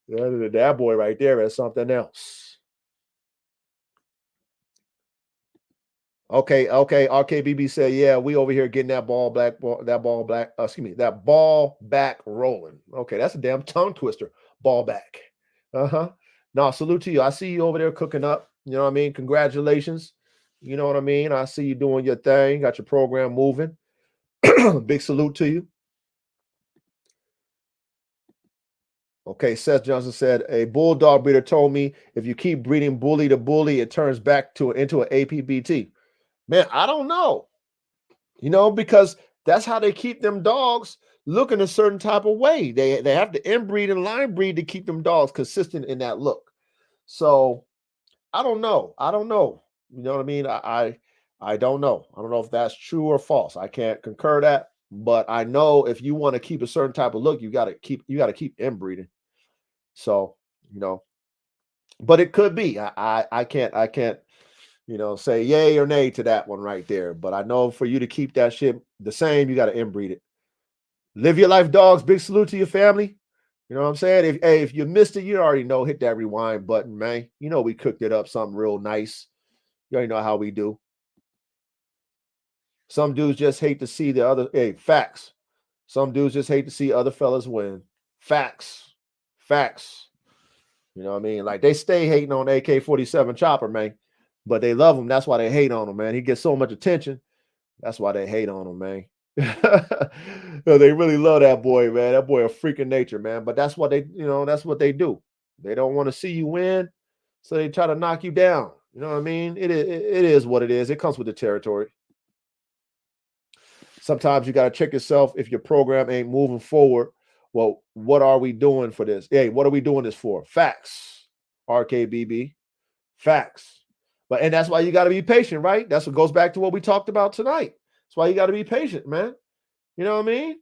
That boy right there is something else. Okay. RKBB said, yeah, we over here getting that ball back rolling. Okay, that's a damn tongue twister. Ball back. Uh-huh. No, salute to you. I see you over there cooking up. You know what I mean? Congratulations. You know what I mean? I see you doing your thing, got your program moving. Big salute to you. Okay, Seth Johnson said, a bulldog breeder told me if you keep breeding bully to bully, it turns back into an APBT. Man, I don't know. Because that's how they keep them dogs looking a certain type of way. They have to inbreed and line breed to keep them dogs consistent in that look. So I don't know. You know what I mean? I don't know. I don't know if that's true or false. I can't concur that, but I know if you want to keep a certain type of look, you got to keep inbreeding. So, but it could be. I can't say yay or nay to that one right there. But I know for you to keep that shit the same, you got to inbreed it. Live your life, dogs. Big salute to your family. You know what I'm saying? If you missed it, you already know, hit that rewind button, man. We cooked it up something real nice. You already know how we do. Some dudes just hate to see the other. Hey, facts. Some dudes just hate to see other fellas win. Facts. You know what I mean? Like they stay hating on AK-47 Chopper, man. But they love him. That's why they hate on him, man. He gets so much attention. That's why they hate on him, man. They really love that boy, man. That boy a freaking nature, man. But that's what that's what they do. They don't want to see you win, so they try to knock you down. You know what I mean? It is what it is. It comes with the territory. Sometimes you got to check yourself if your program ain't moving forward. Well, what are we doing for this? Hey, what are we doing this for? Facts, RKBB. Facts. And that's why you got to be patient, right? That's what goes back to what we talked about tonight. That's why you got to be patient, man. You know what I mean?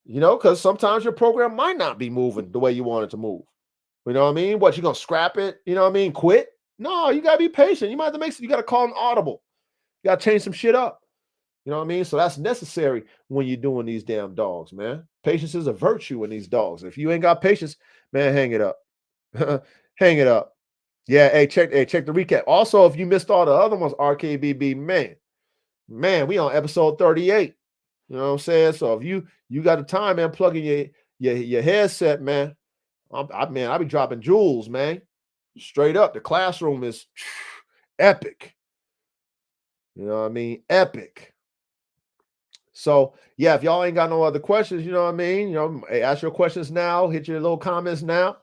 Because sometimes your program might not be moving the way you want it to move. You know what I mean? What, you going to scrap it? You know what I mean? Quit? No, you got to be patient. You might have to you got to call an audible. You got to change some shit up. You know what I mean? So that's necessary when you're doing these damn dogs, man. Patience is a virtue in these dogs. If you ain't got patience, man, hang it up. Hang it up. Yeah, hey, check the recap. Also, if you missed all the other ones, RKBB, man, we on episode 38. You know what I'm saying? So if you got the time, man, plug in your headset, man. I be dropping jewels, man. Straight up. The classroom is epic. You know what I mean? Epic. So yeah, if y'all ain't got no other questions, you know what I mean? Ask your questions now, hit your little comments now.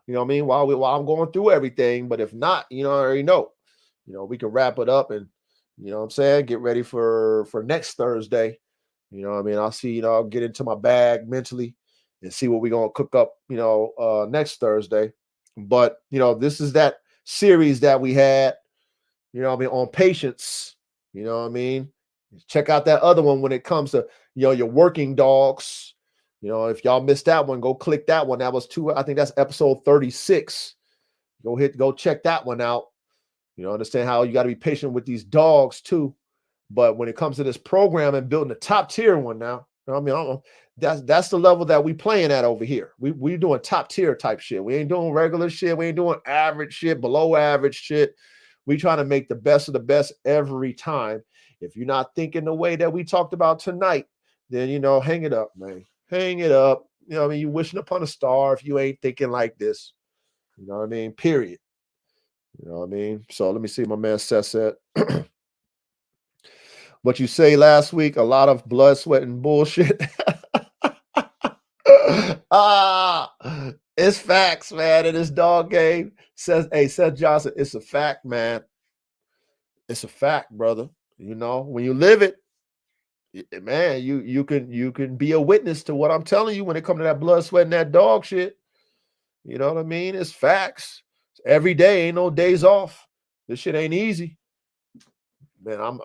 You know what I mean? While I'm going through everything. But if not, I already know. We can wrap it up and what I'm saying, get ready for next Thursday. I mean, I'll see, I'll get into my bag mentally and see what we're gonna cook up, next Thursday. But this is that series that we had, what I mean, on patience. What I mean? Check out that other one when it comes to your working dogs. If y'all missed that one, go click that one. That was I think that's episode 36. Go check that one out. Understand how you got to be patient with these dogs too. But when it comes to this program and building a top tier one now, I mean, I don't know, that's the level that we playing at over here. We doing top tier type shit. We ain't doing regular shit. We ain't doing average shit, below average shit. We trying to make the best of the best every time. If you're not thinking the way that we talked about tonight, then hang it up, man. Hang it up. I mean, you wishing upon a star if you ain't thinking like this. You know what I mean? Period. You know what I mean? So let me see. My man Seth said, what you say last week, a lot of blood, sweat, and bullshit. It's facts, man. In this dog game, Seth Johnson, it's a fact, man. It's a fact, brother. When you live it, man, you can be a witness to what I'm telling you when it comes to that blood, sweat, and that dog shit. You know what I mean? It's facts. Every day, ain't no days off. This shit ain't easy. Man,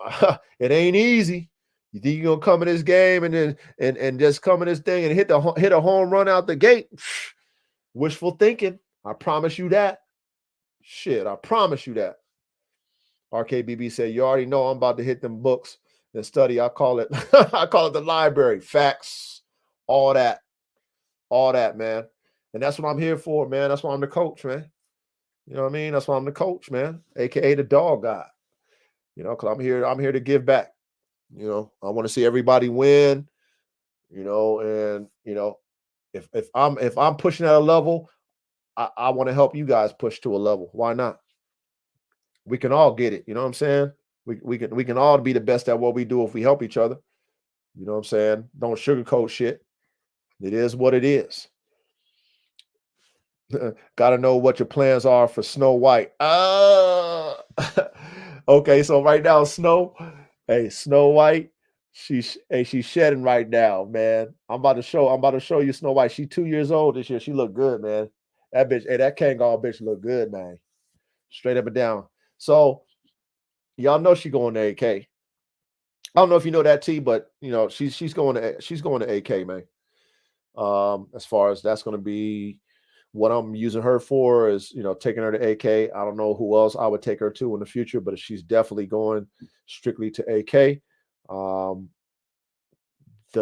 it ain't easy. You think you're gonna come in this game and then and just come in this thing and hit a home run out the gate? Wishful thinking. I promise you that. Shit, I promise you that. RKBB said, you already know I'm about to hit them books and study. I call it the library. Facts, all that, man. And that's what I'm here for, man. That's why I'm the coach, man. You know what I mean? That's why I'm the coach, man, aka the dog guy. Because I'm here to give back. I want to see everybody win. And if I'm pushing at a level, I want to help you guys push to a level. Why not? We can all get it. You know what I'm saying? We can all be the best at what we do if we help each other. You know what I'm saying? Don't sugarcoat shit. It is what it is. Got to know what your plans are for Snow White. Okay, so right now, Snow White, she's shedding right now, man. I'm about to show you Snow White. She's 2 years old this year. She look good, man. That bitch, that Kangaroo bitch look good, man. Straight up and down. So y'all know she going to AK. I don't know if you know that T, but she's going to AK, man. As far as that's going to be what I'm using her for is, taking her to AK. I don't know who else I would take her to in the future, but she's definitely going strictly to AK. The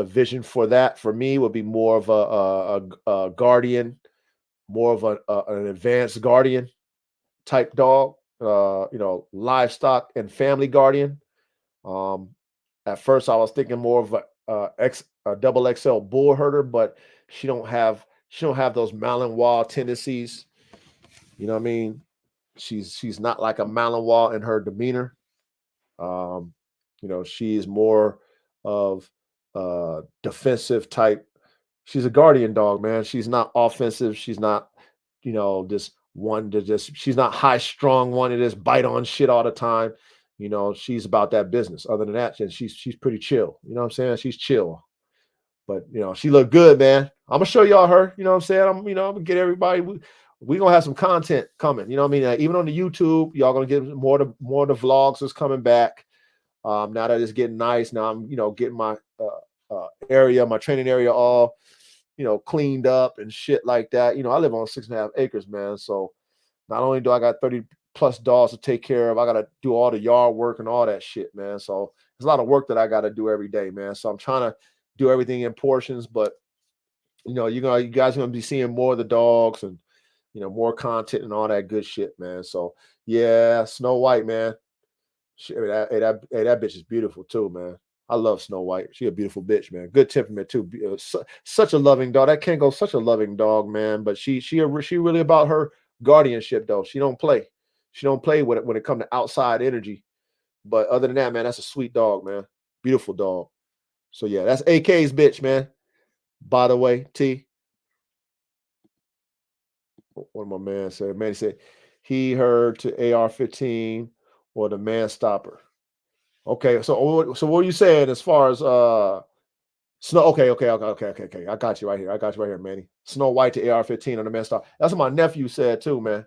vision for that for me would be more of a guardian, more of an advanced guardian type dog, livestock and family guardian. At first I was thinking more of a double XL bull herder, but she don't have those Malinois tendencies. You know what I mean? She's not like a Malinois in her demeanor. She is more of defensive type. She's a guardian dog, man. She's not offensive. She's not, this one to just, she's not high strung one to just bite on shit all the time. She's about that business. Other than that, she's pretty chill. You know what I'm saying? She's chill. But she looked good, man. I'm gonna show y'all her. You know what I'm saying? I'm gonna get everybody. We gonna have some content coming. You know what I mean? Even on the YouTube, y'all gonna get more of the vlogs is coming back. Now that it's getting nice. Now I'm getting my area, my training area all cleaned up and shit like that. I live on 6.5 acres, man. So not only do I got 30 plus dogs to take care of, I got to do all the yard work and all that shit, man. So there's a lot of work that I got to do every day, man. So I'm trying to do everything in portions, but you guys are gonna be seeing more of the dogs and more content and all that good shit, man. So yeah, Snow White, man. That bitch is beautiful too, man. I love Snow White. She a beautiful bitch, man. Good temperament too. Such a loving dog. That Kango, such a loving dog, man. But she really about her guardianship though. She don't play. She don't play with it when it comes to outside energy. But other than that, man, that's a sweet dog, man. Beautiful dog. So yeah, that's AK's bitch, man. By the way, T. What my man said. Man, he said he heard to AR-15 or the Man Stopper. Okay, so what are you saying as far as Snow? Okay. I got you right here. I got you right here, Manny. Snow White to AR-15 on the Man Stopper. That's what my nephew said too, man.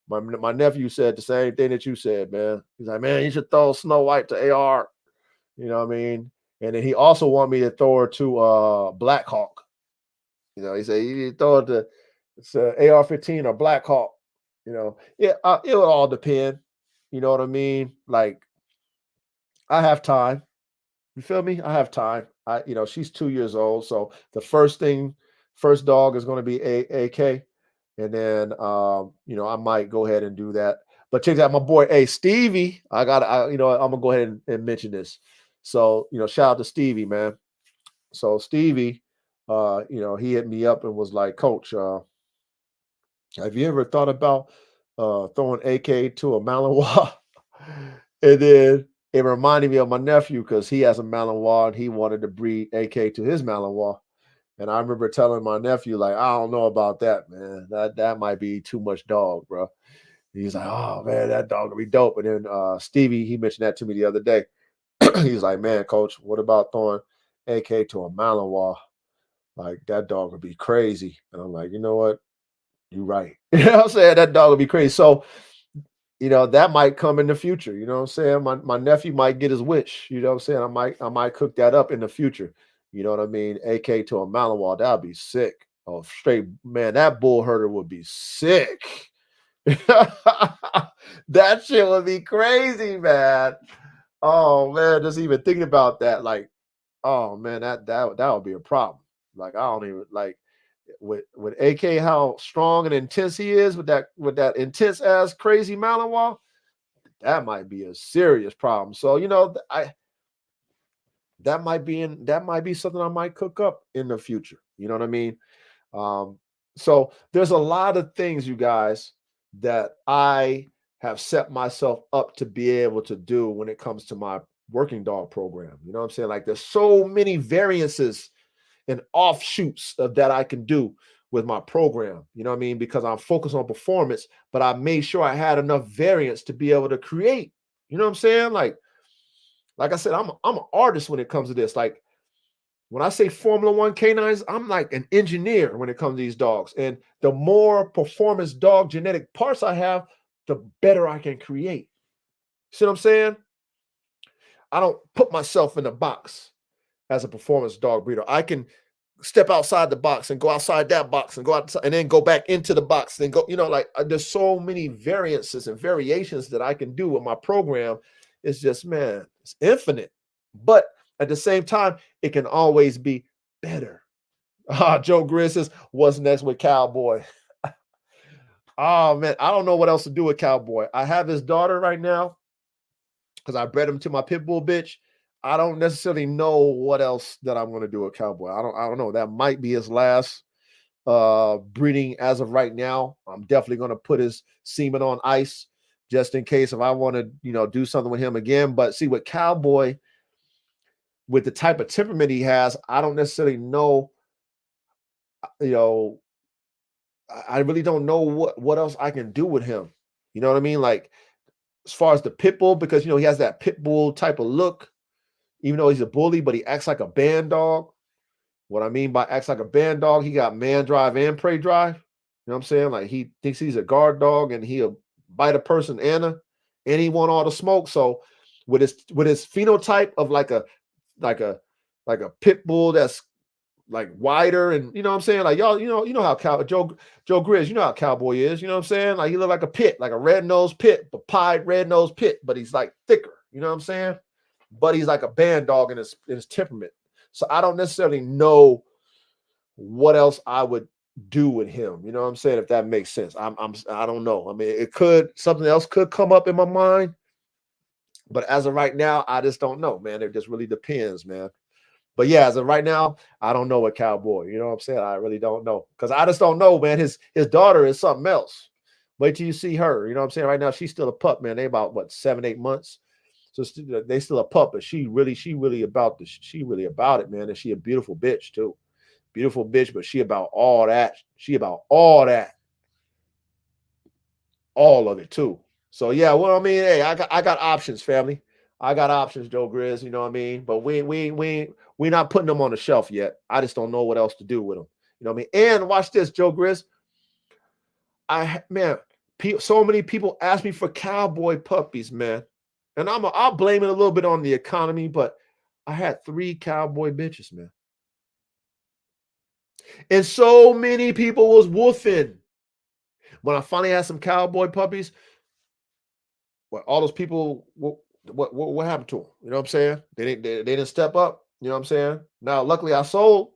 My nephew said the same thing that you said, man. He's like, man, you should throw Snow White to AR. You know what I mean? And then he also wanted me to throw her to Black Hawk. You know, he said you throw it to it's AR-15 or Black Hawk. You know, yeah, it would all depend. You know what I mean? Like I have time. You feel me? I have time. She's 2 years old, so the first dog is going to be AK, and then I might go ahead and do that. But check out my boy, hey Stevie. I'm gonna go ahead and mention this. So shout out to Stevie, man. So Stevie, he hit me up and was like, Coach, have you ever thought about throwing AK to a Malinois? And then it reminded me of my nephew because he has a Malinois and he wanted to breed AK to his Malinois. And I remember telling my nephew, like, I don't know about that, man. That might be too much dog, bro. He's like, oh man, that dog would be dope. And then Stevie, he mentioned that to me the other day. He's like, man, coach, what about throwing AK to a Malinois? Like that dog would be crazy. And I'm like, you know what? You're right. You know what I'm saying? That dog would be crazy. So, that might come in the future. You know what I'm saying? My nephew might get his wish. You know what I'm saying? I might cook that up in the future. You know what I mean? AK to a Malinois, that'd be sick. Oh, straight man, that bull herder would be sick. That shit would be crazy, man. Oh man, just even thinking about that, like, oh man, that would be a problem. Like, I don't even like with AK how strong and intense he is with that intense ass crazy Malinois. That might be a serious problem. So I that might be something I might cook up in the future. You know what I mean? Um, so there's a lot of things, you guys, that I have set myself up to be able to do when it comes to my working dog program. You know what I'm saying? Like there's so many variances and offshoots of that I can do with my program. You know what I mean? Because I'm focused on performance, but I made sure I had enough variance to be able to create. You know what I'm saying? Like I said, I'm an artist when it comes to this. Like when I say Formula One canines, I'm like an engineer when it comes to these dogs. And the more performance dog genetic parts I have, the better I can create. See what I'm saying? I don't put myself in a box as a performance dog breeder. I can step outside the box and go outside that box and go outside and then go back into the box. Then go, there's so many variances and variations that I can do with my program. It's just, man, it's infinite. But at the same time, it can always be better. Joe Grizz says, what's next with Cowboy? Oh man, I don't know what else to do with Cowboy. I have his daughter right now because I bred him to my pit bull bitch. I don't necessarily know what else that I'm going to do with Cowboy. I don't know. That might be his last breeding as of right now. I'm definitely going to put his semen on ice just in case if I want to, do something with him again. But see, with Cowboy, with the type of temperament he has, I don't necessarily know, you know, I really don't know what else I can do with him. You know what I mean? Like as far as the pit bull, because he has that pit bull type of look, even though he's a bully, but he acts like a band dog. What I mean by acts like a band dog, he got man drive and prey drive. You know what I'm saying? Like he thinks he's a guard dog and he'll bite a person and he want all the smoke. So with his phenotype of like a like a pit bull that's like wider and you know what I'm saying? Like y'all, how Joe Grizz, you know how Cowboy is, you know what I'm saying? Like he look like a pit, like a red-nosed pit, but pied red-nosed pit, but he's like thicker, you know what I'm saying? But he's like a band dog in his temperament. So I don't necessarily know what else I would do with him. You know what I'm saying? If that makes sense. I don't know. I mean, something else could come up in my mind, but as of right now, I just don't know, man. It just really depends, man. But yeah, as of right now, I don't know what Cowboy. You know what I'm saying? I really don't know because I just don't know, man. His daughter is something else. Wait till you see her. You know what I'm saying? Right now, she's still a pup, man. They about what 7-8 months. So they still a pup, but she really about it, man. And she a beautiful bitch too, beautiful bitch. But she about all that. She about all that. all of it too. So yeah, well, I mean, hey, I got options, family. I got options, Joe Grizz. You know what I mean? But we not putting them on the shelf yet. I just don't know what else to do with them. You know what I mean? And watch this, Joe Grizz. Man, so many people ask me for cowboy puppies, man, and I'll blame it a little bit on the economy, but I had 3 cowboy bitches, man, and so many people was woofing. When I finally had some cowboy puppies, well, all those people, what happened to them? You know what I'm saying? They didn't step up. You know what I'm saying? Now, luckily, I sold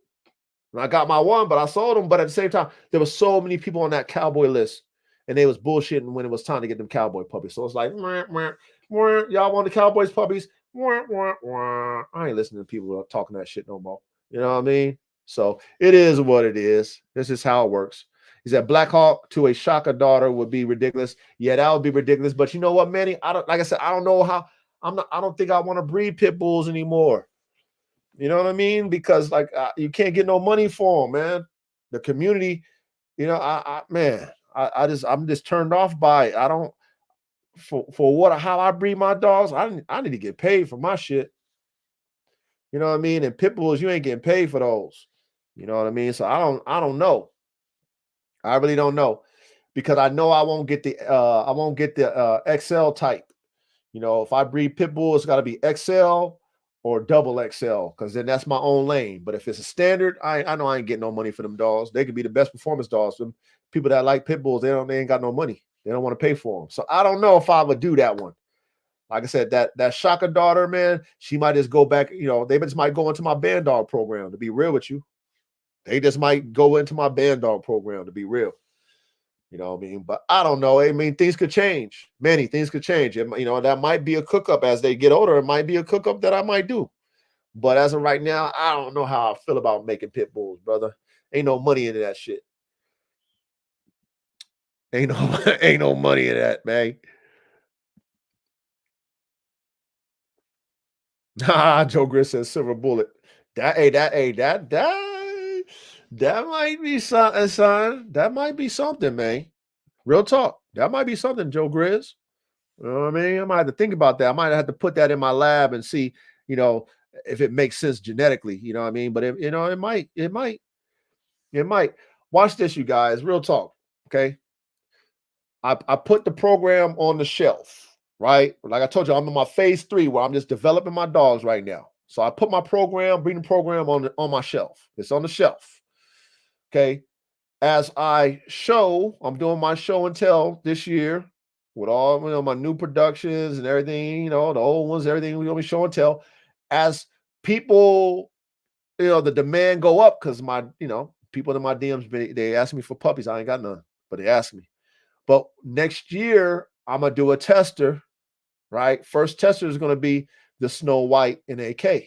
and I got my one, but I sold them. But at the same time, there were so many people on that cowboy list, and they was bullshitting when it was time to get them cowboy puppies. So it's like, wah, wah, wah, y'all want the Cowboys puppies? Wah, wah, wah. I ain't listening to people talking that shit no more. You know what I mean? So it is what it is. This is how it works. He said Black Hawk to a Shaka daughter would be ridiculous. Yeah, that would be ridiculous. But you know what, Manny? I don't, like I said, I don't know how. I don't think I want to breed pit bulls anymore. You know what I mean? Because like you can't get no money for them, man. The community, you know, man, I'm just turned off by it. I don't for what how I breed my dogs. I need to get paid for my shit. You know what I mean? And pit bulls, you ain't getting paid for those. You know what I mean? So I don't know. I really don't know because I know I won't get the XL type. You know, if I breed pit bull, it's got to be XL or double XL because then that's my own lane. But if it's a standard, I know I ain't getting no money for them dogs. They could be the best performance dogs. Them people that like pit bulls, they ain't got no money. They don't want to pay for them. So I don't know if I would do that one. Like I said, that Shaka daughter, man, she might just go back. You know, they just might go into my Bandog program. To be real with you, they just might go into my Bandog program. To be real. You know what I mean? But I don't know. I mean, things could change. Many things could change. You know, that might be a cook up as they get older. It might be a cook up that I might do. But as of right now, I don't know how I feel about making pit bulls, brother. Ain't no money into that shit. Ain't no ain't no money in that, man. Nah, Joe Gris says silver bullet. That might be something, son. That might be something, man. Real talk. That might be something, Joe Grizz. You know what I mean? I might have to think about that. I might have to put that in my lab and see, you know, if it makes sense genetically. You know what I mean? But it might. Watch this, you guys. Real talk. Okay. I put the program on the shelf, right? Like I told you, I'm in my phase 3 where I'm just developing my dogs right now. So I put my breeding program on my shelf. It's on the shelf. Okay. As I'm doing my show and tell this year with all my new productions and everything, the old ones, everything we're gonna be show and tell. As people, the demand go up because people in my DMs they ask me for puppies. I ain't got none, but they ask me. But next year I'm gonna do a tester, right? First tester is gonna be the Snow White in AK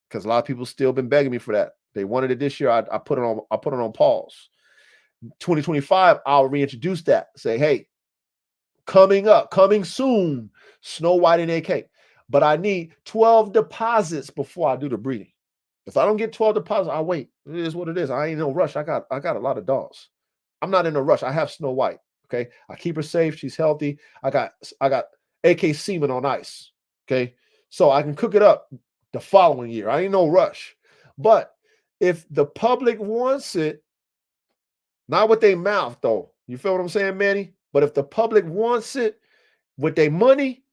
because a lot of people still been begging me for that. They wanted it this year. I put it on pause. 2025, I'll reintroduce that. Say, hey, coming soon, Snow White and AK. But I need 12 deposits before I do the breeding. If I don't get 12 deposits, I'll wait. It is what it is. I ain't in no rush. I got a lot of dogs. I'm not in a rush. I have Snow White. Okay. I keep her safe. She's healthy. I got AK semen on ice. Okay. So I can cook it up the following year. I ain't no rush. But if the public wants it, not with their mouth, though. You feel what I'm saying, Manny? But if the public wants it with their money,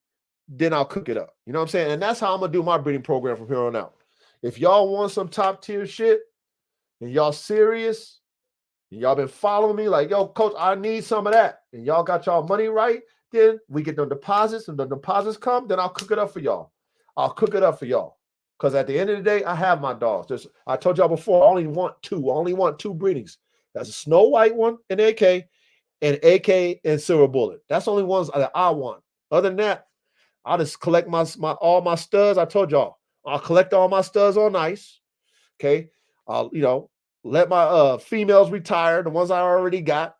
then I'll cook it up. You know what I'm saying? And that's how I'm going to do my breeding program from here on out. If y'all want some top tier shit and y'all serious, and y'all been following me like, yo, coach, I need some of that. And y'all got y'all money right, then we get the deposits. And the deposits come, then I'll cook it up for y'all. I'll cook it up for y'all. Because at the end of the day, I have my dogs. I told y'all before, I only want 2. I only want 2 breedings. That's a Snow White one in AK and AK and Silver Bullet. That's the only ones that I want. Other than that, I'll just collect all my studs. I told y'all, I'll collect all my studs on ice. Okay. I'll, let my females retire, the ones I already got.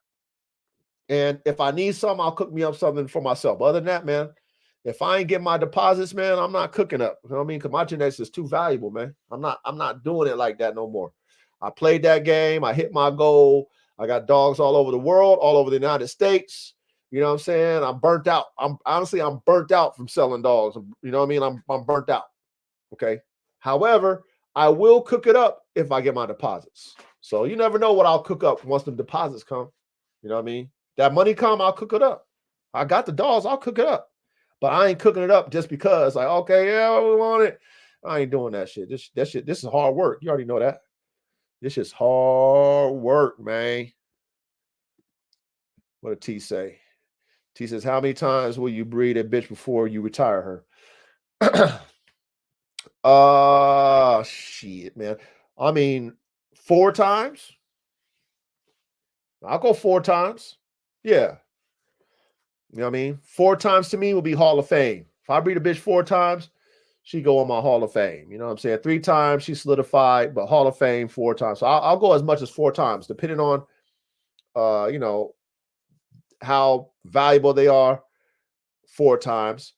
And if I need some, I'll cook me up something for myself. But other than that, man, if I ain't get my deposits, man, I'm not cooking up. You know what I mean? Because my genetics is too valuable, man. I'm not doing it like that no more. I played that game. I hit my goal. I got dogs all over the world, all over the United States. You know what I'm saying? I'm burnt out. I'm burnt out from selling dogs. You know what I mean? I'm burnt out. Okay. However, I will cook it up if I get my deposits. So you never know what I'll cook up once the deposits come. You know what I mean? That money come, I'll cook it up. I got the dogs, I'll cook it up. But I ain't cooking it up just because, like, okay, yeah, we want it. I ain't doing that shit. This is hard work. You already know that. This is hard work, man. What did T say? T says, how many times will you breed a bitch before you retire her? Shit, man. I mean, 4 times. I'll go 4 times. Yeah. You know what I mean? 4 times to me will be Hall of Fame. If I breed a bitch 4 times, she go on my Hall of Fame. You know what I'm saying? 3 times she solidified, but Hall of Fame 4 times. So I'll go as much as 4 times, depending on, you know, how valuable they are. 4 times.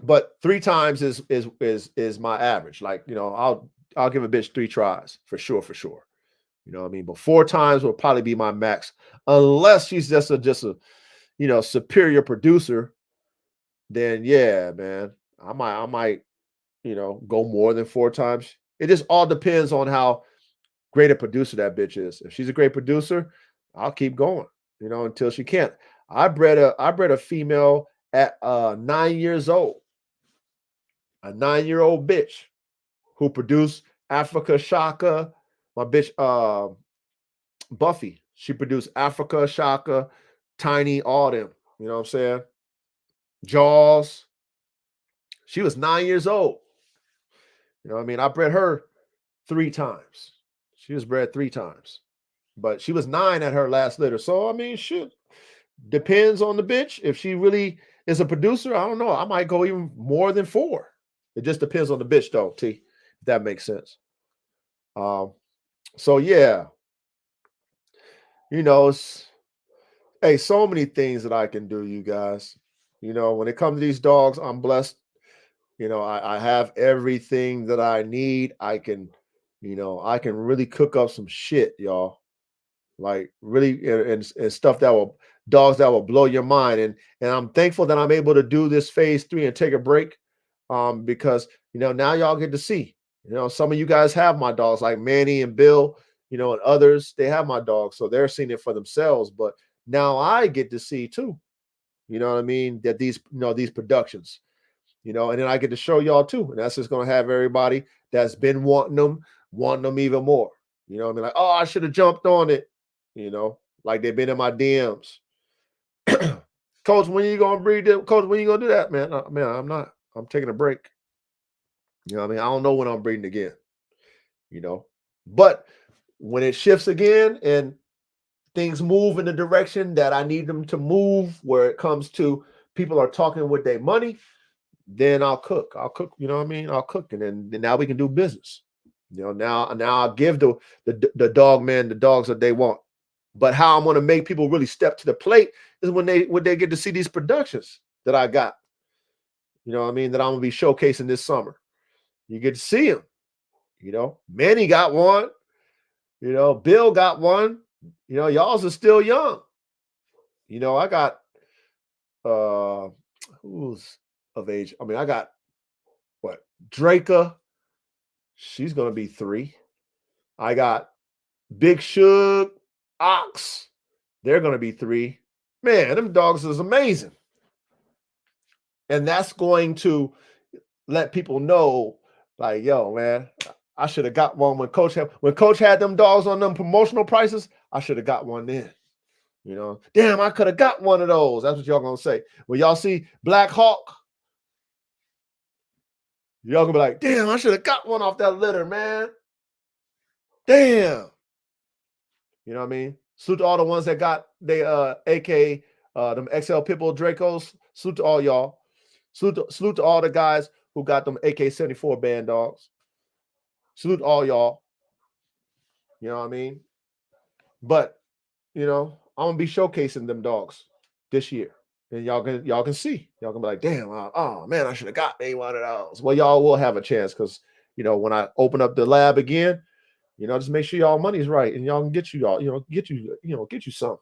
But 3 times is my average. Like, you know, I'll give a bitch 3 tries for sure. You know what I mean? But 4 times will probably be my max, unless she's just a you know, superior producer. Then yeah, man, I might you know go more than 4 times. It just all depends on how great a producer that bitch is. If she's a great producer, I'll keep going, you know, until she can't. I bred a female at 9 years old, a 9-year-old bitch who produced Africa Shaka. My bitch Buffy, she produced Africa Shaka, Tiny, all them. You know what I'm saying? Jaws. She was 9 years old. You know what I mean? I bred her 3 times. She was bred 3 times. But she was 9 at her last litter. So I mean, shit. Depends on the bitch. If she really is a producer, I don't know. I might go even more than 4. It just depends on the bitch, though, T. If that makes sense. So yeah, you know, hey, so many things that I can do, you guys. You know, when it comes to these dogs, I'm blessed. You know, I have everything that I need. I can, you know, I can really cook up some shit, y'all. Like really, and stuff that will dogs that will blow your mind. And I'm thankful that I'm able to do this phase 3 and take a break. Because you know, now y'all get to see. You know, some of you guys have my dogs, like Manny and Bill, you know, and others, they have my dogs, so they're seeing it for themselves. But now I get to see too. You know what I mean? That these, you know, these productions, you know, and then I get to show y'all too. And that's just gonna have everybody that's been wanting them even more. You know what I mean? Like, oh, I should have jumped on it, you know, like they've been in my DMs. Coach, when you gonna breed them? Coach, when you gonna do that, man? Man, I'm not. I'm taking a break. You know what I mean? I don't know when I'm breeding again, you know. But when it shifts again and things move in the direction that I need them to move, where it comes to people are talking with their money, then I'll cook. You know what I mean? I'll cook, and then now we can do business. You know, now I'll give the dog man the dogs that they want. But how I'm going to make people really step to the plate is when they get to see these productions that I got. You know what I mean? That I'm going to be showcasing this summer. You get to see them. You know, Manny got one. You know, Bill got one. You know, y'all's are still young. You know, I got who's of age? I mean, I got what? Draca. She's gonna be 3. I got Big Shug, Ox. They're gonna be 3. Man, them dogs is amazing. And that's going to let people know, like, yo, man, I should have got one when Coach had them dogs on them promotional prices. I should have got one then. You know, damn, I could have got one of those. That's what y'all gonna say. When y'all see Black Hawk, y'all gonna be like, damn, I should have got one off that litter, man. Damn. You know what I mean? Salute to all the ones that got they AK them XL Pitbull Dracos. Salute to all y'all. Salute to all the guys who got them AK-74 band dogs. Salute to all y'all. You know what I mean? But you know, I'm gonna be showcasing them dogs this year. And y'all can see. Y'all can be like, damn, oh man, I should have got me one of those. Well, y'all will have a chance because you know, when I open up the lab again, you know, just make sure y'all money's right and y'all can get you some.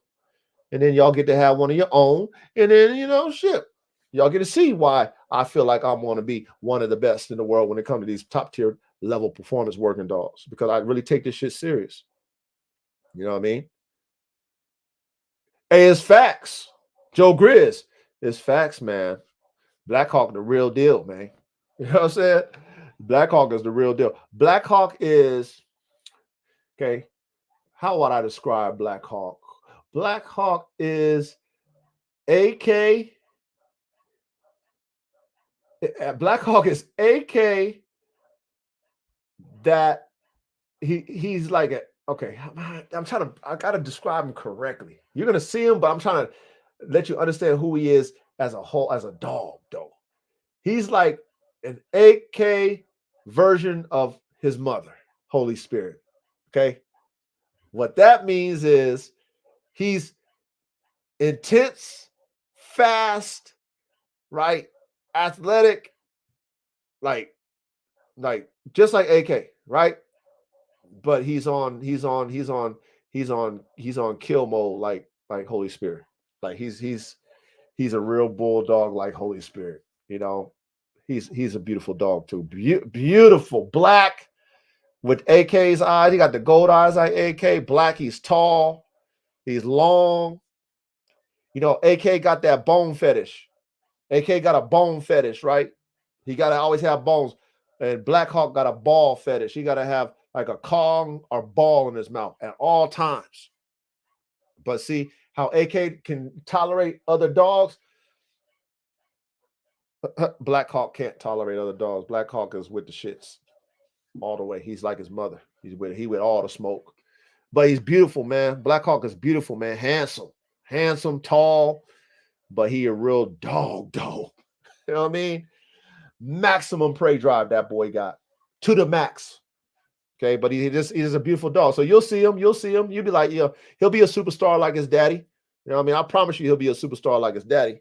and then y'all get to have one of your own, and then shit, y'all get to see why I feel like I'm going to be one of the best in the world when it comes to these top tier level performance working dogs, because I really take this shit serious. You know what I mean? Hey, it's facts. Joe Grizz, it's facts, man. Blackhawk the real deal, man. You know what I'm saying? Blackhawk is the real deal. Blackhawk is okay. How would I describe Blackhawk? Blackhawk is AK. Blackhawk is AK that he's like a okay. I gotta describe him correctly. You're gonna see him, but I'm trying to let you understand who he is as a whole, as a dog, though. He's like an AK version of his mother, Holy Spirit. Okay. What that means is he's intense, fast, right? Athletic, like just like AK, right? But he's on kill mode like Holy Spirit. Like he's a real bulldog like Holy Spirit. You know, he's a beautiful dog too. Beautiful black with AK's eyes. He got the gold eyes like AK. Black. He's tall. He's long. You know, AK got that bone fetish. AK got a bone fetish, right? He got to always have bones. And Blackhawk got a ball fetish. He got to have like a Kong or ball in his mouth at all times. But see how AK can tolerate other dogs? Blackhawk can't tolerate other dogs. Blackhawk is with the shits all the way. He's like his mother. He with all the smoke. But he's beautiful, man. Blackhawk is beautiful, man. Handsome, tall, but he a real dog. You know what I mean? Maximum prey drive that boy got to the max. Okay, but he's a beautiful dog. So you'll see him. You'll be like, yeah, he'll be a superstar like his daddy. You know what I mean? I promise you, he'll be a superstar like his daddy.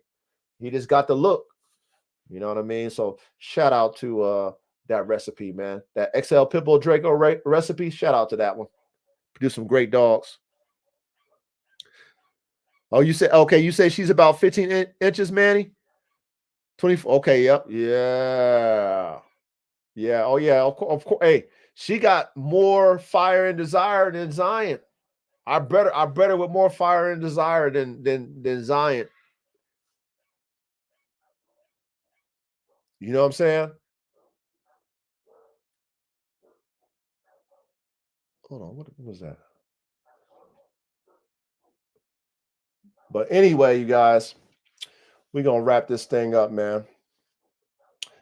He just got the look. You know what I mean? So shout out to that recipe, man. That XL Pitbull Draco recipe. Shout out to that one. Produce some great dogs. Oh, you say okay? You say she's about 15 inches, Manny. 24. Okay, yep, yeah. Oh yeah, of course. Hey, she got more fire and desire than Zion. I better with more fire and desire than Zion. You know what I'm saying? Hold on, what was that? But anyway, you guys, we're gonna wrap this thing up, man.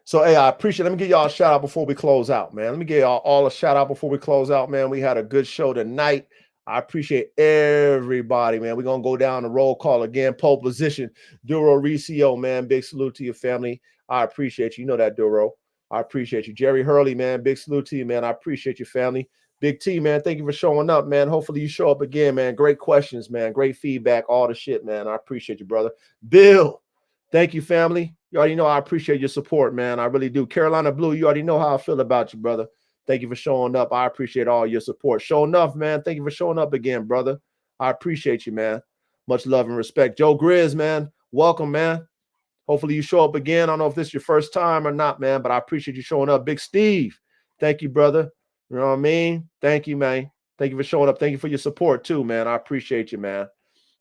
So, hey, I appreciate it. Let me give y'all a shout out before we close out, man. Let me give y'all all a shout out before we close out, man. We had a good show tonight. I appreciate everybody, man. We're going to go down the roll call again. Pole position, Duro Ricio, man. Big salute to your family. I appreciate you. You know that, Duro. I appreciate you. Jerry Hurley, man. Big salute to you, man. I appreciate your family. Big T, man. Thank you for showing up, man. Hopefully you show up again, man. Great questions, man. Great feedback, all the shit, man. I appreciate you, brother. Bill, thank you, family. You already know I appreciate your support, man. I really do. Carolina Blue, you already know how I feel about you, brother. Thank you for showing up. I appreciate all your support. Showing up, man. Thank you for showing up again, brother. I appreciate you, man. Much love and respect. Joe Grizz, man. Welcome, man. Hopefully you show up again. I don't know if this is your first time or not, man, but I appreciate you showing up. Big Steve, thank you, brother. You know what I mean? Thank you, man. Thank you for showing up. Thank you for your support, too, man. I appreciate you, man.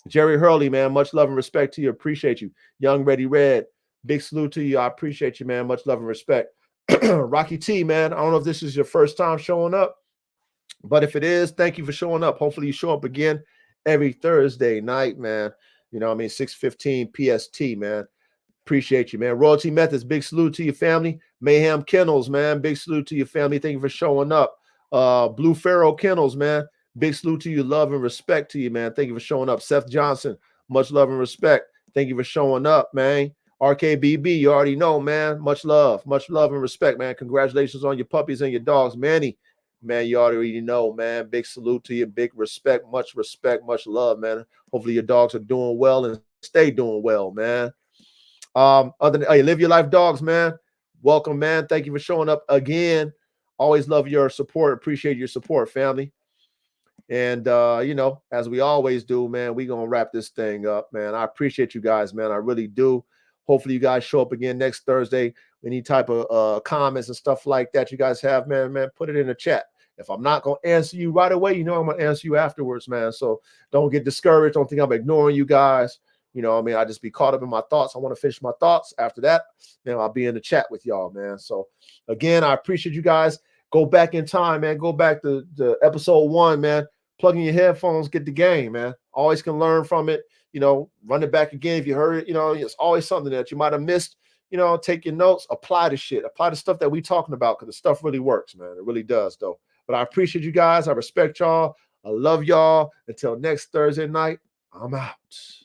Jerry Hurley, man. Much love and respect to you. Appreciate you. Young Ready Red. Big salute to you. I appreciate you, man. Much love and respect. Rocky T, man. I don't know if this is your first time showing up, but if it is, thank you for showing up. Hopefully you show up again every Thursday night, man. You know what I mean? 6:15 PST, man. Appreciate you, man. Royalty Methods, big salute to your family. Mayhem Kennels, man. Big salute to your family. Thank you for showing up. Blue Pharaoh Kennels, man. Big salute to you. Love and respect to you, man. Thank you for showing up. Seth Johnson, much love and respect. Thank you for showing up, man. RKBB, you already know, man. Much love and respect, man. Congratulations on your puppies and your dogs. Manny, man, you already know, man. Big salute to you. Big respect, much love, man. Hopefully your dogs are doing well and stay doing well, man. Other than, hey, live your life, dogs, man. Welcome, man. Thank you for showing up again. Always love your support. Appreciate your support, family. And as we always do, man, we gonna wrap this thing up, man. I appreciate you guys, man. I really do. Hopefully you guys show up again next Thursday. Any type of comments and stuff like that you guys have, man, put it in the chat. If I'm not gonna answer you right away, I'm gonna answer you afterwards, man. So don't get discouraged. Don't think I'm ignoring you guys. I just be caught up in my thoughts. I want to finish my thoughts. After that, I'll be in the chat with y'all, man. So again, I appreciate you guys. Go back in time, man. Go back to episode 1, man. Plug in your headphones, get the game, man. Always can learn from it. Run it back again if you heard it. It's always something that you might have missed. Take your notes, apply the shit, apply the stuff that we talking about, because the stuff really works, man. It really does, though. But I appreciate you guys. I respect y'all. I love y'all. Until next Thursday night, I'm out.